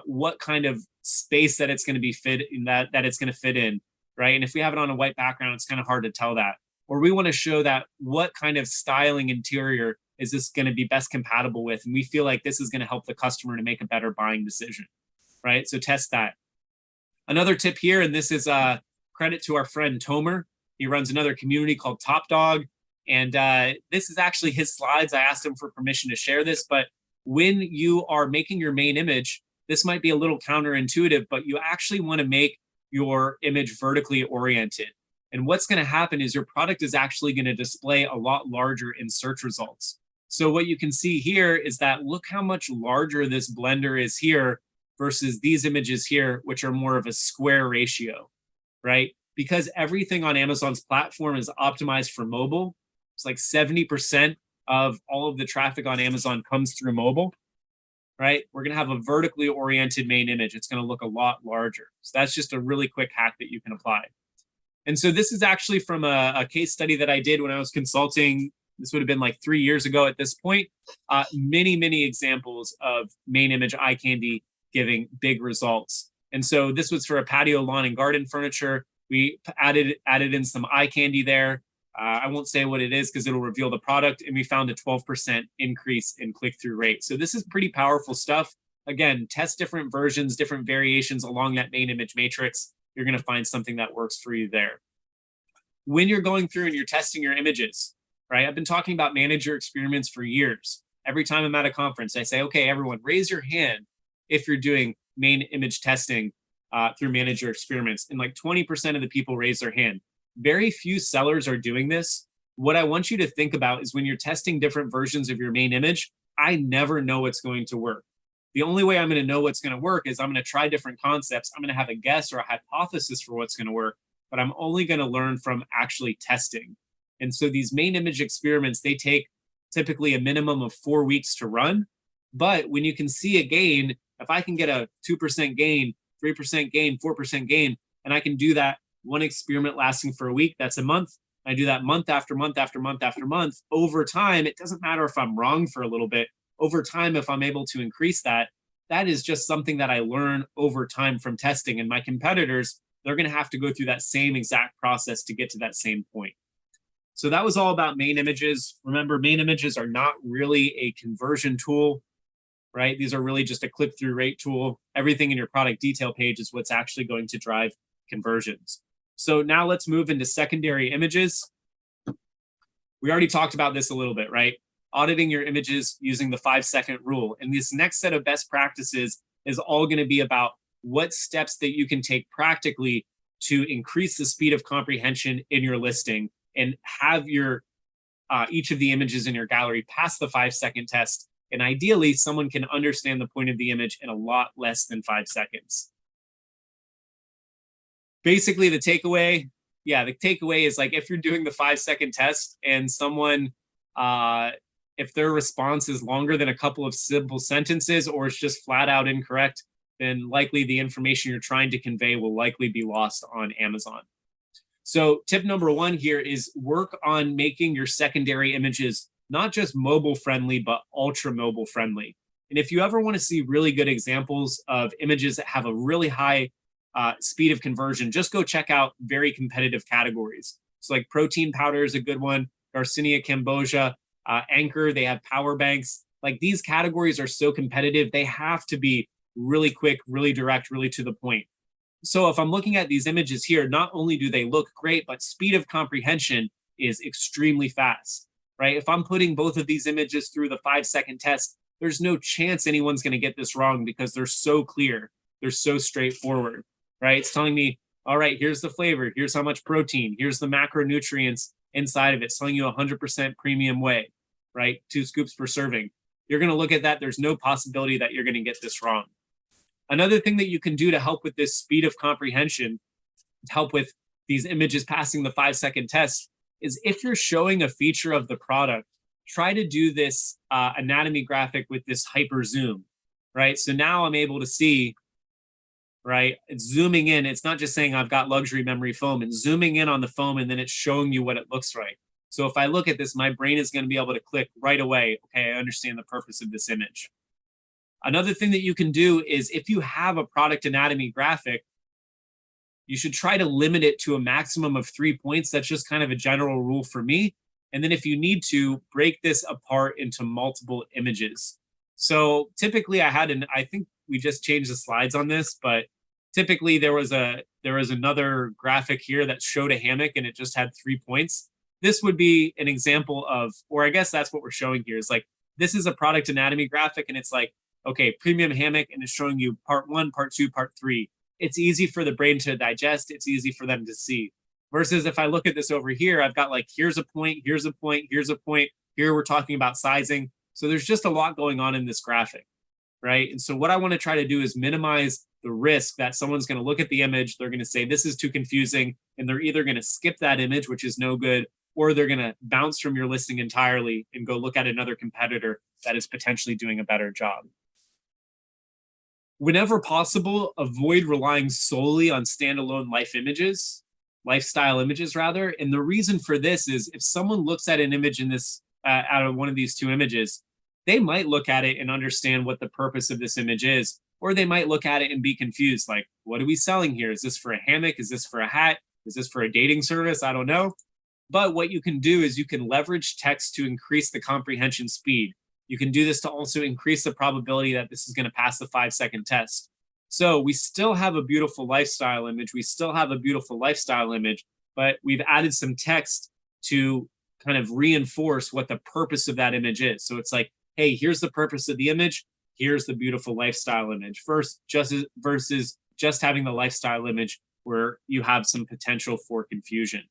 Speaker 1: what kind of space that it's going to be fit in, that it's going to fit in, right? And if we have it on a white background, it's kind of hard to tell that. Or we want to show that what kind of styling interior is this going to be best compatible with, and we feel like this is going to help the customer to make a better buying decision, right? So test that. Another tip here, and this is credit to our friend Tomer. He runs another community called Top Dog. And this is actually his slides. I asked him for permission to share this, but when you are making your main image, this might be a little counterintuitive, but you actually want to make your image vertically oriented. And what's going to happen is your product is actually going to display a lot larger in search results. So what you can see here is that look how much larger this blender is here versus these images here, which are more of a square ratio, right? Because everything on Amazon's platform is optimized for mobile. It's like 70% of all of the traffic on Amazon comes through mobile, right? We're going to have a vertically oriented main image. It's going to look a lot larger. So that's just a really quick hack that you can apply. And so this is actually from a case study that I did when I was consulting. This would have been like 3 years ago at this point. Many examples of main image eye candy giving big results. And so this was for a patio, lawn, and garden furniture. We added in some eye candy there. I won't say what it is because it'll reveal the product. And we found a 12% increase in click-through rate. So this is pretty powerful stuff. Again, test different versions, different variations along that main image matrix. You're going to find something that works for you there. When you're going through and you're testing your images, right? I've been talking about manager experiments for years. Every time I'm at a conference, I say, okay, everyone, raise your hand if you're doing main image testing through manager experiments. And like 20% of the people raise their hand. Very few sellers are doing this. What I want you to think about is when you're testing different versions of your main image, I never know what's going to work. The only way I'm going to know what's going to work is I'm going to try different concepts. I'm going to have a guess or a hypothesis for what's going to work, but I'm only going to learn from actually testing. And so these main image experiments, they take typically a minimum of 4 weeks to run. But when you can see a gain, if I can get a 2% gain, 3% gain, 4% gain, and I can do that one experiment lasting for a week, that's a month. I do that month after month after month after month. Over time, it doesn't matter if I'm wrong for a little bit. Over time, if I'm able to increase that, that is just something that I learn over time from testing. And my competitors, they're going to have to go through that same exact process to get to that same point. So that was all about main images. Remember, main images are not really a conversion tool, right? These are really just a click-through rate tool. Everything in your product detail page is what's actually going to drive conversions. So now let's move into secondary images. We already talked about this a little bit, right? Auditing your images using the 5-second rule. And this next set of best practices is all going to be about what steps that you can take practically to increase the speed of comprehension in your listing and have your each of the images in your gallery pass the 5-second test. And ideally, someone can understand the point of the image in a lot less than 5 seconds. Basically, the takeaway is like if you're doing the 5-second test and someone, if their response is longer than a couple of simple sentences or it's just flat out incorrect, then likely the information you're trying to convey will likely be lost on Amazon. So tip number 1 here is work on making your secondary images not just mobile friendly, but ultra mobile friendly. And if you ever want to see really good examples of images that have a really high speed of conversion, just go check out very competitive categories. So like protein powder is a good one, Garcinia Cambogia, Anchor, they have power banks. Like these categories are so competitive, they have to be really quick, really direct, really to the point. So if I'm looking at these images here, not only do they look great, but speed of comprehension is extremely fast, right? If I'm putting both of these images through the 5-second test, there's no chance anyone's going to get this wrong because they're so clear. They're so straightforward, right? It's telling me, all right, here's the flavor. Here's how much protein. Here's the macronutrients inside of it. It's telling you 100% premium whey, right? 2 scoops per serving. You're going to look at that. There's no possibility that you're going to get this wrong. Another thing that you can do to help with this speed of comprehension, to help with these images passing the 5-second test, is if you're showing a feature of the product, try to do this anatomy graphic with this hyper zoom, right? So now I'm able to see, right? It's zooming in. It's not just saying I've got luxury memory foam, and zooming in on the foam, and then it's showing you what it looks like. So if I look at this, my brain is going to be able to click right away. Okay, I understand the purpose of this image. Another thing that you can do is if you have a product anatomy graphic, you should try to limit it to a maximum of 3 points. That's just kind of a general rule for me. And then if you need to, break this apart into multiple images. So typically I think we just changed the slides on this, but typically there was another graphic here that showed a hammock and it just had 3 points. This would be an example of, or I guess that's what we're showing here, is like, this is a product anatomy graphic and it's like, okay, premium hammock, and it's showing you part 1, part 2, part 3. It's easy for the brain to digest. It's easy for them to see. Versus if I look at this over here, I've got like, here's a point, here's a point, here's a point. Here we're talking about sizing. So there's just a lot going on in this graphic, right? And so what I want to try to do is minimize the risk that someone's going to look at the image, they're going to say, this is too confusing, and they're either going to skip that image, which is no good, or they're going to bounce from your listing entirely and go look at another competitor that is potentially doing a better job. Whenever possible, avoid relying solely on standalone lifestyle images rather. And the reason for this is if someone looks at an image in this, out of one of these two images, they might look at it and understand what the purpose of this image is, or they might look at it and be confused. Like, what are we selling here? Is this for a hammock? Is this for a hat? Is this for a dating service? I don't know. But what you can do is you can leverage text to increase the comprehension speed. You can do this to also increase the probability that this is going to pass the 5-second test. So we still have a beautiful lifestyle image. We still have a beautiful lifestyle image, but we've added some text to kind of reinforce what the purpose of that image is. So it's like, hey, here's the purpose of the image. Here's the beautiful lifestyle image. Versus just having the lifestyle image where you have some potential for confusion.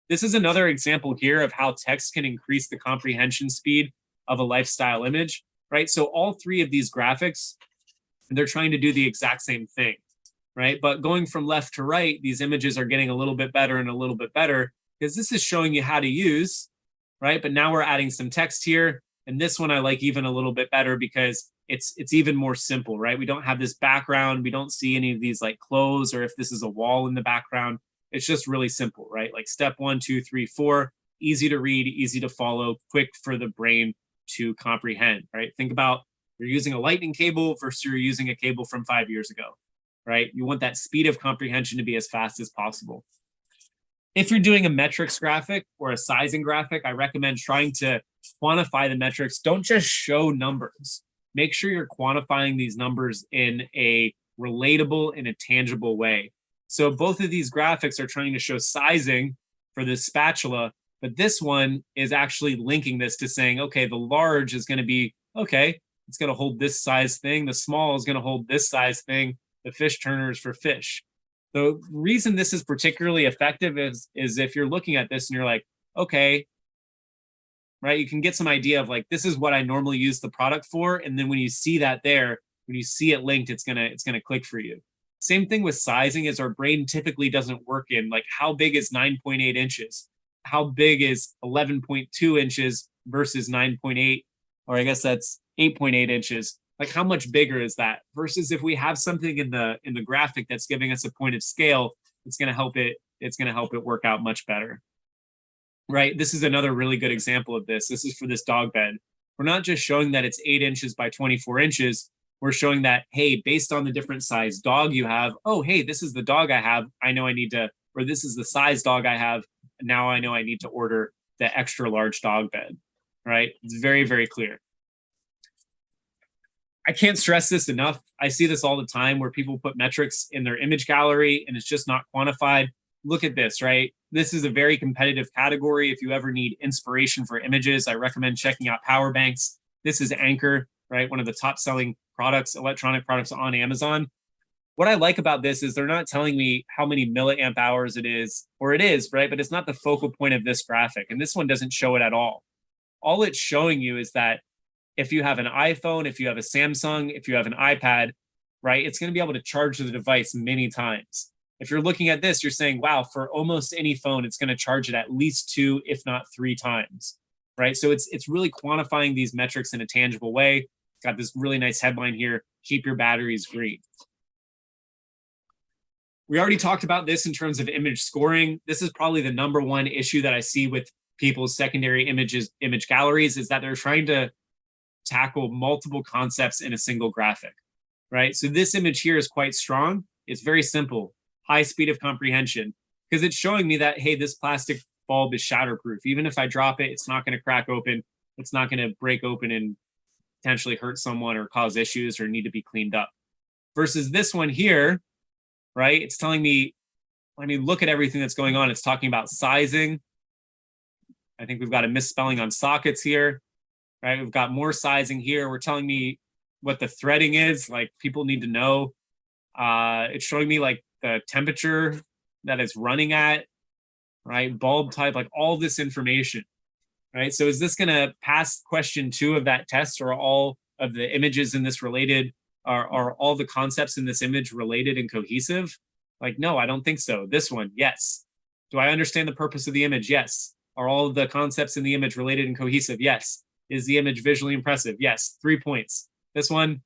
Speaker 1: This is another example here of how text can increase the comprehension speed of a lifestyle image, right? So all three of these graphics, they're trying to do the exact same thing, right? But going from left to right, these images are getting a little bit better and a little bit better because this is showing you how to use, right? But now we're adding some text here. And this one I like even a little bit better because it's even more simple, right? We don't have this background. We don't see any of these like clothes or if this is a wall in the background. It's just really simple, right? Like step 1, 2, 3, 4, easy to read, easy to follow, quick for the brain to comprehend, right? Think about you're using a lightning cable versus you're using a cable from 5 years ago, right? You want that speed of comprehension to be as fast as possible. If you're doing a metrics graphic or a sizing graphic, I recommend trying to quantify the metrics. Don't just show numbers. Make sure you're quantifying these numbers in a relatable and a tangible way. So both of these graphics are trying to show sizing for this spatula, but this one is actually linking this to saying, okay, the large is going to be, okay, it's going to hold this size thing. The small is going to hold this size thing. The fish turner is for fish. The reason this is particularly effective is if you're looking at this and you're like, okay, right, you can get some idea of like, this is what I normally use the product for. And then when you see that there, when you see it linked, it's gonna click for you. Same thing with sizing is our brain typically doesn't work in like how big is 9.8 inches? How big is 11.2 inches versus 9.8, or I guess that's 8.8 inches. Like how much bigger is that? Versus if we have something in the graphic that's giving us a point of scale, it's going to help it work out much better. Right? This is another really good example of this. This is for this dog bed. We're not just showing that it's 8 inches by 24 inches. We're showing that, hey, based on the different size dog you have, oh, hey, this is the dog I have. I know I need to, or this is the size dog I have. Now I know I need to order the extra large dog bed, right? It's very, very clear. I can't stress this enough. I see this all the time where people put metrics in their image gallery and it's just not quantified. Look at this, right? This is a very competitive category. If you ever need inspiration for images, I recommend checking out power banks. This is Anchor, right? One of the top selling products, electronic products on Amazon. What I like about this is they're not telling me how many milliamp hours it is, or it is, right? But it's not the focal point of this graphic. And this one doesn't show it at all. All it's showing you is that If you have an iPhone, if you have a Samsung, if you have an iPad, right, it's going to be able to charge the device many times. If you're looking at this, you're saying, wow, for almost any phone, it's going to charge it at least 2, if not 3 times, right? So it's really quantifying these metrics in a tangible way. Got this really nice headline here: keep your batteries green. We already talked about this in terms of image scoring. This is probably the number one issue that I see with people's secondary image galleries, is that they're trying to tackle multiple concepts in a single graphic, right? So this image here is quite strong. It's very simple: high speed of comprehension, because it's showing me that, hey, this plastic bulb is shatterproof. Even if I drop it, it's not going to crack open. It's not going to break open and potentially hurt someone or cause issues or need to be cleaned up. Versus this one here, right? It's telling me, I mean, look at everything that's going on. It's talking about sizing. I think we've got a misspelling on sockets here, right? We've got more sizing here. We're telling me what the threading is. Like, people need to know. It's showing me like the temperature that it's running at, right? Bulb type, like all this information, right? So is this going to pass question 2 of that test? Or all of the images in this related? Are all the concepts in this image related and cohesive? Like, no, I don't think so. This one, yes. Do I understand the purpose of the image? Yes. Are all of the concepts in the image related and cohesive? Yes. Is the image visually impressive? Yes. 3 points. This one,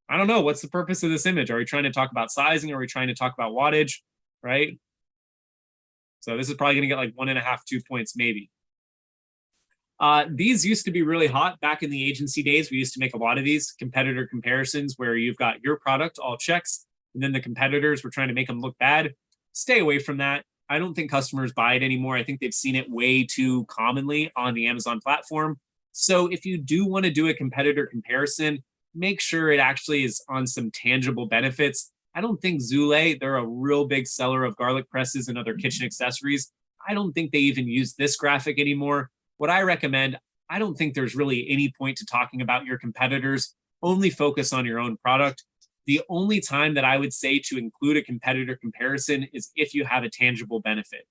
Speaker 1: I don't know. What's the purpose of this image? Are we trying to talk about sizing? Are we trying to talk about wattage? Right? So this is probably going to get like 1.5, 2 points, maybe. These used to be really hot back in the agency days. We used to make a lot of these competitor comparisons where you've got your product, all checks, and then the competitors were trying to make them look bad. Stay away from that. I don't think customers buy it anymore. I think they've seen it way too commonly on the Amazon platform. So if you do want to do a competitor comparison, make sure it actually is on some tangible benefits. I don't think Zule, they're a real big seller of garlic presses and other kitchen accessories. I don't think they even use this graphic anymore. What I recommend, I don't think there's really any point to talking about your competitors. Only focus on your own product. The only time that I would say to include a competitor comparison is if you have a tangible benefit.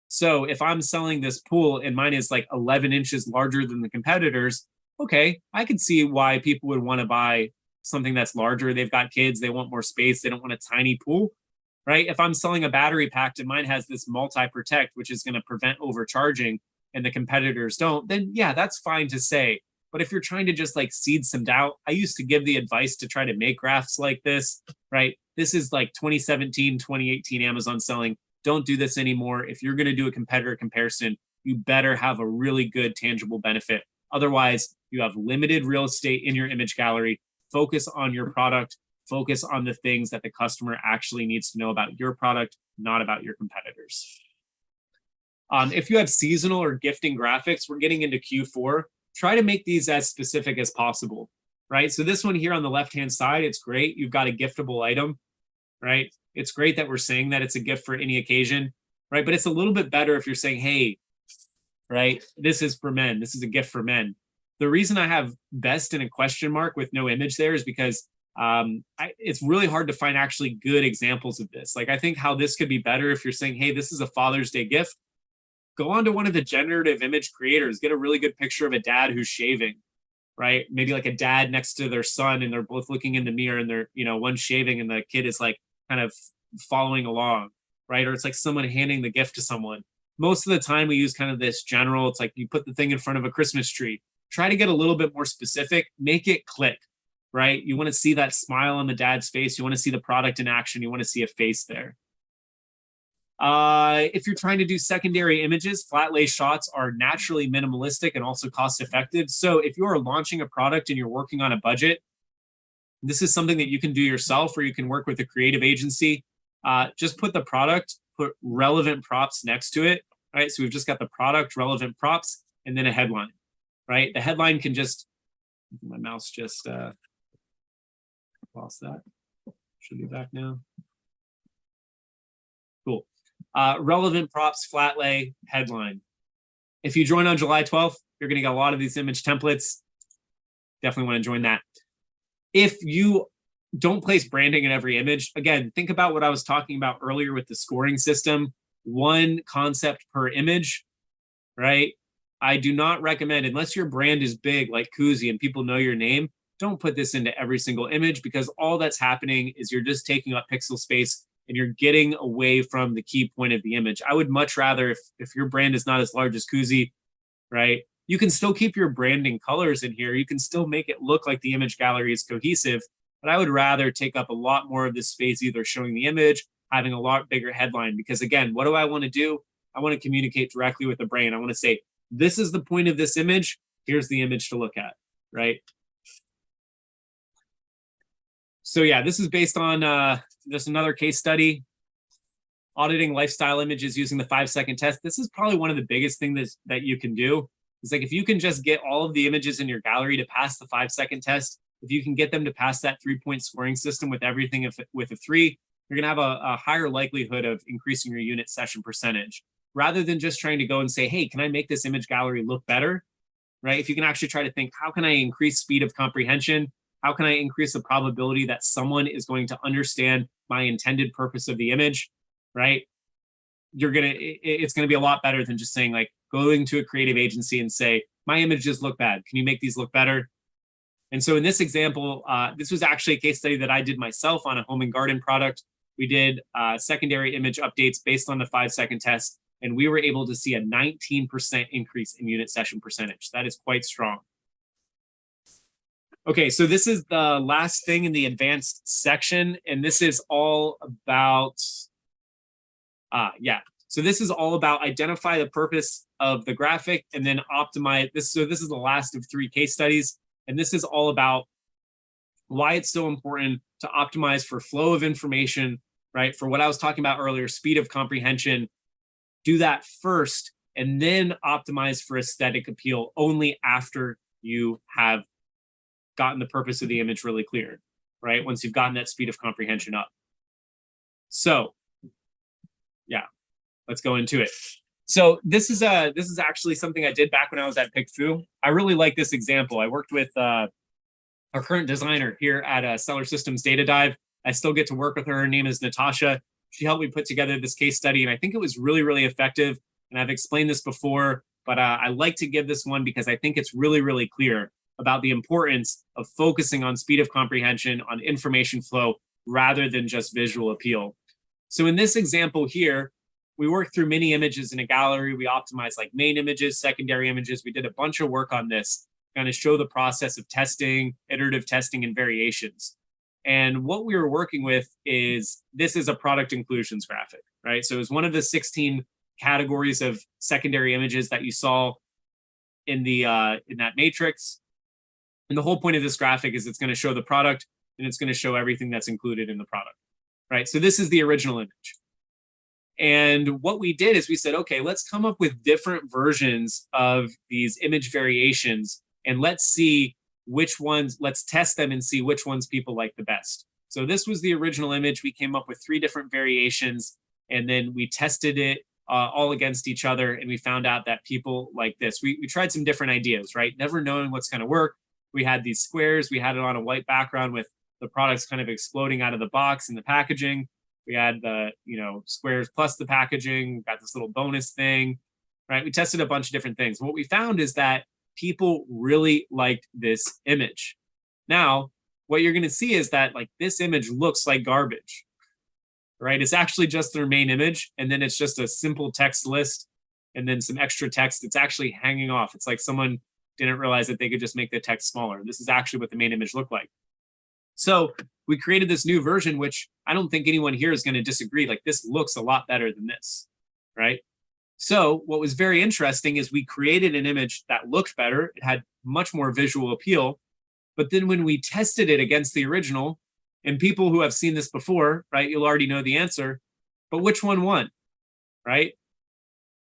Speaker 1: So if I'm selling this pool and mine is like 11 inches larger than the competitors, okay, I can see why people would want to buy something that's larger. They've got kids, they want more space, they don't want a tiny pool, right? If I'm selling a battery pack and mine has this multi-protect, which is going to prevent overcharging, and the competitors don't, then yeah, that's fine to say. But if you're trying to just like seed some doubt, I used to give the advice to try to make graphs like this, right? This is like 2017, 2018 Amazon selling. Don't do this anymore. If you're going to do a competitor comparison, you better have a really good tangible benefit. Otherwise, you have limited real estate in your image gallery. Focus on your product. Focus on the things that the customer actually needs to know about your product, not about your competitors. If you have seasonal or gifting graphics, we're getting into Q4. Try to make these as specific as possible, right? So this one here on the left-hand side, it's great. You've got a giftable item, right? It's great that we're saying that it's a gift for any occasion, right? But it's a little bit better if you're saying, hey, right, this is for men. This is a gift for men. The reason I have best in a question mark with no image there is because it's really hard to find actually good examples of this. Like, I think how this could be better if you're saying, hey, this is a Father's Day gift. Go on to one of the generative image creators, get a really good picture of a dad who's shaving, right? Maybe like a dad next to their son and they're both looking in the mirror and they're, one's shaving and the kid is like kind of following along, right? Or it's like someone handing the gift to someone. Most of the time we use kind of this general, it's like you put the thing in front of a Christmas tree. Try to get a little bit more specific, make it click, right? You want to see that smile on the dad's face. You want to see the product in action. You want to see a face there. If you're trying to do secondary images, flat lay shots are naturally minimalistic and also cost effective. So if you are launching a product and you're working on a budget, this is something that you can do yourself or you can work with a creative agency. Just put the product, put relevant props next to it, right? So we've just got the product, relevant props, and then a headline, right? The headline can just, my mouse just lost that. Should be back now. Cool. Relevant props, flat lay, headline. If you join on July 12th, you're going to get a lot of these image templates. Definitely want to join that. If you don't place branding in every image, again, think about what I was talking about earlier with the scoring system. One concept per image, right? I do not recommend, unless your brand is big like Kuzi and people know your name, don't put this into every single image, because all that's happening is you're just taking up pixel space and you're getting away from the key point of the image. I would much rather, if your brand is not as large as Kuzi, right, you can still keep your branding colors in here. You can still make it look like the image gallery is cohesive, but I would rather take up a lot more of this space, either showing the image, having a lot bigger headline, because again, what do I want to do? I want to communicate directly with the brain. I want to say, this is the point of this image. Here's the image to look at, right? So yeah, this is based on just another case study, auditing lifestyle images using the 5-second test. This is probably one of the biggest things that you can do. It's like, if you can just get all of the images in your gallery to pass the 5-second test, if you can get them to pass that 3-point scoring system with everything with a 3, you're going to have a higher likelihood of increasing your unit session percentage, rather than just trying to go and say, hey, can I make this image gallery look better? Right? If you can actually try to think, how can I increase speed of comprehension? How can I increase the probability that someone is going to understand my intended purpose of the image? Right? It's gonna be a lot better than just saying, like, going to a creative agency and say, my images look bad. Can you make these look better? And so in this example, this was actually a case study that I did myself on a home and garden product. We did secondary image updates based on the 5-second test, and we were able to see a 19% increase in unit session percentage. That is quite strong. Okay, so this is the last thing in the advanced section, and this is all about, so this is all about identify the purpose of the graphic and then optimize this. So this is the last of 3 case studies, and this is all about why it's so important to optimize for flow of information, right? For what I was talking about earlier, speed of comprehension. Do that first, and then optimize for aesthetic appeal only after you have gotten the purpose of the image really clear, right? Once you've gotten that speed of comprehension up. So yeah, let's go into it. So this is actually something I did back when I was at PickFu. I really like this example. I worked with our current designer here at Stellar Systems Data Dive. I still get to work with her. Her name is Natasha. She helped me put together this case study, and I think it was really, really effective. And I've explained this before, but I like to give this one because I think it's really, really clear about the importance of focusing on speed of comprehension, on information flow, rather than just visual appeal. So in this example here, we worked through many images in a gallery. We optimized like main images, secondary images. We did a bunch of work on this, kind of show the process of testing, iterative testing, and variations. And what we were working with is, this is a product inclusions graphic, right? So it was one of the 16 categories of secondary images that you saw in that matrix. And the whole point of this graphic is it's going to show the product, and it's going to show everything that's included in the product, right? So this is the original image. And what we did is we said, okay, let's come up with different versions of these image variations, and let's see which ones, let's test them and see which ones people like the best. So this was the original image. We came up with 3 different variations, and then we tested it all against each other, and we found out that people like this. We tried some different ideas, right? Never knowing what's going to work. We had these squares. We had it on a white background with the products kind of exploding out of the box in the packaging. We had the, squares plus the packaging, got this little bonus thing, right? We tested a bunch of different things. What we found is that people really liked this image. Now, what you're going to see is that, like, this image looks like garbage, right? It's actually just their main image, and then it's just a simple text list and then some extra text. It's actually hanging off. It's like someone didn't realize that they could just make the text smaller. This is actually what the main image looked like. So we created this new version, which I don't think anyone here is going to disagree. Like, this looks a lot better than this, right? So what was very interesting is we created an image that looked better. It had much more visual appeal. But then when we tested it against the original, and people who have seen this before, right, you'll already know the answer, but which one won, right?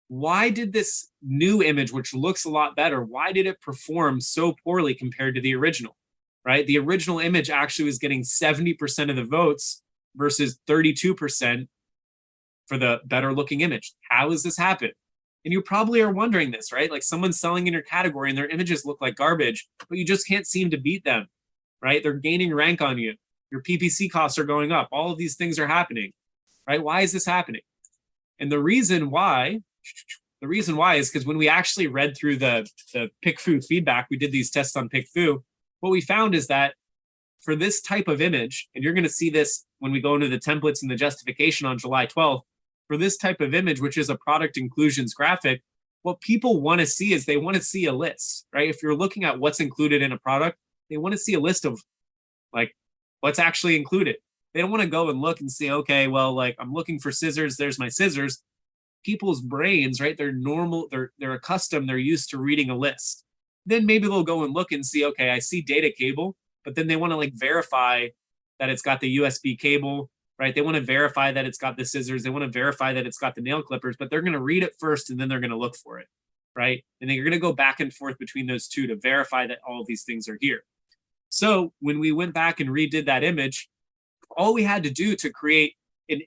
Speaker 1: Why did this new image, which looks a lot better, why did it perform so poorly compared to the original, right? The original image actually was getting 70% of the votes versus 32% for the better looking image. How does this happen? And you probably are wondering this, right? Like, someone's selling in your category and their images look like garbage, but you just can't seem to beat them, right? They're gaining rank on you. Your PPC costs are going up. All of these things are happening, right? Why is this happening? And the reason why The reason why is because when we actually read through the PickFu feedback, we did these tests on PickFu, what we found is that for this type of image, and you're going to see this when we go into the templates and the justification on July 12th, for this type of image, which is a product inclusions graphic, what people want to see is they want to see a list, right? If you're looking at what's included in a product, they want to see a list of like what's actually included. They don't want to go and look and see, okay, well, like I'm looking for scissors, there's my scissors. People's brains, right? They're accustomed, they're used to reading a list. Then maybe they'll go and look and see, okay, I see data cable, but then they want to like verify that it's got the USB cable, right? They want to verify that it's got the scissors. They want to verify that it's got the nail clippers, but they're going to read it first and then they're going to look for it, right? And then you're going to go back and forth between those two to verify that all of these things are here. So when we went back and redid that image, all we had to do to create an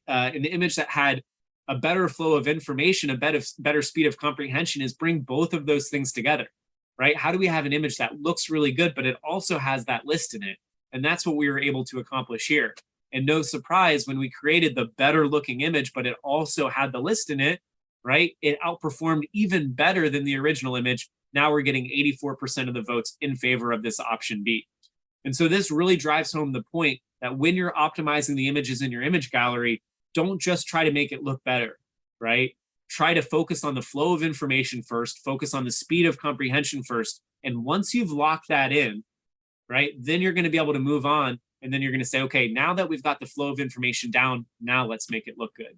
Speaker 1: image that had a better flow of information, a better speed of comprehension is bring both of those things together, right? How do we have an image that looks really good, but it also has that list in it? And that's what we were able to accomplish here. And no surprise, when we created the better looking image, but it also had the list in it, right? It outperformed even better than the original image. Now we're getting 84% of the votes in favor of this option B. And so this really drives home the point that when you're optimizing the images in your image gallery, don't just try to make it look better, right? Try to focus on the flow of information first, focus on the speed of comprehension first. And once you've locked that in, right, then you're going to be able to move on. And then you're going to say, okay, now that we've got the flow of information down, now let's make it look good.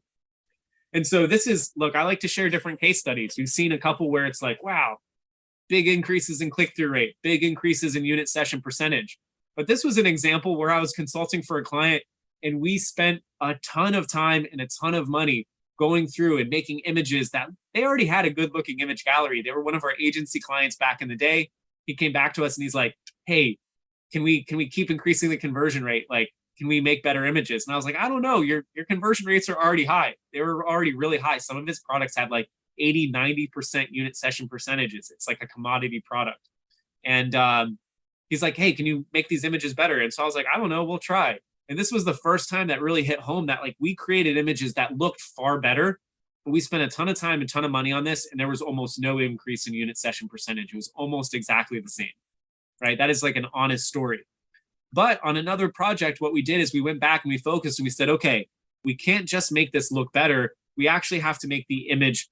Speaker 1: And so this is, look, I like to share different case studies. We've seen a couple where it's like, wow, big increases in click-through rate, big increases in unit session percentage. But this was an example where I was consulting for a client and we spent a ton of time and a ton of money going through and making images that they already had a good looking image gallery. They were one of our agency clients back in the day. He came back to us and he's like, hey, can we keep increasing the conversion rate? Like, can we make better images? And I was like, I don't know. Your conversion rates are already high. They were already really high. Some of his products had like 80, 90% unit session percentages. It's like a commodity product. And he's like, hey, can you make these images better? And so I was like, I don't know, we'll try. And this was the first time that really hit home that like we created images that looked far better, but we spent a ton of time, a ton of money on this, and there was almost no increase in unit session percentage. It was almost exactly the same, right? That is like an honest story. But on another project, what we did is we went back and we focused and we said, okay, we can't just make this look better. We actually have to make the image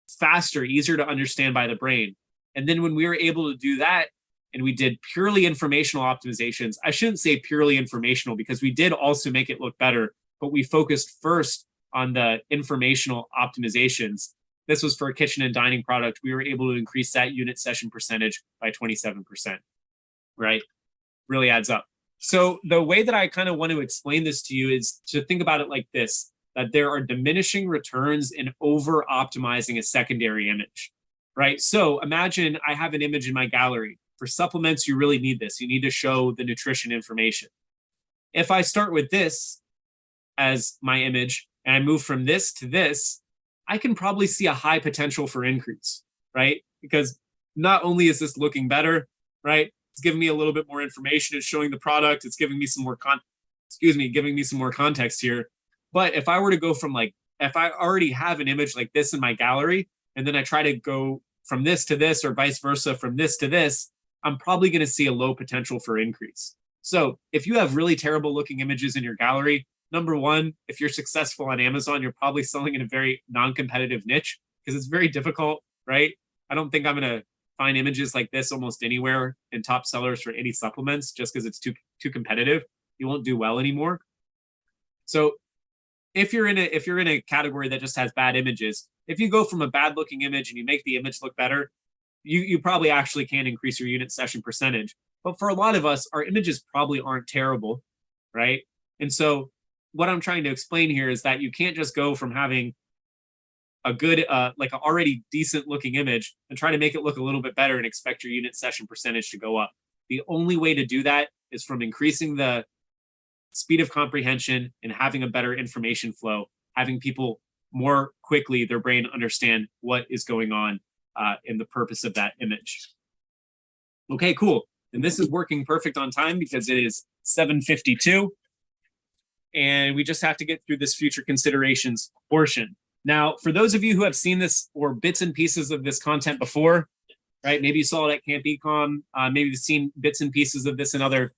Speaker 1: faster, easier to understand by the brain. And then when we were able to do that, and we did purely informational optimizations. I shouldn't say purely informational because we did also make it look better, but we focused first on the informational optimizations. This was for a kitchen and dining product. We were able to increase that unit session percentage by 27%, right? Really adds up. So the way that I kind of want to explain this to you is to think about it like this, that there are diminishing returns in over optimizing a secondary image, right? So imagine I have an image in my gallery. For supplements, you really need this. You need to show the nutrition information. If I start with this as my image and I move from this to this, I can probably see a high potential for increase, right? Because not only is this looking better, right? It's giving me a little bit more information. It's showing the product. It's giving me some more giving me some more context here. But if I were to go from like, if I already have an image like this in my gallery, and then I try to go from this to this or vice versa, from this to this, I'm probably going to see a low potential for increase. So if you have really terrible looking images in your gallery, number one, if you're successful on Amazon, you're probably selling in a very non-competitive niche because it's very difficult, right? I don't think I'm going to find images like this almost anywhere in top sellers for any supplements just because it's too competitive. You won't do well anymore. So if you're in a category that just has bad images, if you go from a bad looking image and you make the image look better, you probably actually can increase your unit session percentage. But for a lot of us, our images probably aren't terrible, right? And so what I'm trying to explain here is that you can't just go from having a good, like an already decent looking image and try to make it look a little bit better and expect your unit session percentage to go up. The only way to do that is from increasing the speed of comprehension and having a better information flow, having people more quickly, their brain understand what is going on in the purpose of that image. Okay, cool. And this is working perfect on time because it is 7:52. And we just have to get through this future considerations portion. Now, for those of you who have seen this or bits and pieces of this content before, right? Maybe you saw it at Camp Ecom. Maybe you've seen bits and pieces of this in other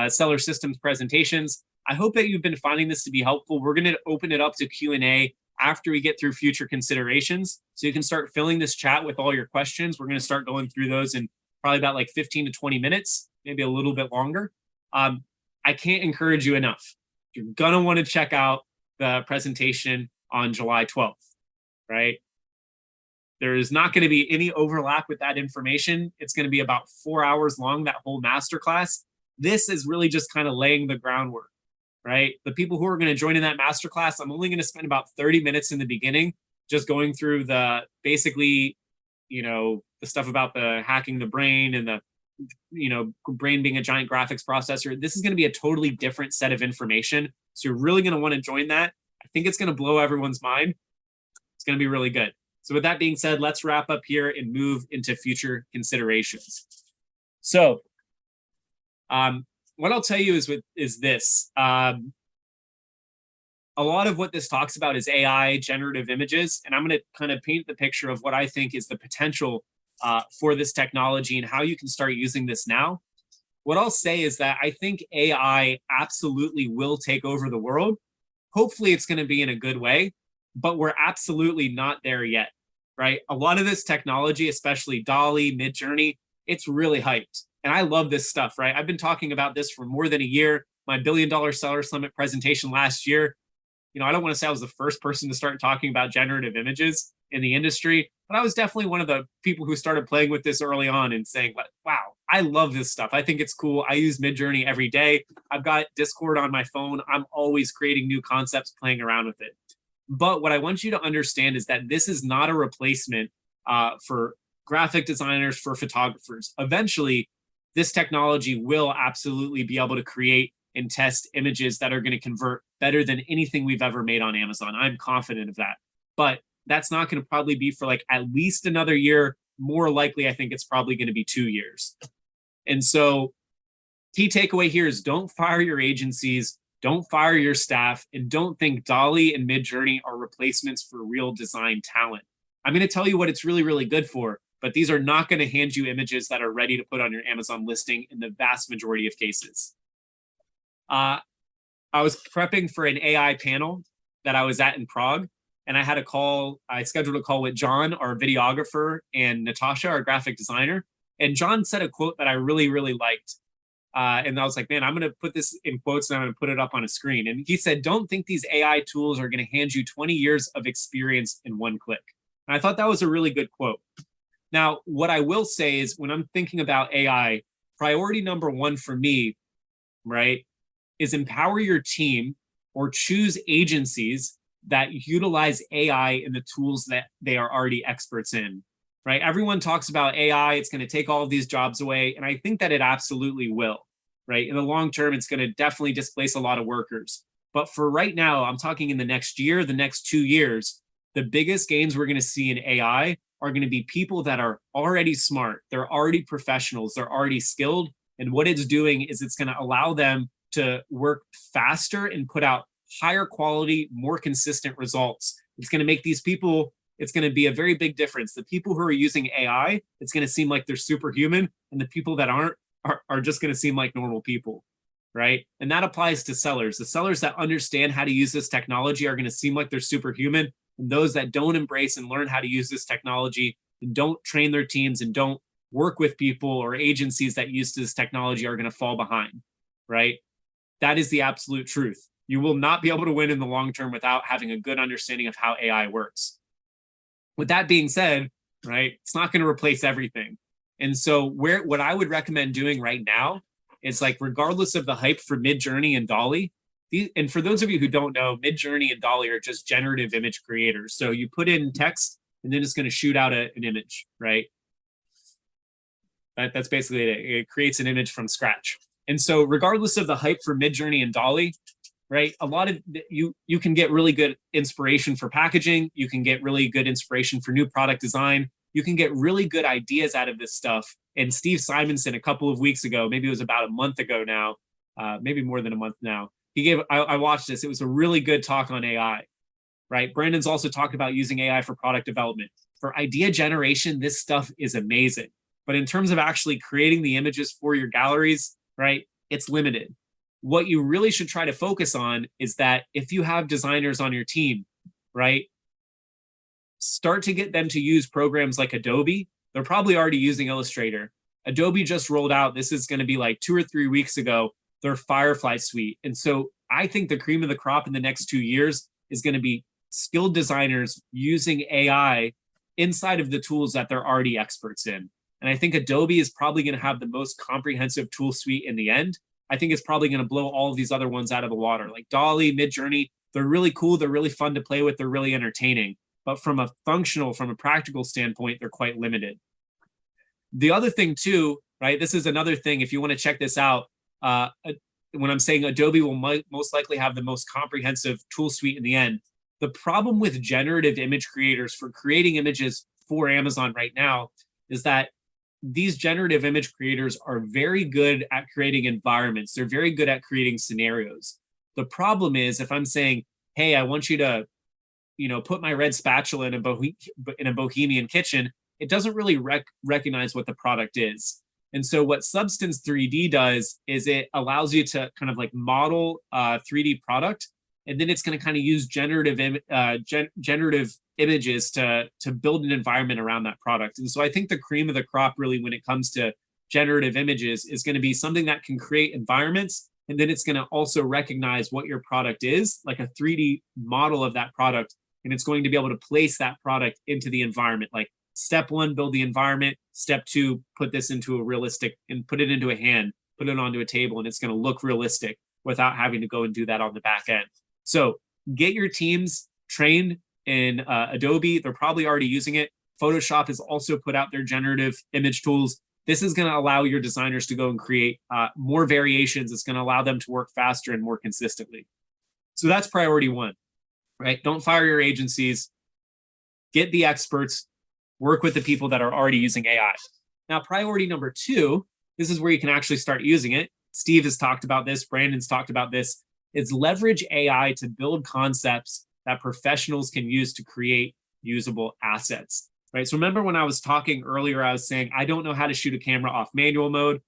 Speaker 1: seller systems presentations. I hope that you've been finding this to be helpful. We're going to open it up to Q&A after we get through future considerations. So you can start filling this chat with all your questions. We're going to start going through those in probably about like 15 to 20 minutes, maybe a little bit longer. I can't encourage you enough. You're going to want to check out the presentation on July 12th, right? There is not going to be any overlap with that information. It's going to be about 4 hours long, that whole masterclass. This is really just kind of laying the groundwork, right? The people who are going to join in that masterclass, I'm only going to spend about 30 minutes in the beginning, just going through the basically, the stuff about the hacking the brain and the, brain being a giant graphics processor. This is going to be a totally different set of information. So you're really going to want to join that. I think it's going to blow everyone's mind. It's going to be really good. So with that being said, let's wrap up here and move into future considerations. So what I'll tell you is this. A lot of what this talks about is AI, generative images, and I'm going to kind of paint the picture of what I think is the potential for this technology and how you can start using this now. What I'll say is that I think AI absolutely will take over the world. Hopefully it's going to be in a good way, but we're absolutely not there yet, right? A lot of this technology, especially DALL-E, Midjourney, it's really hyped. And I love this stuff, right? I've been talking about this for more than a year. My $1 billion Seller Summit presentation last year, I don't want to say I was the first person to start talking about generative images in the industry, but I was definitely one of the people who started playing with this early on and saying, wow, I love this stuff. I think it's cool. I use Midjourney every day. I've got Discord on my phone. I'm always creating new concepts, playing around with it. But what I want you to understand is that this is not a replacement for graphic designers, for photographers. Eventually, this technology will absolutely be able to create and test images that are going to convert better than anything we've ever made on Amazon. I'm confident of that. But that's not going to probably be for like at least another year. More likely, I think it's probably going to be 2 years. And so key takeaway here is don't fire your agencies, don't fire your staff, and don't think DALL-E and Midjourney are replacements for real design talent. I'm going to tell you what it's really, really good for, but these are not going to hand you images that are ready to put on your Amazon listing in the vast majority of cases. I was prepping for an AI panel that I was at in Prague, and I scheduled a call with John, our videographer, and Natasha, our graphic designer. And John said a quote that I really, really liked. And I was like, man, I'm going to put this in quotes and I'm going to put it up on a screen. And he said, don't think these AI tools are going to hand you 20 years of experience in one click. And I thought that was a really good quote. Now, what I will say is when I'm thinking about AI, priority number one for me, right, is empower your team or choose agencies that utilize AI in the tools that they are already experts in, right? Everyone talks about AI, it's going to take all of these jobs away. And I think that it absolutely will, right? In the long term, it's going to definitely displace a lot of workers. But for right now, I'm talking in the next year, the next 2 years, the biggest gains we're going to see in AI are going to be people that are already smart. They're already professionals. They're already skilled. And what it's doing is it's going to allow them to work faster and put out higher quality, more consistent results. It's going to make these people, it's going to be a very big difference. The people who are using AI, it's going to seem like they're superhuman, and the people that aren't are just going to seem like normal people, right? And that applies to sellers. The sellers that understand how to use this technology are going to seem like they're superhuman, and those that don't embrace and learn how to use this technology and don't train their teams and don't work with people or agencies that use this technology are going to fall behind, right? That is the absolute truth. You will not be able to win in the long term without having a good understanding of how AI works. With that being said, right, it's not going to replace everything. And so what I would recommend doing right now is, like, regardless of the hype for Midjourney and DALL-E, and for those of you who don't know, Midjourney and DALL-E are just generative image creators. So you put in text and then it's going to shoot out an image, right? That's basically it. It creates an image from scratch. And so regardless of the hype for Midjourney and DALL-E, right, a lot of you can get really good inspiration for packaging. You can get really good inspiration for new product design. You can get really good ideas out of this stuff. And Steve Simonson, a couple of weeks ago, maybe it was about a month ago now, maybe more than a month now, I watched this. It was a really good talk on AI. right? Brandon's also talked about using AI for product development. For idea generation, this stuff is amazing. But in terms of actually creating the images for your galleries, right, it's limited. What you really should try to focus on is that if you have designers on your team, right, start to get them to use programs like Adobe. They're probably already using Illustrator. Adobe just rolled out, this is going to be like 2 or 3 weeks ago, their Firefly suite. And so I think the cream of the crop in the next 2 years is going to be skilled designers using AI inside of the tools that they're already experts in. And I think Adobe is probably going to have the most comprehensive tool suite in the end. I think it's probably going to blow all of these other ones out of the water. Like Dolly, Midjourney, they're really cool. They're really fun to play with. They're really entertaining. But from a functional, from a practical standpoint, they're quite limited. The other thing too, right? This is another thing. If you want to check this out, when I'm saying Adobe will most likely have the most comprehensive tool suite in the end, the problem with generative image creators for creating images for Amazon right now is that these generative image creators are very good at creating environments. They're very good at creating scenarios. The problem is if I'm saying, hey, I want you to, put my red spatula in a bohemian kitchen, it doesn't really recognize what the product is. And so what Substance 3D does is it allows you to kind of like model a 3D product, and then it's going to kind of use generative images to build an environment around that product. And so I think the cream of the crop really when it comes to generative images is going to be something that can create environments, and then it's going to also recognize what your product is, like a 3D model of that product, and it's going to be able to place that product into the environment. Like step 1, build the environment. Step 2, put this into a realistic and put it into a hand, put it onto a table, and it's going to look realistic without having to go and do that on the back end. So get your teams trained in Adobe. They're probably already using it. Photoshop has also put out their generative image tools. This is going to allow your designers to go and create more variations. It's going to allow them to work faster and more consistently. So that's priority 1, right? Don't fire your agencies. Get the experts. Work with the people that are already using AI. Now, priority number 2, this is where you can actually start using it. Steve has talked about this. Brandon's talked about this. It's leverage AI to build concepts that professionals can use to create usable assets, right? So remember when I was talking earlier, I was saying, I don't know how to shoot a camera off manual mode,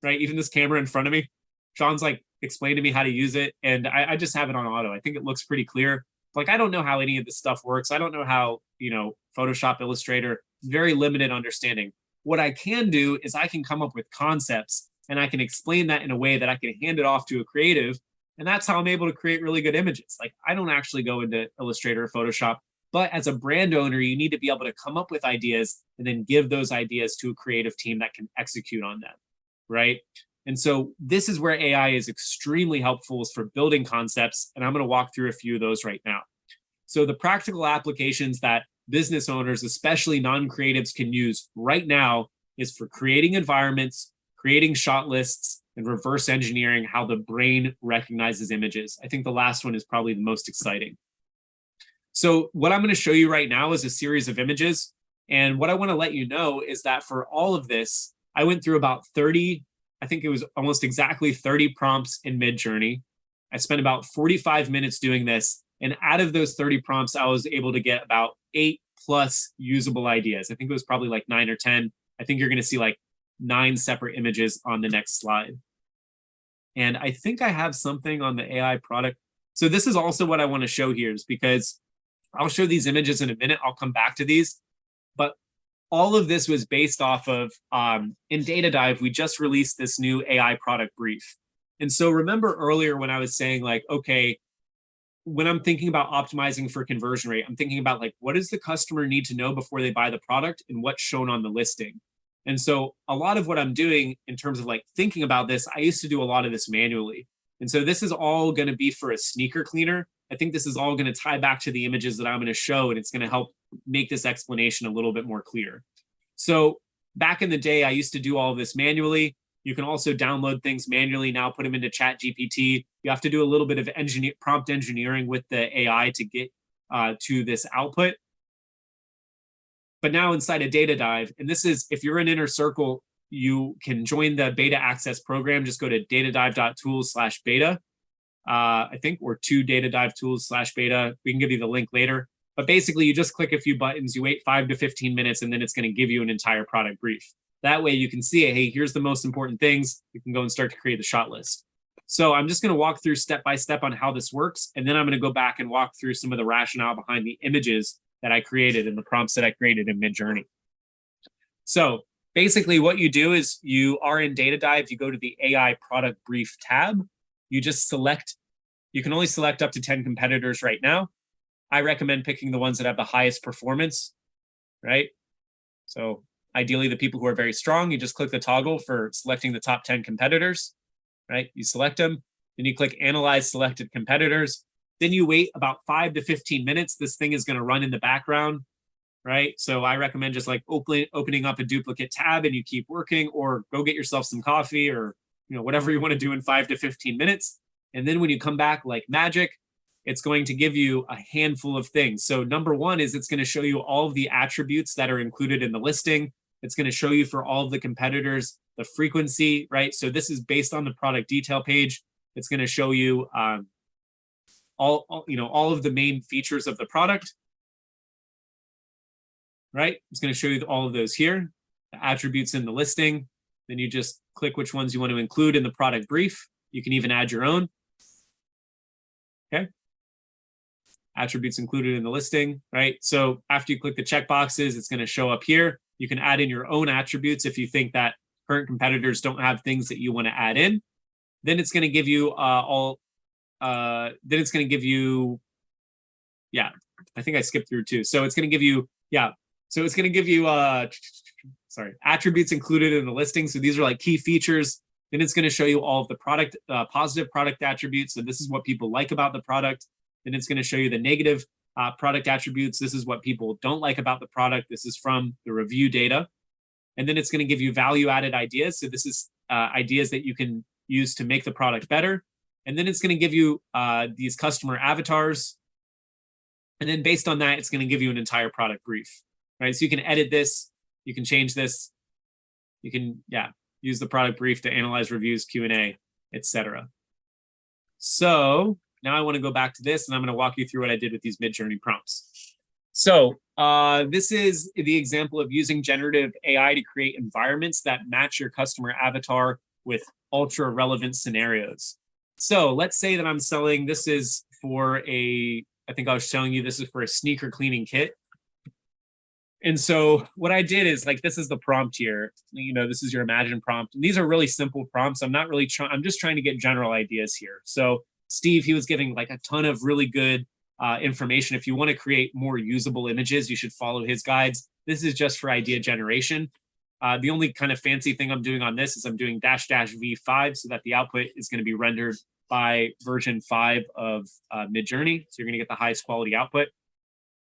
Speaker 1: right? Even this camera in front of me, Sean's like explained to me how to use it. And I just have it on auto. I think it looks pretty clear. Like, I don't know how any of this stuff works. I don't know how, Photoshop, Illustrator, very limited understanding. What I can do is I can come up with concepts and I can explain that in a way that I can hand it off to a creative. And that's how I'm able to create really good images. Like, I don't actually go into Illustrator or Photoshop, but as a brand owner, you need to be able to come up with ideas and then give those ideas to a creative team that can execute on them, right? And so this is where AI is extremely helpful, is for building concepts. And I'm going to walk through a few of those right now. So the practical applications that business owners, especially non-creatives, can use right now is for creating environments, creating shot lists, and reverse engineering how the brain recognizes images. I think the last one is probably the most exciting. So what I'm going to show you right now is a series of images. And what I want to let you know is that for all of this, I went through about 30, I think it was almost exactly 30 prompts in Midjourney. I spent about 45 minutes doing this. And out of those 30 prompts, I was able to get about 8+ usable ideas. I think it was probably like 9 or 10. I think you're going to see like 9 separate images on the next slide. And I think I have something on the AI product. So this is also what I want to show here, is because I'll show these images in a minute. I'll come back to these. But all of this was based off of, in Data Dive, we just released this new AI product brief. And so remember earlier when I was saying like, okay, when I'm thinking about optimizing for conversion rate, I'm thinking about like, what does the customer need to know before they buy the product and what's shown on the listing? And so a lot of what I'm doing in terms of like thinking about this, I used to do a lot of this manually. And so this is all going to be for a sneaker cleaner. I think this is all going to tie back to the images that I'm going to show, and it's going to help make this explanation a little bit more clear. So back in the day, I used to do all of this manually. You can also download things manually now, put them into ChatGPT. You have to do a little bit of prompt engineering with the AI to get to this output. But now inside a Data Dive, and this is, if you're in Inner Circle, you can join the beta access program. Just go to datadive.tools/beta. I think, or 2 data dive tools / beta. We can give you the link later. But basically, you just click a few buttons, you wait 5 to 15 minutes, and then it's going to give you an entire product brief. That way you can see, hey, here's the most important things. You can go and start to create the shot list. So I'm just going to walk through step by step on how this works. And then I'm going to go back and walk through some of the rationale behind the images that I created and the prompts that I created in Midjourney. So basically what you do is you are in Data Dive, you go to the AI product brief tab, you just select, you can only select up to 10 competitors right now. I recommend picking the ones that have the highest performance, right? So ideally the people who are very strong, you just click the toggle for selecting the top 10 competitors, right? You select them, then you click Analyze Selected Competitors. Then you wait about 5 to 15 minutes. This thing is going to run in the background, right? So I recommend just like opening up a duplicate tab and you keep working, or go get yourself some coffee, or whatever you want to do in 5 to 15 minutes. And then when you come back like magic, it's going to give you a handful of things. So number one is it's going to show you all of the attributes that are included in the listing. It's going to show you for all of the competitors the frequency, right? So this is based on the product detail page. It's going to show you all of the main features of the product, right? It's going to show you all of those here, the attributes in the listing. Then you just click which ones you want to include in the product brief. You can even add your own. Okay. Attributes included in the listing, right? So after you click the check boxes, it's going to show up here. You can add in your own attributes if you think that current competitors don't have things that you want to add in. Then it's going to give you then it's going to give you, I think I skipped through two. So it's going to give you, attributes included in the listing. So these are like key features. Then it's going to show you all of the product, positive product attributes. So this is what people like about the product. Then it's going to show you the negative product attributes. This is what people don't like about the product. This is from the review data. And then it's going to give you value-added ideas. So this is ideas that you can use to make the product better. And then it's going to give you these customer avatars. And then based on that, it's going to give you an entire product brief, right? So you can edit this, you can change this, you can, use the product brief to analyze reviews, Q&A, etc. So now I want to go back to this, and I'm going to walk you through what I did with these Midjourney prompts. So this is the example of using generative AI to create environments that match your customer avatar with ultra relevant scenarios. So let's say that I'm selling, this is for I think I was showing you, this is for a sneaker cleaning kit. And so what I did is, like, this is the prompt here. This is your Imagine prompt. And these are really simple prompts. I'm not really I'm just trying to get general ideas here. So Steve, he was giving like a ton of really good information. If you want to create more usable images, you should follow his guides. This is just for idea generation. The only kind of fancy thing I'm doing on this is I'm doing --V5 so that the output is going to be rendered by version 5 of Midjourney. So you're going to get the highest quality output.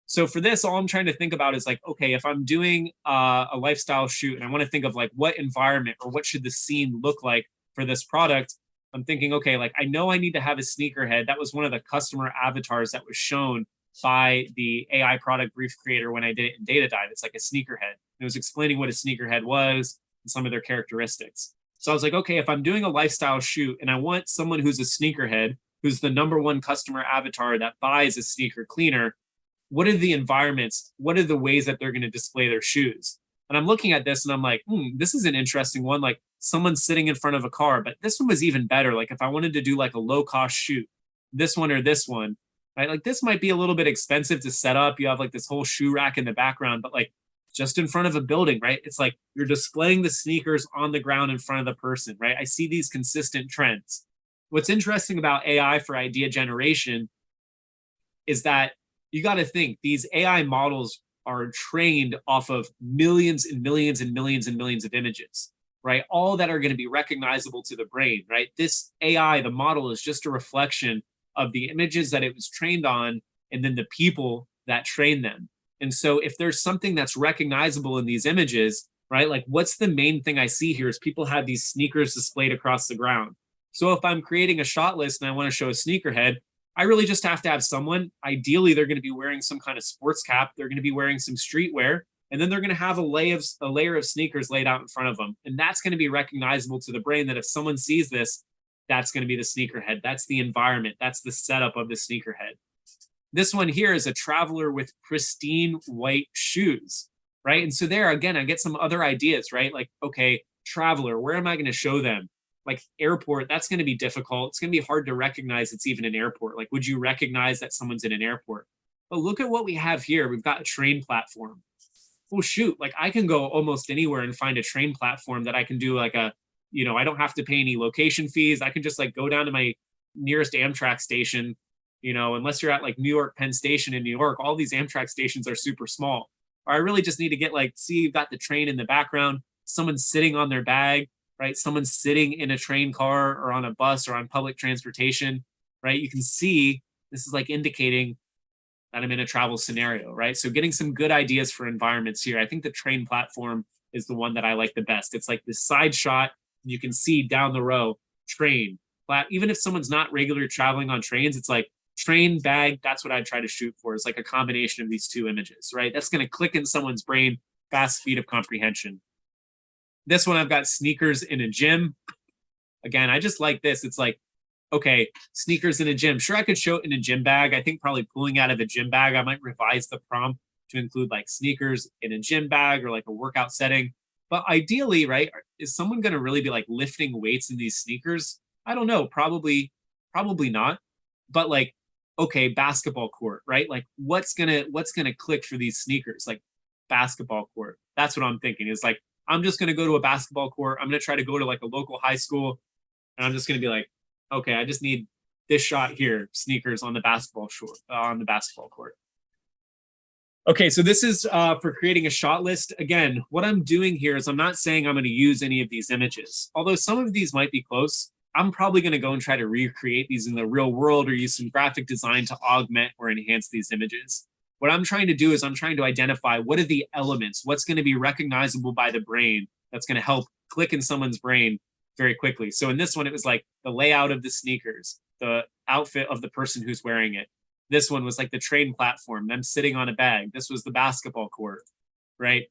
Speaker 1: So for this, all I'm trying to think about is like, okay, if I'm doing a lifestyle shoot and I want to think of like what environment or what should the scene look like for this product, I'm thinking, okay, like I know I need to have a sneakerhead. That was one of the customer avatars that was shown by the AI product brief creator when I did it in Data Dive. It's like a sneakerhead. It was explaining what a sneakerhead was and some of their characteristics. So I was like, okay, if I'm doing a lifestyle shoot and I want someone who's a sneakerhead, who's the #1 customer avatar that buys a sneaker cleaner, what are the environments? What are the ways that they're going to display their shoes? And I'm looking at this and I'm like, this is an interesting one. Like someone's sitting in front of a car, but this one was even better. Like if I wanted to do like a low cost shoot, this one or this one, right? Like this might be a little bit expensive to set up. You have like this whole shoe rack in the background, but like just in front of a building, right? It's like you're displaying the sneakers on the ground in front of the person, right? I see these consistent trends. What's interesting about AI for idea generation is that you got to think these AI models are trained off of millions and millions and millions and millions of images, right? All that are going to be recognizable to the brain, right? This AI, the model, is just a reflection of the images that it was trained on and then the people that train them. And so if there's something that's recognizable in these images, right? Like what's the main thing I see here is people have these sneakers displayed across the ground. So if I'm creating a shot list and I want to show a sneakerhead, I really just have to have someone, ideally they're going to be wearing some kind of sports cap, they're going to be wearing some streetwear, and then they're going to have a layer of sneakers laid out in front of them. And that's going to be recognizable to the brain that if someone sees this, that's going to be the sneakerhead. That's the environment. That's the setup of the sneakerhead. This one here is a traveler with pristine white shoes, right? And so there, again, I get some other ideas, right? Like, okay, traveler, where am I going to show them? Like airport, that's going to be difficult. It's going to be hard to recognize it's even an airport. Like, would you recognize that someone's in an airport? But look at what we have here. We've got a train platform. Oh, shoot. Like, I can go almost anywhere and find a train platform that I can do like a, I don't have to pay any location fees. I can just like go down to my nearest Amtrak station, unless you're at like New York Penn Station in New York, all these Amtrak stations are super small. Or I really just need to get like, see, you've got the train in the background, someone's sitting on their bag, right? Someone's sitting in a train car or on a bus or on public transportation, right? You can see this is like indicating that I'm in a travel scenario, right? So getting some good ideas for environments here. I think the train platform is the one that I like the best. It's like this side shot. You can see down the row, train. Even if someone's not regularly traveling on trains, it's like train, bag. That's what I'd try to shoot for. It's like a combination of these two images, right? That's going to click in someone's brain, fast speed of comprehension. This one, I've got sneakers in a gym. Again, I just like this. It's like, okay, sneakers in a gym. Sure, I could show it in a gym bag. I think probably pulling out of a gym bag, I might revise the prompt to include like sneakers in a gym bag or like a workout setting. But ideally, right, is someone going to really be like lifting weights in these sneakers? I don't know. Probably not. But like, okay, basketball court, right? Like what's gonna click for these sneakers? Like basketball court. That's what I'm thinking. Is like, I'm just gonna go to a basketball court. I'm gonna try to go to like a local high school, and I'm just gonna be like, okay, I just need this shot here, sneakers on the basketball court. Okay, so this is for creating a shot list. Again, what I'm doing here is I'm not saying I'm going to use any of these images. Although some of these might be close, I'm probably going to go and try to recreate these in the real world or use some graphic design to augment or enhance these images. What I'm trying to do is I'm trying to identify what are the elements, what's going to be recognizable by the brain that's going to help click in someone's brain very quickly. So in this one, it was like the layout of the sneakers, the outfit of the person who's wearing it. This one was like the train platform, them sitting on a bag. This was the basketball court, right?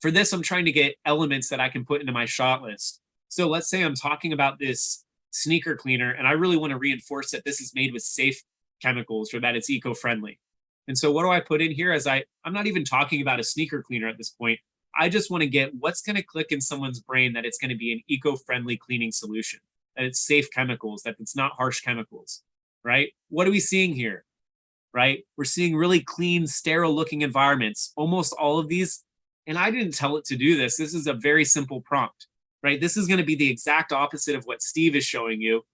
Speaker 1: For this, I'm trying to get elements that I can put into my shot list. So let's say I'm talking about this sneaker cleaner, and I really want to reinforce that this is made with safe chemicals or that it's eco-friendly. And so what do I put in here? I'm not even talking about a sneaker cleaner at this point. I just want to get what's going to click in someone's brain that it's going to be an eco-friendly cleaning solution, that it's safe chemicals, that it's not harsh chemicals, right? What are we seeing here? Right? We're seeing really clean, sterile looking environments, almost all of these. And I didn't tell it to do this. This is a very simple prompt, right? This is going to be the exact opposite of what Steve is showing you.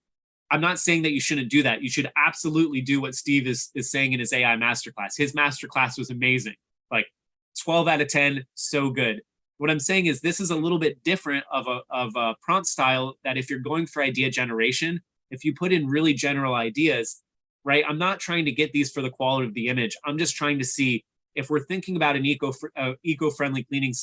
Speaker 1: I'm not saying that you shouldn't do that. You should absolutely do what Steve is saying in his AI masterclass. His masterclass was amazing. Like 12 out of 10, so good. What I'm saying is this is a little bit different of a prompt style that if you're going for idea generation, if you put in really general ideas, right? I'm not trying to get these for the quality of the image. I'm just trying to see if we're thinking about an eco-friendly cleaning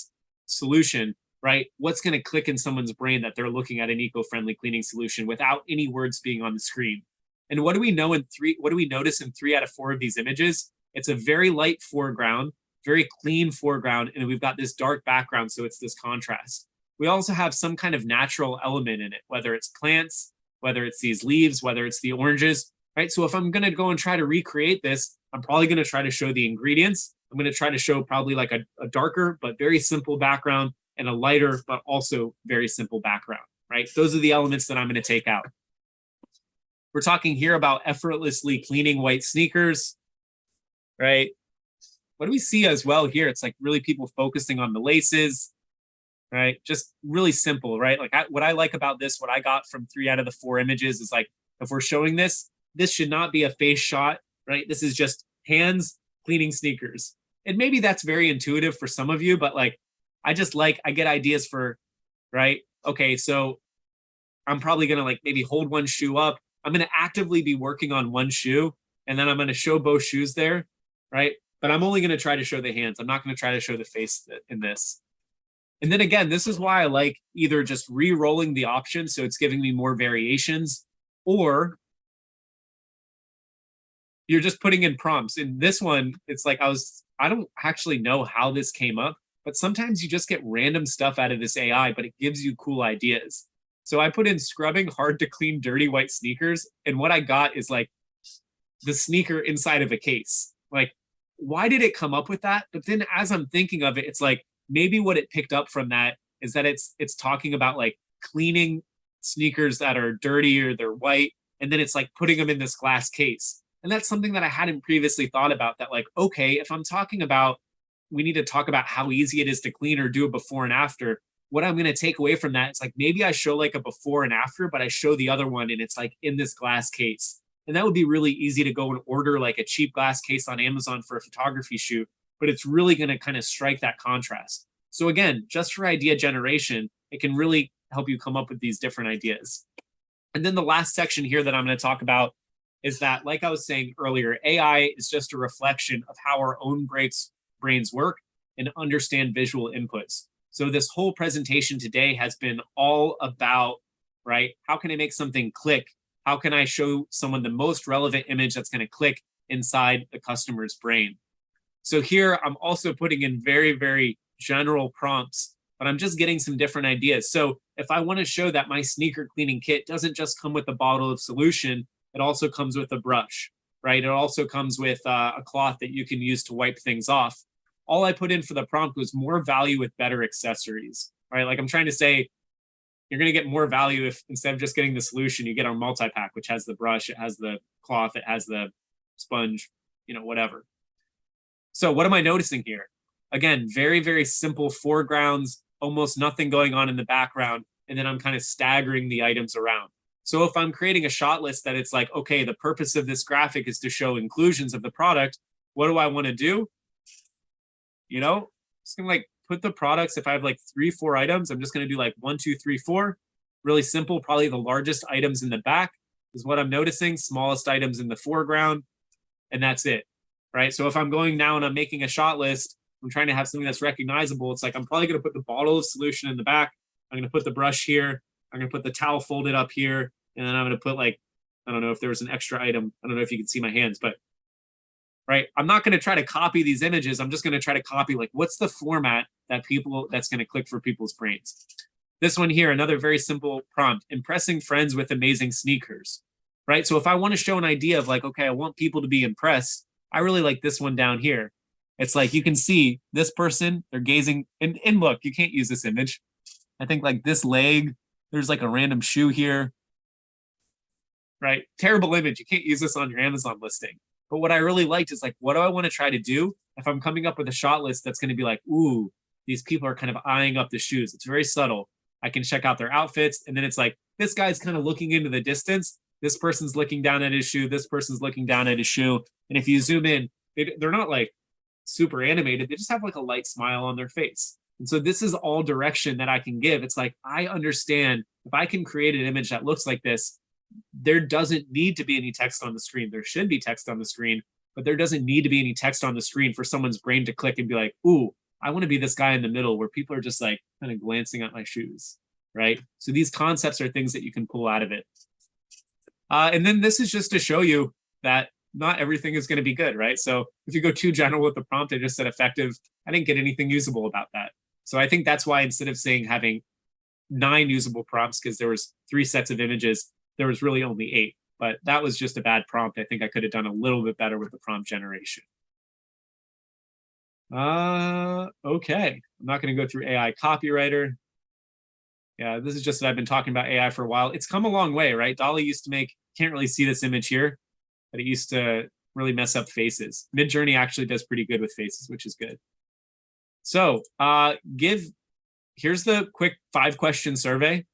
Speaker 1: solution, right? What's going to click in someone's brain that they're looking at an eco-friendly cleaning solution without any words being on the screen? And what do we notice in 3 out of 4 of these images? It's a very light foreground, very clean foreground, and we've got this dark background, so it's this contrast. We also have some kind of natural element in it, whether it's plants, whether it's these leaves, whether it's the oranges. Right. So if I'm going to go and try to recreate this, I'm probably going to try to show the ingredients. I'm going to try to show probably like a darker, but very simple background and a lighter, but also very simple background. Right. Those are the elements that I'm going to take out. We're talking here about effortlessly cleaning white sneakers. Right. What do we see as well here? It's like really people focusing on the laces. Right. Just really simple. Right. Like what I like about this, what I got from 3 out of the 4 images is like, if we're showing this should not be a face shot, right? This is just hands cleaning sneakers. And maybe that's very intuitive for some of you, but like, I get ideas for, right? Okay, so I'm probably going to like maybe hold one shoe up. I'm going to actively be working on one shoe, and then I'm going to show both shoes there, right? But I'm only going to try to show the hands. I'm not going to try to show the face in this. And then again, this is why I like either just re-rolling the option, so it's giving me more variations, or you're just putting in prompts. In this one, it's like I don't actually know how this came up, but sometimes you just get random stuff out of this AI, but it gives you cool ideas. So I put in scrubbing hard to clean dirty white sneakers, and what I got is like the sneaker inside of a case. Like, why did it come up with that? But then as I'm thinking of it, it's like maybe what it picked up from that is that it's talking about like cleaning sneakers that are dirty or they're white, and then it's like putting them in this glass case. And that's something that I hadn't previously thought about, that like, okay, if I'm talking about we need to talk about how easy it is to clean or do a before and after, what I'm going to take away from that is like maybe I show like a before and after, but I show the other one and it's like in this glass case. And that would be really easy to go and order like a cheap glass case on Amazon for a photography shoot, but it's really going to kind of strike that contrast. So again, just for idea generation, it can really help you come up with these different ideas. And then the last section here that I'm going to talk about is that, like I was saying earlier, AI is just a reflection of how our own brains work and understand visual inputs. So this whole presentation today has been all about, right, how can I make something click? How can I show someone the most relevant image that's going to click inside the customer's brain? So here I'm also putting in very, very general prompts, but I'm just getting some different ideas. So if I want to show that my sneaker cleaning kit doesn't just come with a bottle of solution, it also comes with a brush, right? It also comes with a cloth that you can use to wipe things off. All I put in for the prompt was more value with better accessories, right? Like I'm trying to say, you're going to get more value if instead of just getting the solution, you get our multi-pack, which has the brush, it has the cloth, it has the sponge, whatever. So what am I noticing here? Again, very, very simple foregrounds, almost nothing going on in the background. And then I'm kind of staggering the items around. So if I'm creating a shot list that it's like, okay, the purpose of this graphic is to show inclusions of the product, what do I want to do? Just gonna like put the products. If I have like 3-4 items, I'm just gonna do like 1, 2, 3, 4. Really simple. Probably the largest items in the back is what I'm noticing. Smallest items in the foreground, and that's it, right? So if I'm going now and I'm making a shot list, I'm trying to have something that's recognizable. It's like I'm probably gonna put the bottle of solution in the back. I'm gonna put the brush here. I'm gonna put the towel folded up here, and then I'm gonna put like, I don't know if there was an extra item. I don't know if you can see my hands, but right? I'm not going to try to copy these images. I'm just going to try to copy like what's the format that's going to click for people's brains. This one here, another very simple prompt: impressing friends with amazing sneakers, right? So if I want to show an idea of like, okay, I want people to be impressed, I really like this one down here. It's like you can see this person, they're gazing, and look, you can't use this image. I think like this leg, there's like a random shoe here, right? Terrible image. You can't use this on your Amazon listing. But what I really liked is like, what do I want to try to do if I'm coming up with a shot list that's going to be like, ooh, these people are kind of eyeing up the shoes. It's very subtle. I can check out their outfits. And then it's like, this guy's kind of looking into the distance. This person's looking down at his shoe. This person's looking down at his shoe. And if you zoom in, they're not like super animated. They just have like a light smile on their face. And so this is all direction that I can give. It's like, I understand if I can create an image that looks like this, there doesn't need to be any text on the screen. There should be text on the screen, but there doesn't need to be any text on the screen for someone's brain to click and be like, ooh, I want to be this guy in the middle where people are just like kind of glancing at my shoes, right? So these concepts are things that you can pull out of it. And then this is just to show you that not everything is going to be good, right? So if you go too general with the prompt, I just said effective, I didn't get anything usable about that. So I think that's why instead of saying having 9 usable prompts, because there was 3 sets of images, there was really only 8, but that was just a bad prompt. I think I could have done a little bit better with the prompt generation. Okay. I'm not going to go through AI copywriter. Yeah, this is just that I've been talking about AI for a while. It's come a long way, right? DALL-E used to make, can't really see this image here, but it used to really mess up faces. Midjourney actually does pretty good with faces, which is good. So here's the quick 5-question survey.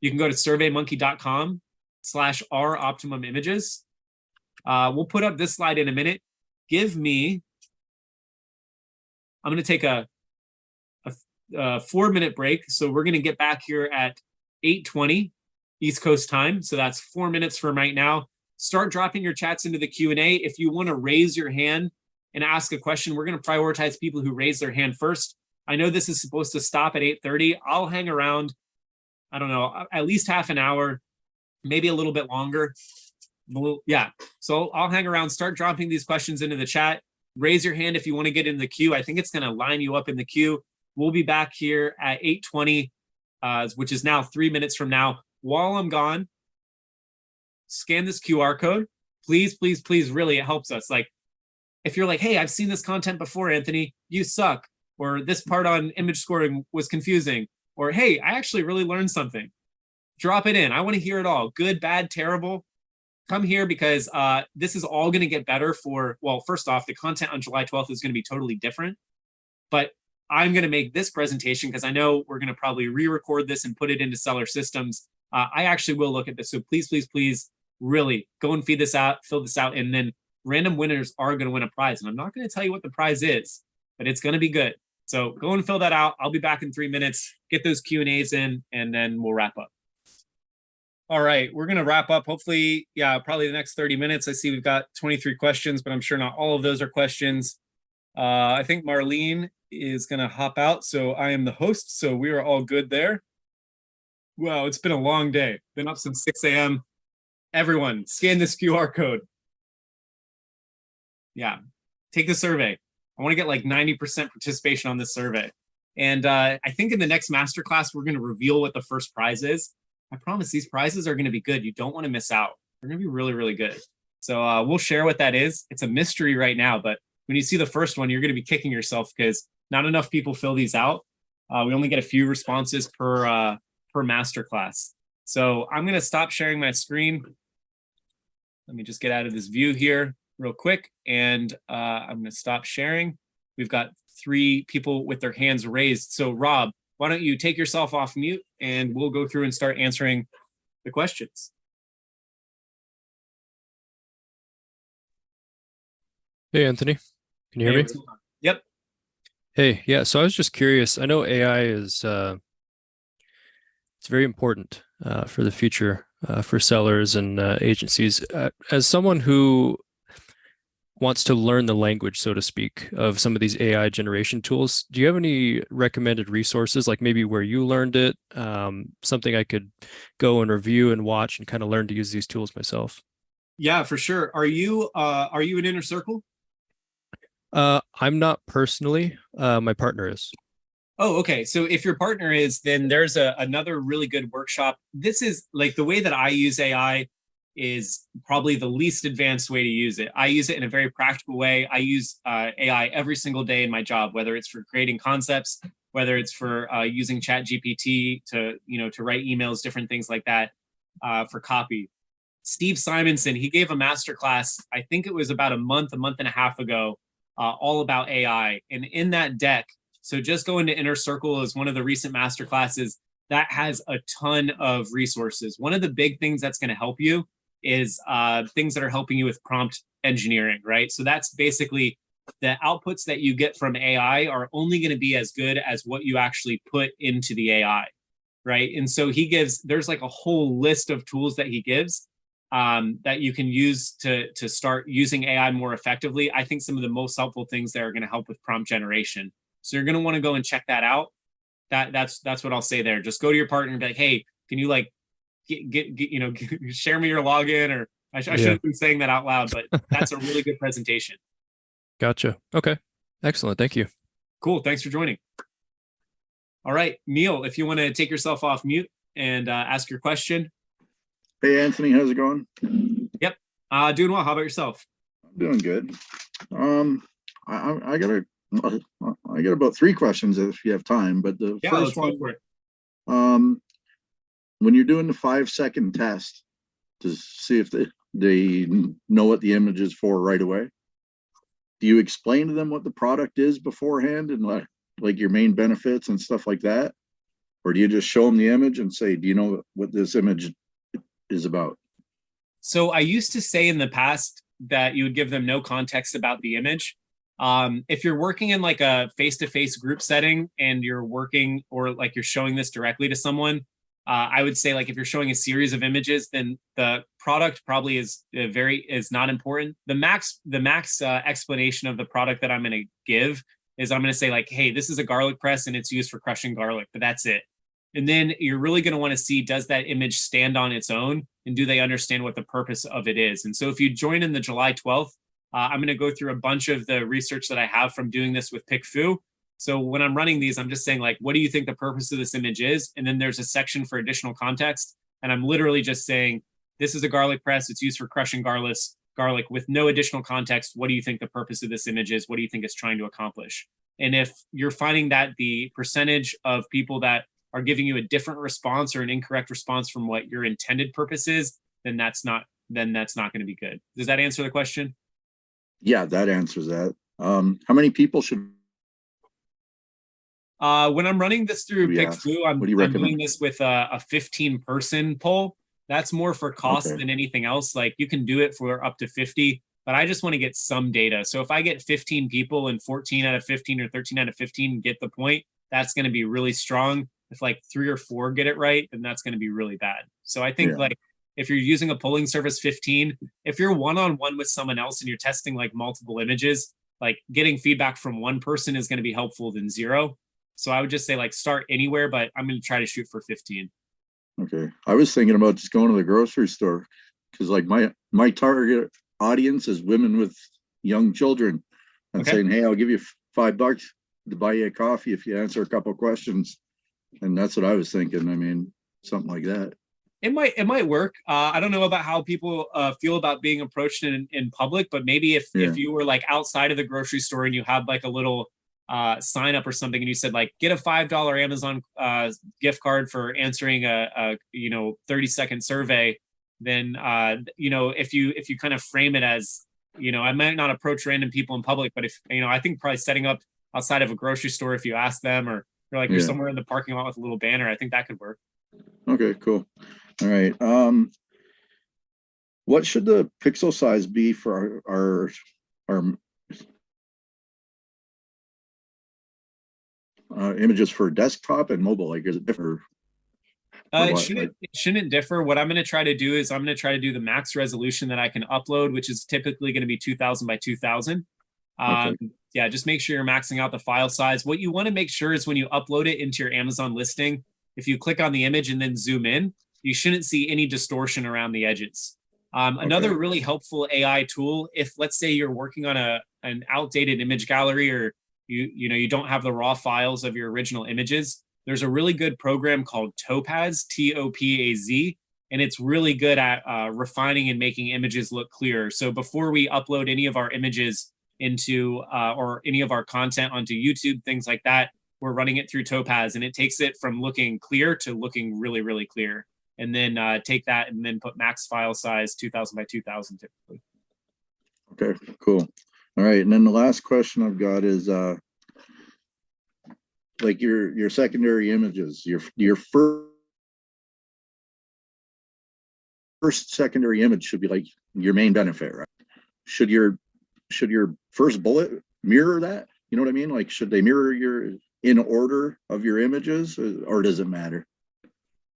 Speaker 1: You can go to surveymonkey.com/r Optimum Images. We'll put up this slide in a minute. I'm going to take a 4-minute break. So we're going to get back here at 8:20 East Coast time. So that's 4 minutes from right now. Start dropping your chats into the Q&A. If you want to raise your hand and ask a question, we're going to prioritize people who raise their hand first. I know this is supposed to stop at 8:30. I'll hang around, I don't know, at least half an hour, maybe a little bit longer. Yeah, so I'll hang around, start dropping these questions into the chat. Raise your hand if you want to get in the queue. I think it's going to line you up in the queue. We'll be back here at 8:20 which is now 3 minutes from now. While I'm gone, scan this QR code. Please, please, please, really, it helps us. Like, if you're like, hey, I've seen this content before, Anthony, you suck. Or this part on image scoring was confusing. Or, hey, I actually really learned something. Drop it in. I want to hear it all. Good, bad, terrible. Come here because this is all going to get better for, well, first off, the content on July 12th is going to be totally different. But I'm going to make this presentation because I know we're going to probably re-record this and put it into seller systems. I actually will look at this. So please, please, please, really go and feed this out, fill this out, and then random winners are going to win a prize. And I'm not going to tell you what the prize is, but it's going to be good. So go and fill that out. I'll be back in 3 minutes. Get those Q&As in, and then we'll wrap up. All right, we're going to wrap up. Hopefully, yeah, probably the next 30 minutes. I see we've got 23 questions, but I'm sure not all of those are questions. I think Marlene is going to hop out, so I am the host, so we are all good there. Wow, it's been a long day. Been up since 6 a.m. Everyone, scan this QR code. Yeah, take the survey. I want to get like 90% participation on this survey. And I think in the next masterclass, we're going to reveal what the first prize is. I promise these prizes are going to be good. You don't want to miss out. They're going to be really, really good. So we'll share what that is. It's a mystery right now, but when you see the first one, you're going to be kicking yourself because not enough people fill these out. We only get a few responses per masterclass. So I'm going to stop sharing my screen. Let me just get out of this view here real quick, and I'm going to stop sharing. We've got 3 people with their hands raised. So Rob, why don't you take yourself off mute, and we'll go through and start answering the questions.
Speaker 2: Hey, Anthony. Can you hear me?
Speaker 1: Yep.
Speaker 2: Hey, yeah. So I was just curious. I know AI is it's very important for the future for sellers and agencies. As someone who wants to learn the language, so to speak, of some of these AI generation tools, do you have any recommended resources, like maybe where you learned it, something I could go and review and watch and kind of learn to use these tools myself?
Speaker 1: Yeah, for sure. Are you an Inner Circle?
Speaker 2: I'm not personally. My partner is.
Speaker 1: Oh, okay. So if your partner is, then there's another really good workshop. This is like the way that I use AI is probably the least advanced way to use it. I use it in a very practical way. I use AI every single day in my job, whether it's for creating concepts, whether it's for using ChatGPT to write emails, different things like that for copy. Steve Simonson, he gave a masterclass, I think it was about a month and a half ago, all about AI. And in that deck, so just go into Inner Circle as one of the recent masterclasses, that has a ton of resources. One of the big things that's going to help you is things that are helping you with prompt engineering, right? So that's basically the outputs that you get from AI are only going to be as good as what you actually put into the AI, right? And so there's like a whole list of tools that he gives that you can use to start using AI more effectively. I think some of the most helpful things there are going to help with prompt generation. So you're going to want to go and check that out. That's what I'll say there. Just go to your partner and be like, hey, can you like share me your login? Or I should have been saying that out loud, but that's a really good presentation.
Speaker 2: Gotcha. Okay. Excellent. Thank you.
Speaker 1: Cool. Thanks for joining. All right, Neil, if you want to take yourself off mute and ask your question.
Speaker 3: Hey, Anthony, how's it going?
Speaker 1: Yep. Doing well. How about yourself?
Speaker 3: I'm doing good. I got about 3 questions if you have time, but the first one,
Speaker 1: for it.
Speaker 3: When you're doing the 5-second test to see if they know what the image is for right away, do you explain to them what the product is beforehand and like your main benefits and stuff like that? Or do you just show them the image and say, do you know what this image is about?
Speaker 1: So I used to say in the past that you would give them no context about the image. If you're working in like a face-to-face group setting and you're working or like you're showing this directly to someone, I would say like if you're showing a series of images, then the product probably is not important. The max explanation of the product that I'm going to give is I'm going to say like, hey, this is a garlic press and it's used for crushing garlic, but that's it. And then you're really going to want to see, does that image stand on its own and do they understand what the purpose of it is? And so if you join in the July 12th, I'm going to go through a bunch of the research that I have from doing this with PickFu. So when I'm running these, I'm just saying like, what do you think the purpose of this image is? And then there's a section for additional context. And I'm literally just saying, this is a garlic press. It's used for crushing garlic with no additional context. What do you think the purpose of this image is? What do you think it's trying to accomplish? And if you're finding that the percentage of people that are giving you a different response or an incorrect response from what your intended purpose is, then that's not going to be good. Does that answer the question?
Speaker 3: Yeah, that answers that. How many people should
Speaker 1: when I'm running this through
Speaker 3: we ask?
Speaker 1: PickFlu, I'm
Speaker 3: What do you
Speaker 1: doing
Speaker 3: recommend?
Speaker 1: this with a 15-person poll. That's more for cost
Speaker 3: Okay.
Speaker 1: than anything else. Like you can do it for up to 50, but I just want to get some data. So if I get 15 people and 14 out of 15 or 13 out of 15 get the point, that's going to be really strong. If like 3 or 4 get it right, then that's going to be really bad. So I think
Speaker 3: Yeah.
Speaker 1: like if you're using a polling service 15, if you're one-on-one with someone else and you're testing like multiple images, like getting feedback from one person is going to be helpful than 0. So I would just say like start anywhere, but I'm going to try to shoot for 15.
Speaker 3: Okay. I was thinking about just going to the grocery store because like my target audience is women with young children and
Speaker 1: Okay.
Speaker 3: saying, hey, I'll give you $5 to buy you a coffee if you answer a couple questions. And that's what I was thinking. I mean, something like that.
Speaker 1: It might work. I don't know about how people feel about being approached in public, but maybe if you were like outside of the grocery store and you had like a little sign up or something, and you said like get a $5 Amazon gift card for answering a 30-second survey, then if you kind of frame it as I might not approach random people in public, but if I think probably setting up outside of a grocery store if you ask them, or you're somewhere in the parking lot with a little banner, I think that could work.
Speaker 3: Okay, cool. All right. What should the pixel size be for our images for desktop and mobile? Like, is it different?
Speaker 1: It shouldn't differ. What I'm going to try to do is I'm going to try to do the max resolution that I can upload, which is typically going to be 2000 by 2000.
Speaker 3: Okay.
Speaker 1: Yeah, just make sure you're maxing out the file size. What you want to make sure is when you upload it into your Amazon listing, if you click on the image and then zoom in, you shouldn't see any distortion around the edges. Another really helpful AI tool, if let's say you're working on an outdated image gallery, or you don't have the raw files of your original images, there's a really good program called Topaz, Topaz, and it's really good at refining and making images look clearer. So before we upload any of our images into or any of our content onto YouTube, things like that, we're running it through Topaz, and it takes it from looking clear to looking really, really clear. And then take that and then put max file size 2000 by 2000 typically.
Speaker 3: Okay, cool. All right, and then the last question I've got is like your secondary images, your first secondary image should be like your main benefit, right? Should your first bullet mirror that? You know what I mean? Like, should they mirror your in order of your images, or does it matter?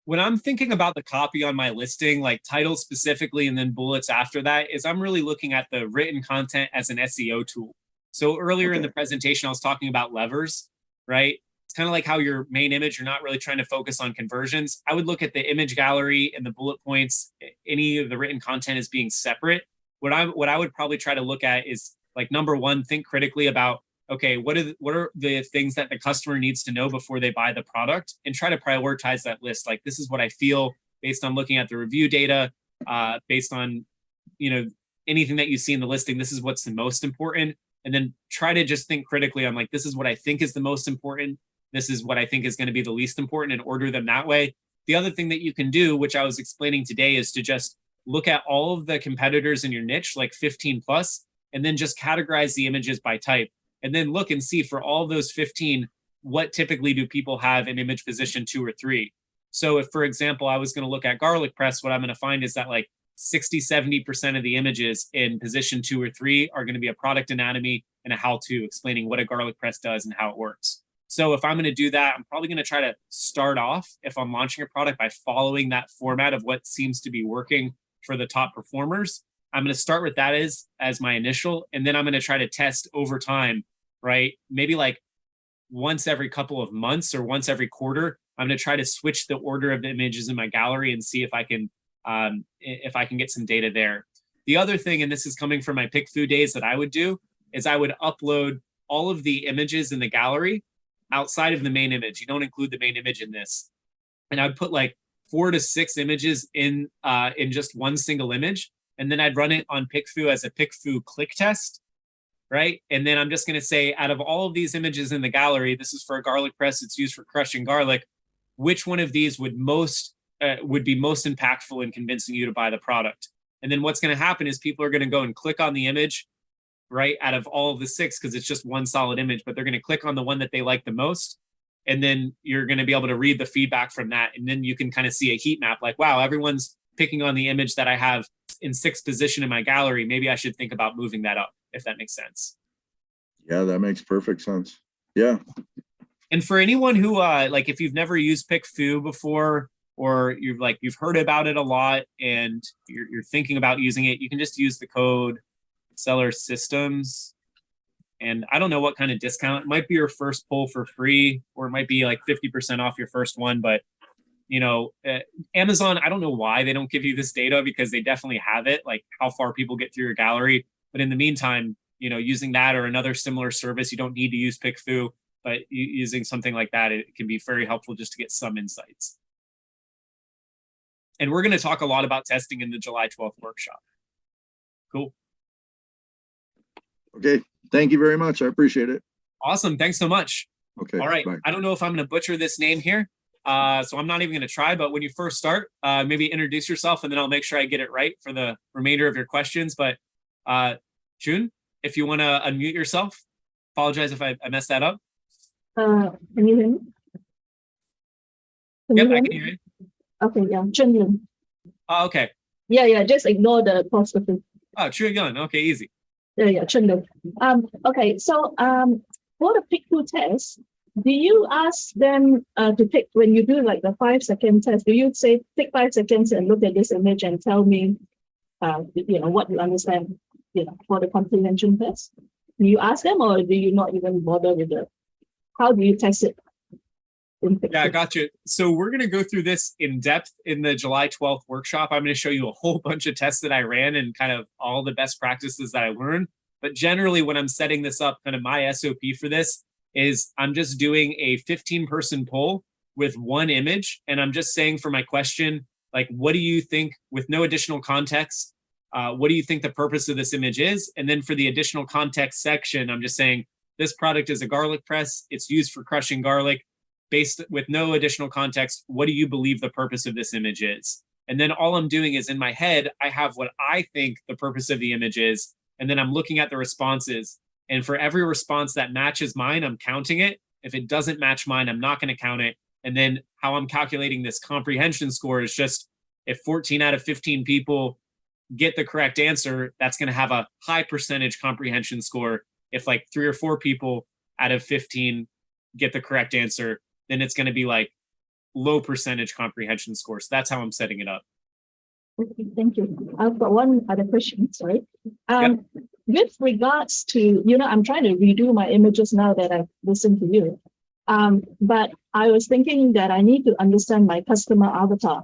Speaker 1: When I'm thinking about the copy on my listing, like title specifically and then bullets after that, is I'm really looking at the written content as an SEO tool. So earlier in the presentation, I was talking about levers, right? It's kind of like how your main image, you're not really trying to focus on conversions. I would look at the image gallery and the bullet points, any of the written content as being separate. What I would probably try to look at is like, number one, think critically about, okay, what are the things that the customer needs to know before they buy the product, and try to prioritize that list. Like, this is what I feel based on looking at the review data, based on, anything that you see in the listing, this is what's the most important. And then try to just think critically on like, this is what I think is the most important. This is what I think is going to be the least important, and order them that way. The other thing that you can do, which I was explaining today, is to just look at all of the competitors in your niche, like 15 plus, and then just categorize the images by type. And then look and see for all those 15, what typically do people have in image position 2 or 3? So if, for example, I was going to look at garlic press, what I'm going to find is that like 60-70% of the images in position 2 or 3 are going to be a product anatomy and a how-to explaining what a garlic press does and how it works. So if I'm going to do that, I'm probably going to try to start off, if I'm launching a product, by following that format of what seems to be working for the top performers. I'm going to start with that as my initial, and then I'm going to try to test over time, right? Maybe like once every couple of months or once every quarter, I'm going to try to switch the order of the images in my gallery and see if I can get some data there. The other thing, and this is coming from my PickFu days, that I would do is I would upload all of the images in the gallery, outside of the main image. You don't include the main image in this. And I'd put like 4 to 6 images in just one single image. And then I'd run it on PickFu as a PickFu click test, right? And then I'm just going to say, out of all of these images in the gallery, this is for a garlic press, it's used for crushing garlic, which one of these would be most impactful in convincing you to buy the product? And then what's going to happen is people are going to go and click on the image, right, out of all of the 6, because it's just one solid image, but they're going to click on the one that they like the most. And then you're going to be able to read the feedback from that. And then you can kind of see a heat map like, wow, everyone's picking on the image that I have in 6th position in my gallery. Maybe I should think about moving that up, if that makes sense.
Speaker 3: Yeah, that makes perfect sense. Yeah.
Speaker 1: And for anyone who like, if you've never used PickFu before, or you've heard about it a lot and you're thinking about using it, you can just use the code Seller Systems. And I don't know what kind of discount. It might be your first pull for free, or it might be like 50% off your first one. But you know, Amazon, I don't know why they don't give you this data, because they definitely have it, like how far people get through your gallery. But in the meantime, you know, using that or another similar service, you don't need to use PickFu, but using something like that, it can be very helpful just to get some insights. And we're going to talk a lot about testing in the July 12th workshop. Cool.
Speaker 3: Okay. Thank you very much. I appreciate it.
Speaker 1: Awesome. Thanks so much.
Speaker 3: Okay.
Speaker 1: All right.
Speaker 3: Bye.
Speaker 1: I don't know if I'm going to butcher this name here. So I'm not even going to try, but when you first start, maybe introduce yourself, and then I'll make sure I get it right for the remainder of your questions. But June, if you want to unmute yourself, apologize if I messed that up.
Speaker 4: Can you hear me?
Speaker 1: Yep, I can hear you.
Speaker 4: Okay, yeah, Chen.
Speaker 1: Oh, okay.
Speaker 4: Yeah, just ignore the apostrophe.
Speaker 1: Oh, True Gun. Okay, easy.
Speaker 4: Yeah, Chen. Okay, so for the PickFu test, do you ask them to take, when you do like the 5-second test, do you say take 5 seconds and look at this image and tell me, you know, what you understand, you know, for the comprehension test? Do you ask them, or do you not even bother with it? How do you test it?
Speaker 1: Yeah, I got you. So we're going to go through this in depth in the July 12th workshop. I'm going to show you a whole bunch of tests that I ran and kind of all the best practices that I learned. But generally, when I'm setting this up, kind of my SOP for this is I'm just doing a 15-person poll with one image. And I'm just saying for my question, like, what do you think, with no additional context, what do you think the purpose of this image is? And then for the additional context section, I'm just saying this product is a garlic press. It's used for crushing garlic. Based with no additional context, what do you believe the purpose of this image is? And then all I'm doing is in my head, I have what I think the purpose of the image is. And then I'm looking at the responses. And for every response that matches mine, I'm counting it. If it doesn't match mine, I'm not going to count it. And then how I'm calculating this comprehension score is just if 14 out of 15 people get the correct answer, that's going to have a high percentage comprehension score. If like 3 or 4 people out of 15 get the correct answer, then it's going to be like low percentage comprehension score. So that's how I'm setting it up.
Speaker 4: Okay, thank you. I've got one other question, sorry.
Speaker 1: Yep.
Speaker 4: With regards to, you know, I'm trying to redo my images now that I've listened to you. But I was thinking that I need to understand my customer avatar.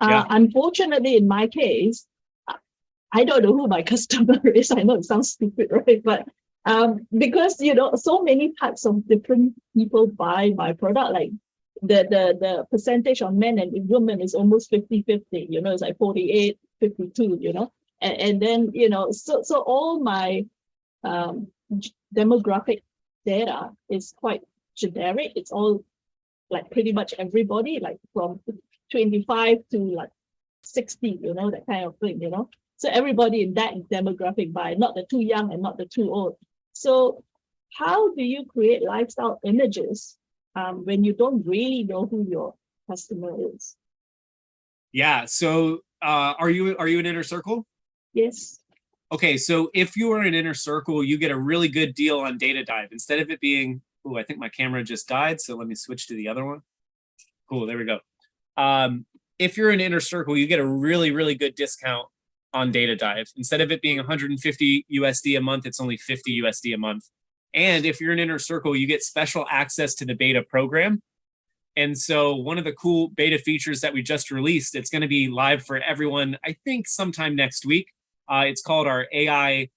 Speaker 4: Unfortunately, in my case, I don't know who my customer is. I know it sounds stupid, right? But because, you know, so many types of different people buy my product, like the percentage of men and women is almost 50-50, you know, it's like 48-52, you know, and then, you know, so all my demographic data is quite generic. It's all like pretty much everybody, like from 25 to like 60, you know, that kind of thing, you know. So everybody in that demographic buy, not the too young and not the too old. So how do you create lifestyle images when you don't really know who your customer is?
Speaker 1: Yeah. So are you an inner circle?
Speaker 4: Yes.
Speaker 1: Okay. So if you are an inner circle, you get a really good deal on Data Dive. Instead of it being, oh, I think my camera just died. So let me switch to the other one. Cool. There we go. If you're an inner circle, you get a really, really good discount on Data Dive. Instead of it being 150 USD a month, it's only 50 USD a month. And if you're an inner circle, you get special access to the beta program. And so one of the cool beta features that we just released, it's going to be live for everyone, I think sometime next week. It's called our AI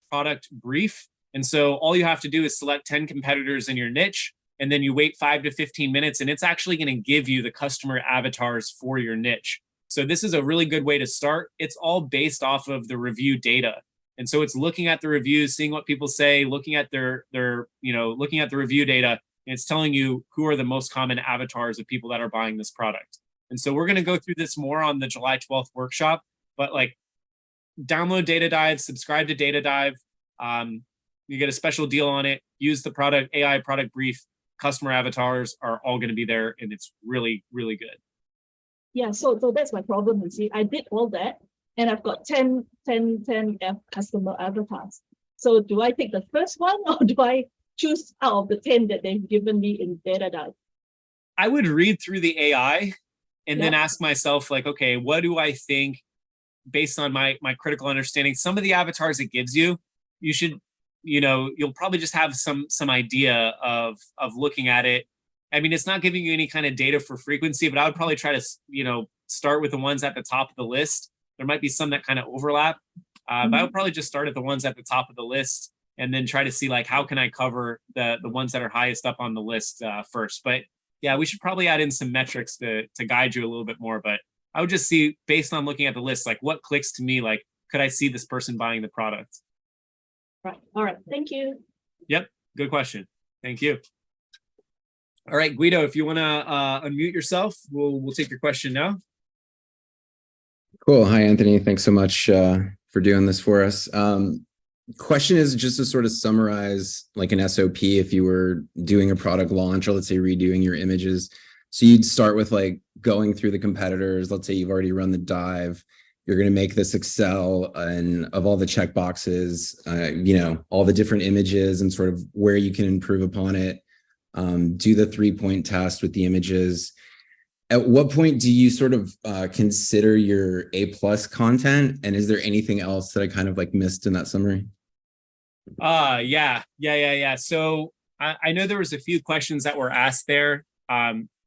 Speaker 1: product brief. And so all you have to do is select 10 competitors in your niche. and then you wait 5 to 15 minutes, and it's actually going to give you the customer avatars for your niche. So this is a really good way to start. It's all based off of the review data. And so it's looking at the reviews, seeing what people say, looking at looking at the review data, and it's telling you who are the most common avatars of people that are buying this product. And so we're going to go through this more on the July 12th workshop, but like download Data Dive, subscribe to Data Dive. You get a special deal on it. Use the product AI product brief. Customer avatars are all going to be there, and it's really, really good.
Speaker 4: Yeah, so that's my problem. You see, I did all that, and I've got 10 customer avatars. So do I take the first one, or do I choose out of the 10 that they've given me in Data Dive?
Speaker 1: I would read through the AI and then ask myself, like, okay, what do I think based on my critical understanding? Some of the avatars it gives you, you should, you'll probably just have some idea of looking at it. I mean, it's not giving you any kind of data for frequency, but I would probably try to, start with the ones at the top of the list. There might be some that kind of overlap, but I would probably just start at the ones at the top of the list and then try to see, like, how can I cover the ones that are highest up on the list first. But yeah, we should probably add in some metrics to guide you a little bit more. But I would just see, based on looking at the list, like what clicks to me, like, could I see this person buying the product?
Speaker 4: Right. All right. Thank you.
Speaker 1: Yep. Good question. Thank you. All right, Guido, if you want to unmute yourself, we'll take your question now.
Speaker 5: Cool. Hi, Anthony. Thanks so much for doing this for us. Question is just to sort of summarize like an SOP if you were doing a product launch, or let's say redoing your images. So you'd start with like going through the competitors. Let's say you've already run the dive. You're going to make this Excel and of all the checkboxes, all the different images and sort of where you can improve upon it. Do the 3-point test with the images. At what point do you sort of consider your A+ content? And is there anything else that I kind of like missed in that summary?
Speaker 1: Yeah. So I know there was a few questions that were asked there.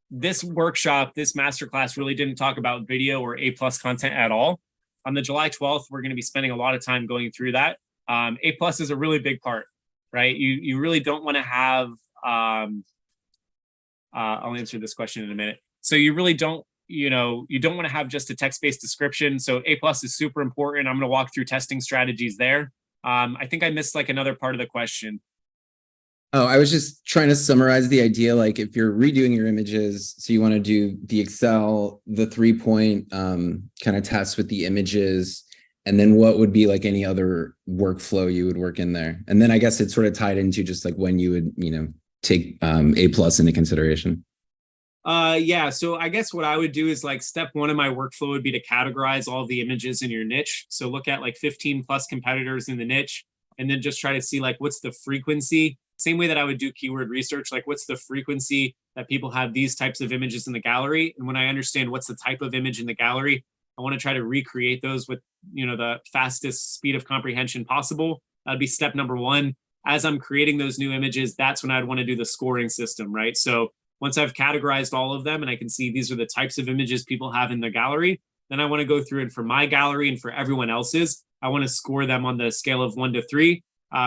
Speaker 1: This workshop, this masterclass really didn't talk about video or A+ content at all. On the July 12th, we're going to be spending a lot of time going through that. A+ is a really big part, right? You really don't want to have, I'll answer this question in a minute. So you really don't, you don't want to have just a text-based description. So A+ is super important. I'm going to walk through testing strategies there. I think I missed like another part of the question.
Speaker 5: Oh, I was just trying to summarize the idea. Like if you're redoing your images, so you want to do the Excel, the 3-point kind of tests with the images, and then what would be like any other workflow you would work in there? And then I guess it's sort of tied into just like when you would, take A+ into consideration.
Speaker 1: Yeah, so I guess what I would do is like step one of my workflow would be to categorize all the images in your niche. So look at like 15 plus competitors in the niche, and then just try to see like what's the frequency. Same way that I would do keyword research, like what's the frequency that people have these types of images in the gallery. And when I understand what's the type of image in the gallery, I want to try to recreate those with, the fastest speed of comprehension possible. That'd be step number one. As I'm creating those new images, that's when I'd want to do the scoring system, right? So once I've categorized all of them and I can see these are the types of images people have in the gallery, then I want to go through and for my gallery and for everyone else's, I want to score them on the scale of 1 to 3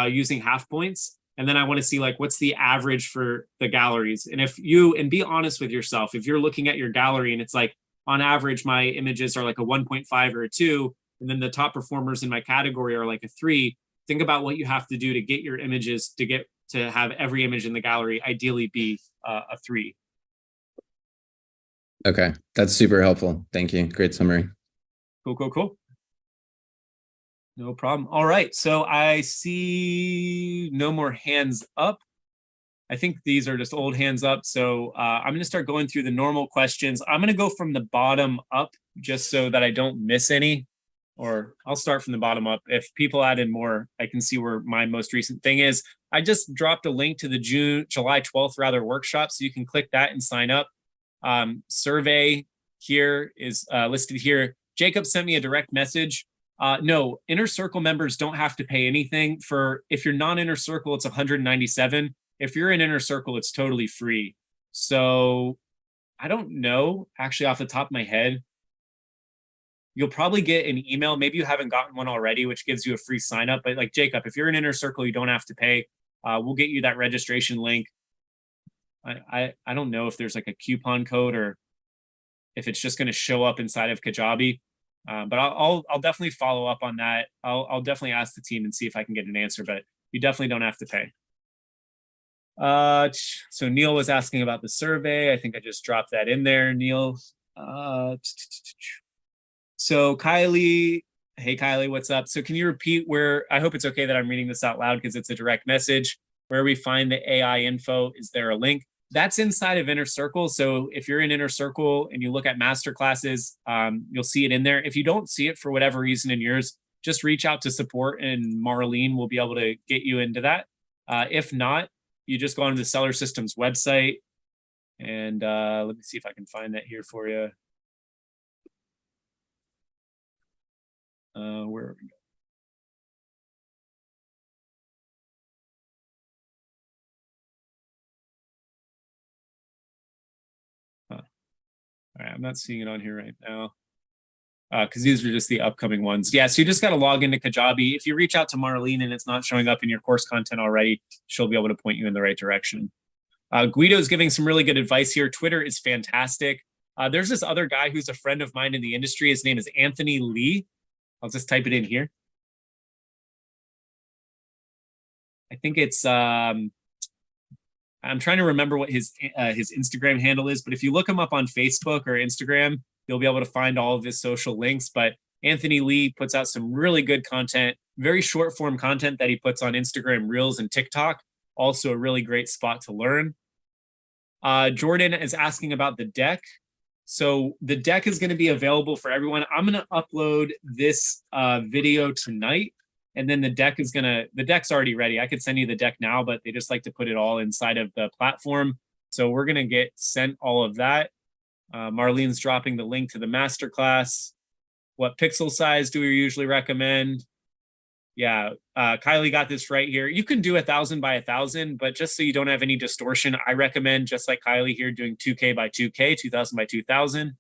Speaker 1: using half points. And then I want to see like, what's the average for the galleries? And be honest with yourself, if you're looking at your gallery and it's like, on average, my images are like a 1.5 or a 2, and then the top performers in my category are like a 3, think about what you have to do to get your images to have every image in the gallery ideally be a 3.
Speaker 5: Okay, that's super helpful. Thank you. Great summary.
Speaker 1: Cool. No problem. All right, so I see no more hands up. I think these are just old hands up. So I'm going to start going through the normal questions. I'm going to go from the bottom up just so that I don't miss any. Or I'll start from the bottom up. If people add in more, I can see where my most recent thing is. I just dropped a link to the July 12th workshop, so you can click that and sign up. Survey here is listed here. Jacob sent me a direct message. No, Inner Circle members don't have to pay anything. If you're non-Inner Circle, it's $197. If you're in Inner Circle, it's totally free. So I don't know, actually off the top of my head. You'll probably get an email. Maybe you haven't gotten one already, which gives you a free sign up. But like Jacob, if you're in Inner Circle, you don't have to pay. We'll get you that registration link. I don't know if there's like a coupon code or if it's just going to show up inside of Kajabi. But I'll definitely follow up on that. I'll definitely ask the team and see if I can get an answer, but you definitely don't have to pay. So Neil was asking about the survey. I think I just dropped that in there, Neil. So Kylie, hey Kylie, what's up? So can you repeat where, I hope it's okay that I'm reading this out loud because it's a direct message, where we find the AI info. Is there a link? That's inside of Inner Circle. So if you're in Inner Circle and you look at master classes, you'll see it in there. If you don't see it for whatever reason in yours, just reach out to support and Marlene will be able to get you into that. If not, you just go onto the Seller Systems website and let me see if I can find that here for you. Where are we going? All right, I'm not seeing it on here right now because these are just the upcoming ones. Yeah, so you just got to log into Kajabi. If you reach out to Marlene and it's not showing up in your course content already, she'll be able to point you in the right direction. Guido's giving some really good advice here. Twitter is fantastic. There's this other guy who's a friend of mine in the industry. His name is Anthony Lee. I'll just type it in here. I think it's I'm trying to remember what his Instagram handle is, but if you look him up on Facebook or Instagram, you'll be able to find all of his social links. But Anthony Lee puts out some really good content, very short form content that he puts on Instagram Reels and TikTok. Also a really great spot to learn. Jordan is asking about the deck. So the deck is going to be available for everyone. I'm going to upload this video tonight. And then the deck's already ready. I could send you the deck now, but they just like to put it all inside of the platform. So we're going to get sent all of that. Marlene's dropping the link to the masterclass. What pixel size do we usually recommend? Yeah, Kylie got this right here. You can do 1,000 by 1,000, but just so you don't have any distortion, I recommend, just like Kylie here, doing 2K by 2K, 2,000 by 2,000.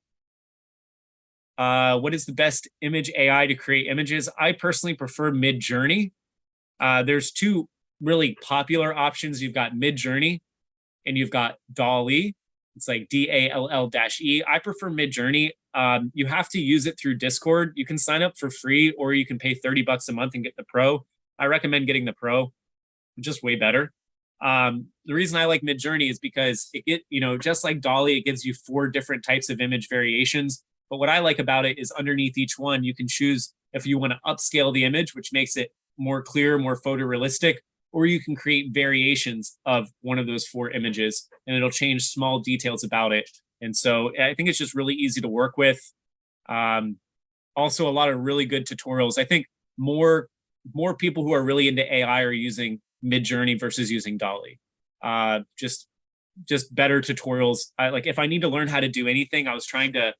Speaker 1: What is the best image AI to create images? I personally prefer Midjourney. There's two really popular options. You've got Midjourney and you've got DALL-E. It's like DALL-E. I prefer Midjourney. You have to use it through Discord. You can sign up for free or you can pay $30 a month and get the Pro. I recommend getting the Pro. It's just way better. The reason I like Midjourney is because just like DALL-E, it gives you 4 different types of image variations. But what I like about it is underneath each one, you can choose if you want to upscale the image, which makes it more clear, more photorealistic, or you can create variations of one of those 4 images and it'll change small details about it. And so I think it's just really easy to work with. Also, a lot of really good tutorials. I think more people who are really into AI are using Midjourney versus using DALL-E. Just better tutorials. If I need to learn how to do anything, I was trying to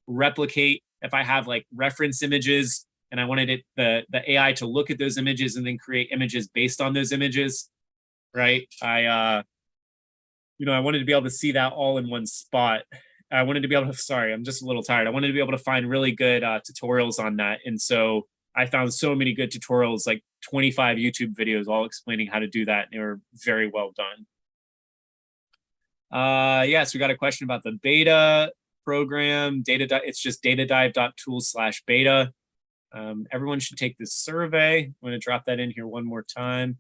Speaker 1: replicate, if I have reference images and I wanted the AI to look at those images and then create images based on those images, right? I wanted to be able to see that all in one spot. I wanted to be able to, sorry, I'm just a little tired. I wanted to be able to find really good tutorials on that. And so I found so many good tutorials, like 25 YouTube videos, all explaining how to do that. They were very well done. Yes, we got a question about the beta program. It's just datadive.tools/beta. Everyone should take this survey. I'm going to drop that in here one more time.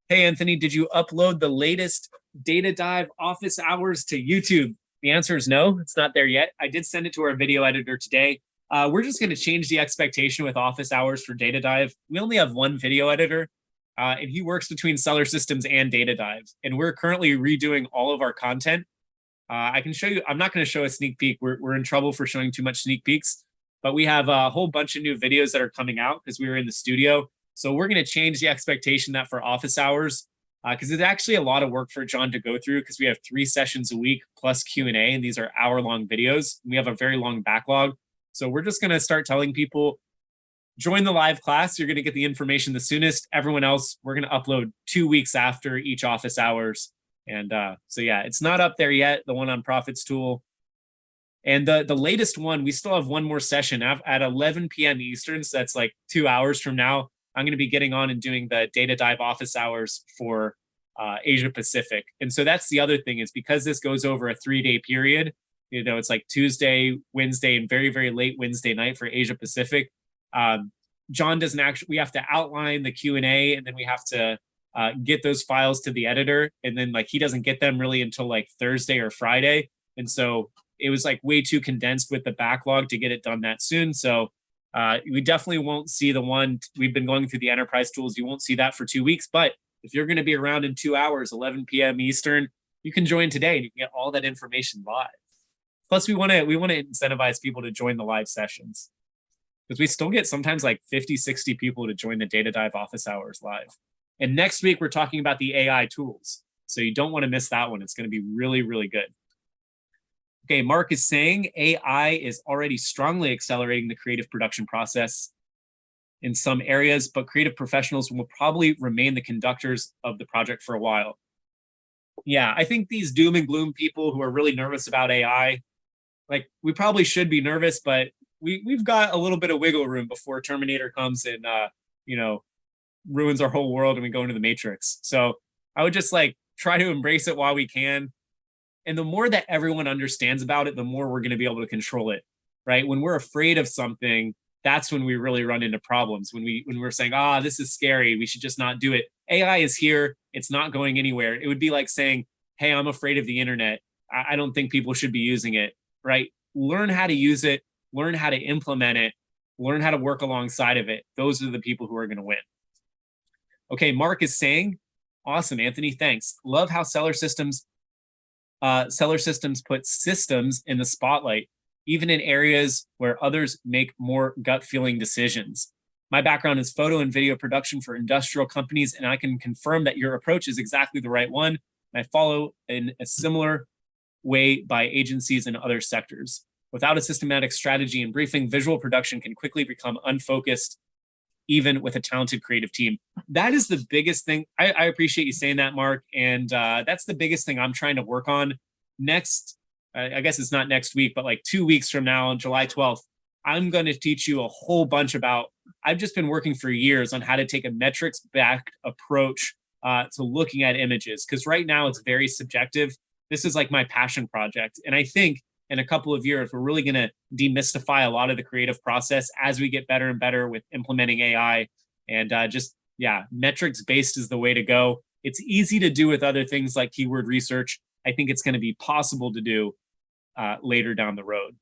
Speaker 1: Hey, Anthony, did you upload the latest Data Dive office hours to YouTube? The answer is no, it's not there yet. I did send it to our video editor today. We're just going to change the expectation with office hours for Data Dive. We only have one video editor, and he works between Seller Systems and Data Dive. And we're currently redoing all of our content. I can show you, I'm not going to show a sneak peek. We're in trouble for showing too much sneak peeks, but we have a whole bunch of new videos that are coming out because we were in the studio. So we're going to change the expectation that for office hours, because it's actually a lot of work for John to go through because we have 3 sessions a week plus Q&A, and these are hour-long videos. We have a very long backlog. So we're just going to start telling people, join the live class. You're going to get the information the soonest. Everyone else, we're going to upload 2 weeks after each office hours. And so, yeah, it's not up there yet, the one on Profits Tool. And the latest one, we still have one more session at 11 p.m. Eastern. So that's 2 hours from now. I'm going to be getting on and doing the Data Dive office hours for Asia Pacific. And so that's the other thing, is because this goes over a 3-day period, you know, it's like Tuesday, Wednesday, and very, very late Wednesday night for Asia Pacific. John doesn't actually, we have to outline the Q&A, and then we have to get those files to the editor. And then like, he doesn't get them really until like Thursday or Friday. And so it was like way too condensed with the backlog to get it done that soon. So we definitely won't see the one, we've been going through the enterprise tools. You won't see that for 2 weeks, but if you're going to be around in 2 hours, 11 p.m. Eastern, you can join today and you can get all that information live. Plus we want to incentivize people to join the live sessions, because we still get sometimes like 50, 60 people to join the Data Dive office hours live. And next week, we're talking about the AI tools. So you don't want to miss that one. It's going to be really, really good. Okay, Mark is saying AI is already strongly accelerating the creative production process in some areas, but creative professionals will probably remain the conductors of the project for a while. Yeah, I think these doom and gloom people who are really nervous about AI, like, we probably should be nervous, but we've got a little bit of wiggle room before Terminator comes and, you know, ruins our whole world and we go into the Matrix. So I would just like try to embrace it while we can. And the more that everyone understands about it, the more we're going to be able to control it, right? When we're afraid of something, that's when we really run into problems. When we're saying, this is scary, we should just not do it. AI is here, it's not going anywhere. It would be like saying, hey, I'm afraid of the internet, I don't think people should be using it, right? Learn how to use it, learn how to implement it, learn how to work alongside of it. Those are the people who are going to win. Okay, Mark is saying, awesome, Anthony, thanks. Love how Seller Systems put systems in the spotlight, even in areas where others make more gut feeling decisions. My background is photo and video production for industrial companies, and I can confirm that your approach is exactly the right one. And I follow in a similar way by agencies in other sectors. Without a systematic strategy and briefing, visual production can quickly become unfocused, even with a talented creative team. That is the biggest thing. I appreciate you saying that, Mark. And that's the biggest thing I'm trying to work on. Next, I guess it's not next week, but like 2 weeks from now on July 12th, I'm going to teach you a whole bunch about, I've just been working for years on how to take a metrics-backed approach to looking at images. Because right now it's very subjective. This is like my passion project. And I think in a couple of years, we're really going to demystify a lot of the creative process as we get better and better with implementing AI. And metrics-based is the way to go. It's easy to do with other things like keyword research. I think it's going to be possible to do later down the road.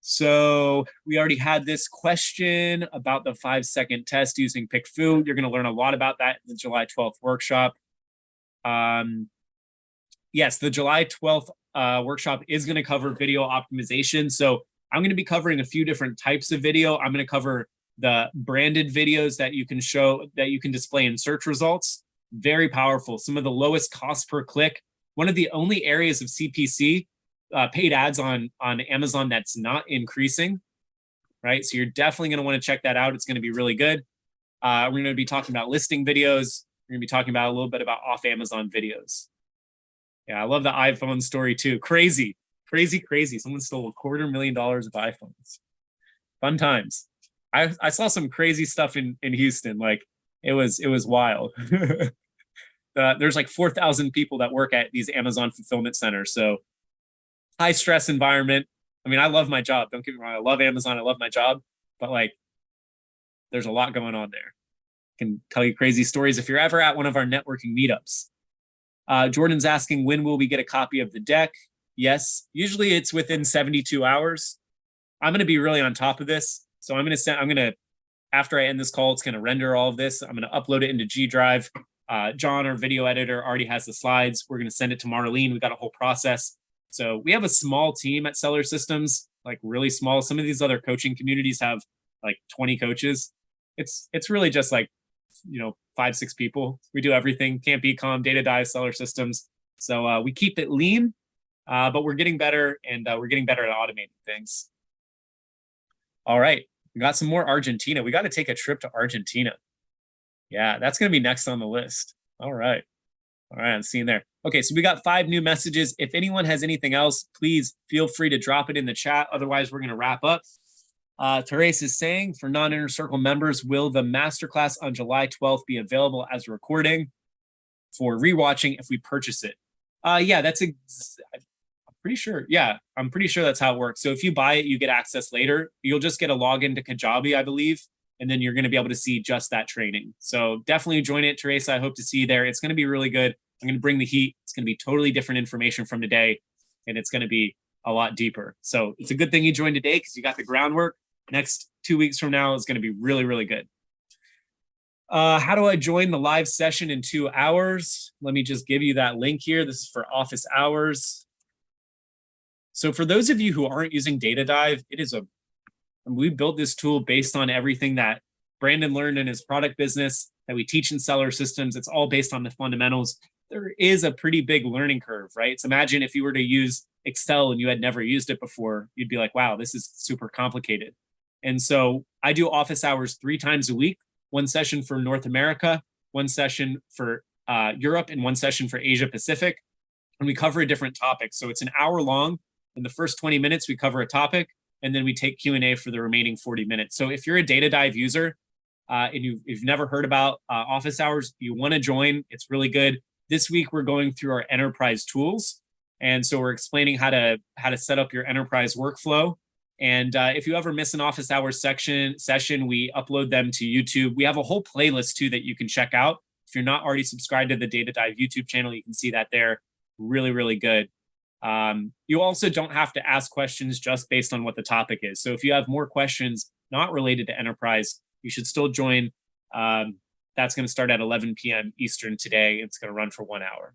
Speaker 1: So we already had this question about the 5-second test using PickFu. You're going to learn a lot about that in the July 12th workshop. Yes, the July 12th workshop is going to cover video optimization. So I'm going to be covering a few different types of video. I'm going to cover the branded videos that you can show, that you can display in search results. Very powerful. Some of the lowest cost per click. One of the only areas of CPC, paid ads on Amazon, that's not increasing, right? So you're definitely going to want to check that out. It's going to be really good. We're going to be talking about listing videos. We're going to be talking about a little bit about off Amazon videos. Yeah, I love the iPhone story too. Crazy, crazy, crazy. Someone stole $250,000 of iPhones. Fun times. I saw some crazy stuff in Houston. Like it was wild. There's like 4,000 people that work at these Amazon fulfillment centers. So high stress environment. I mean, I love my job. Don't get me wrong. I love Amazon. I love my job, but like there's a lot going on there. I can tell you crazy stories if you're ever at one of our networking meetups. Jordan's asking, when will we get a copy of the deck? Yes, usually it's within 72 hours. I'm going to be really on top of this. So after I end this call, it's going to render all of this. I'm going to upload it into G Drive. John, our video editor, already has the slides. We're going to send it to Marlene. We got a whole process. So we have a small team at Seller Systems, like really small. Some of these other coaching communities have like 20 coaches. It's really just like, 5-6 people. We do everything. Camp Ecom, Data Dive, Seller Systems. So we keep it lean, but we're getting better, and we're getting better at automating things. All right. We got some more Argentina. We got to take a trip to Argentina. Yeah, that's going to be next on the list. All right. I'm seeing there. Okay, so we got 5 new messages. If anyone has anything else, please feel free to drop it in the chat. Otherwise, we're going to wrap up. Therese is saying, for non-Inner Circle members, will the masterclass on July 12th be available as a recording? for rewatching if we purchase it. Yeah, I'm pretty sure. Yeah, I'm pretty sure that's how it works. So if you buy it, you get access later. You'll just get a login to Kajabi, I believe, and then you're going to be able to see just that training. So definitely join it, Teresa. I hope to see you there. It's going to be really good. I'm going to bring the heat. It's going to be totally different information from today, and it's going to be a lot deeper. So it's a good thing you joined today because you got the groundwork. Next 2 weeks from now is going to be really, really good. How do I join the live session in 2 hours? Let me just give you that link here. This is for office hours. So for those of you who aren't using Data Dive, we built this tool based on everything that Brandon learned in his product business that we teach in seller systems. It's all based on the fundamentals. There is a pretty big learning curve, right? So imagine if you were to use Excel and you had never used it before, you'd be like, wow, this is super complicated. And so I do office hours 3 times a week, 1 session for North America, 1 session for Europe, and 1 session for Asia Pacific. And we cover a different topic. So it's an hour long. In the first 20 minutes, we cover a topic, and then we take Q&A for the remaining 40 minutes. So if you're a Data Dive user and you've never heard about office hours, you want to join. It's really good. This week, we're going through our enterprise tools. And so we're explaining how to set up your enterprise workflow. And if you ever miss an office hours session, we upload them to YouTube. We have a whole playlist too that you can check out. If you're not already subscribed to the Data Dive YouTube channel, you can see that there. Really, really good. You also don't have to ask questions just based on what the topic is. So if you have more questions not related to enterprise, you should still join. That's going to start at 11 p.m. Eastern today. It's going to run for 1 hour.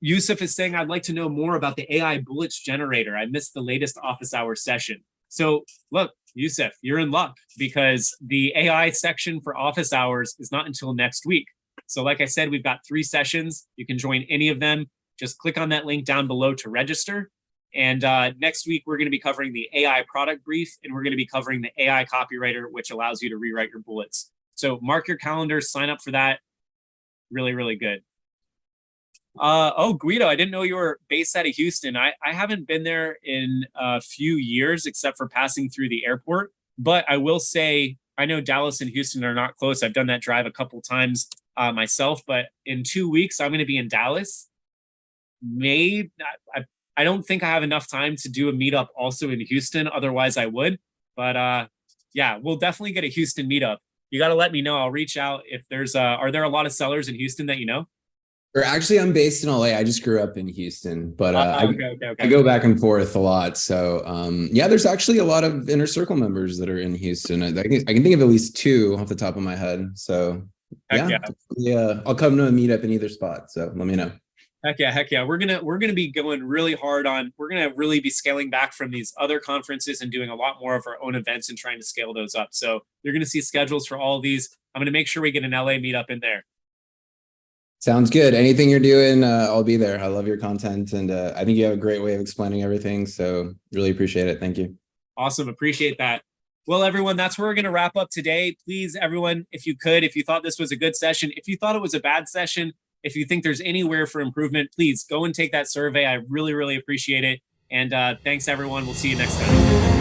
Speaker 1: Yusuf is saying, I'd like to know more about the AI bullets generator. I missed the latest office hours session. So look, Yusuf, you're in luck because the AI section for office hours is not until next week. So like I said, we've got 3 sessions. You can join any of them. Just click on that link down below to register. And next week, we're going to be covering the AI product brief, and we're going to be covering the AI copywriter, which allows you to rewrite your bullets. So mark your calendar, sign up for that. Really, really good. Oh, Guido, I didn't know you were based out of Houston. I haven't been there in a few years, except for passing through the airport. But I will say, I know Dallas and Houston are not close. I've done that drive a couple times myself. But in 2 weeks, I'm going to be in Dallas. I don't think I have enough time to do a meetup also in Houston. Otherwise, I would. But yeah, we'll definitely get a Houston meetup. You got to let me know. I'll reach out if there's. Are there a lot of sellers in Houston that you know?
Speaker 5: Or actually, I'm based in LA. I just grew up in Houston, but
Speaker 1: Okay.
Speaker 5: I go back and forth a lot. So yeah, there's actually a lot of Inner Circle members that are in Houston. I can think of at least 2 off the top of my head. So yeah, I'll come to a meetup in either spot. So let me know.
Speaker 1: Heck yeah. We're gonna be going really hard on. We're gonna really be scaling back from these other conferences and doing a lot more of our own events and trying to scale those up. So you're gonna see schedules for all of these. I'm gonna make sure we get an LA meetup in there.
Speaker 5: Sounds good. Anything you're doing, I'll be there. I love your content, and I think you have a great way of explaining everything. So really appreciate it. Thank you.
Speaker 1: Awesome. Appreciate that. Well, everyone, that's where we're going to wrap up today. Please, everyone, if you thought this was a good session, if you thought it was a bad session, if you think there's anywhere for improvement, please go and take that survey. I really, really appreciate it. And thanks, everyone. We'll see you next time.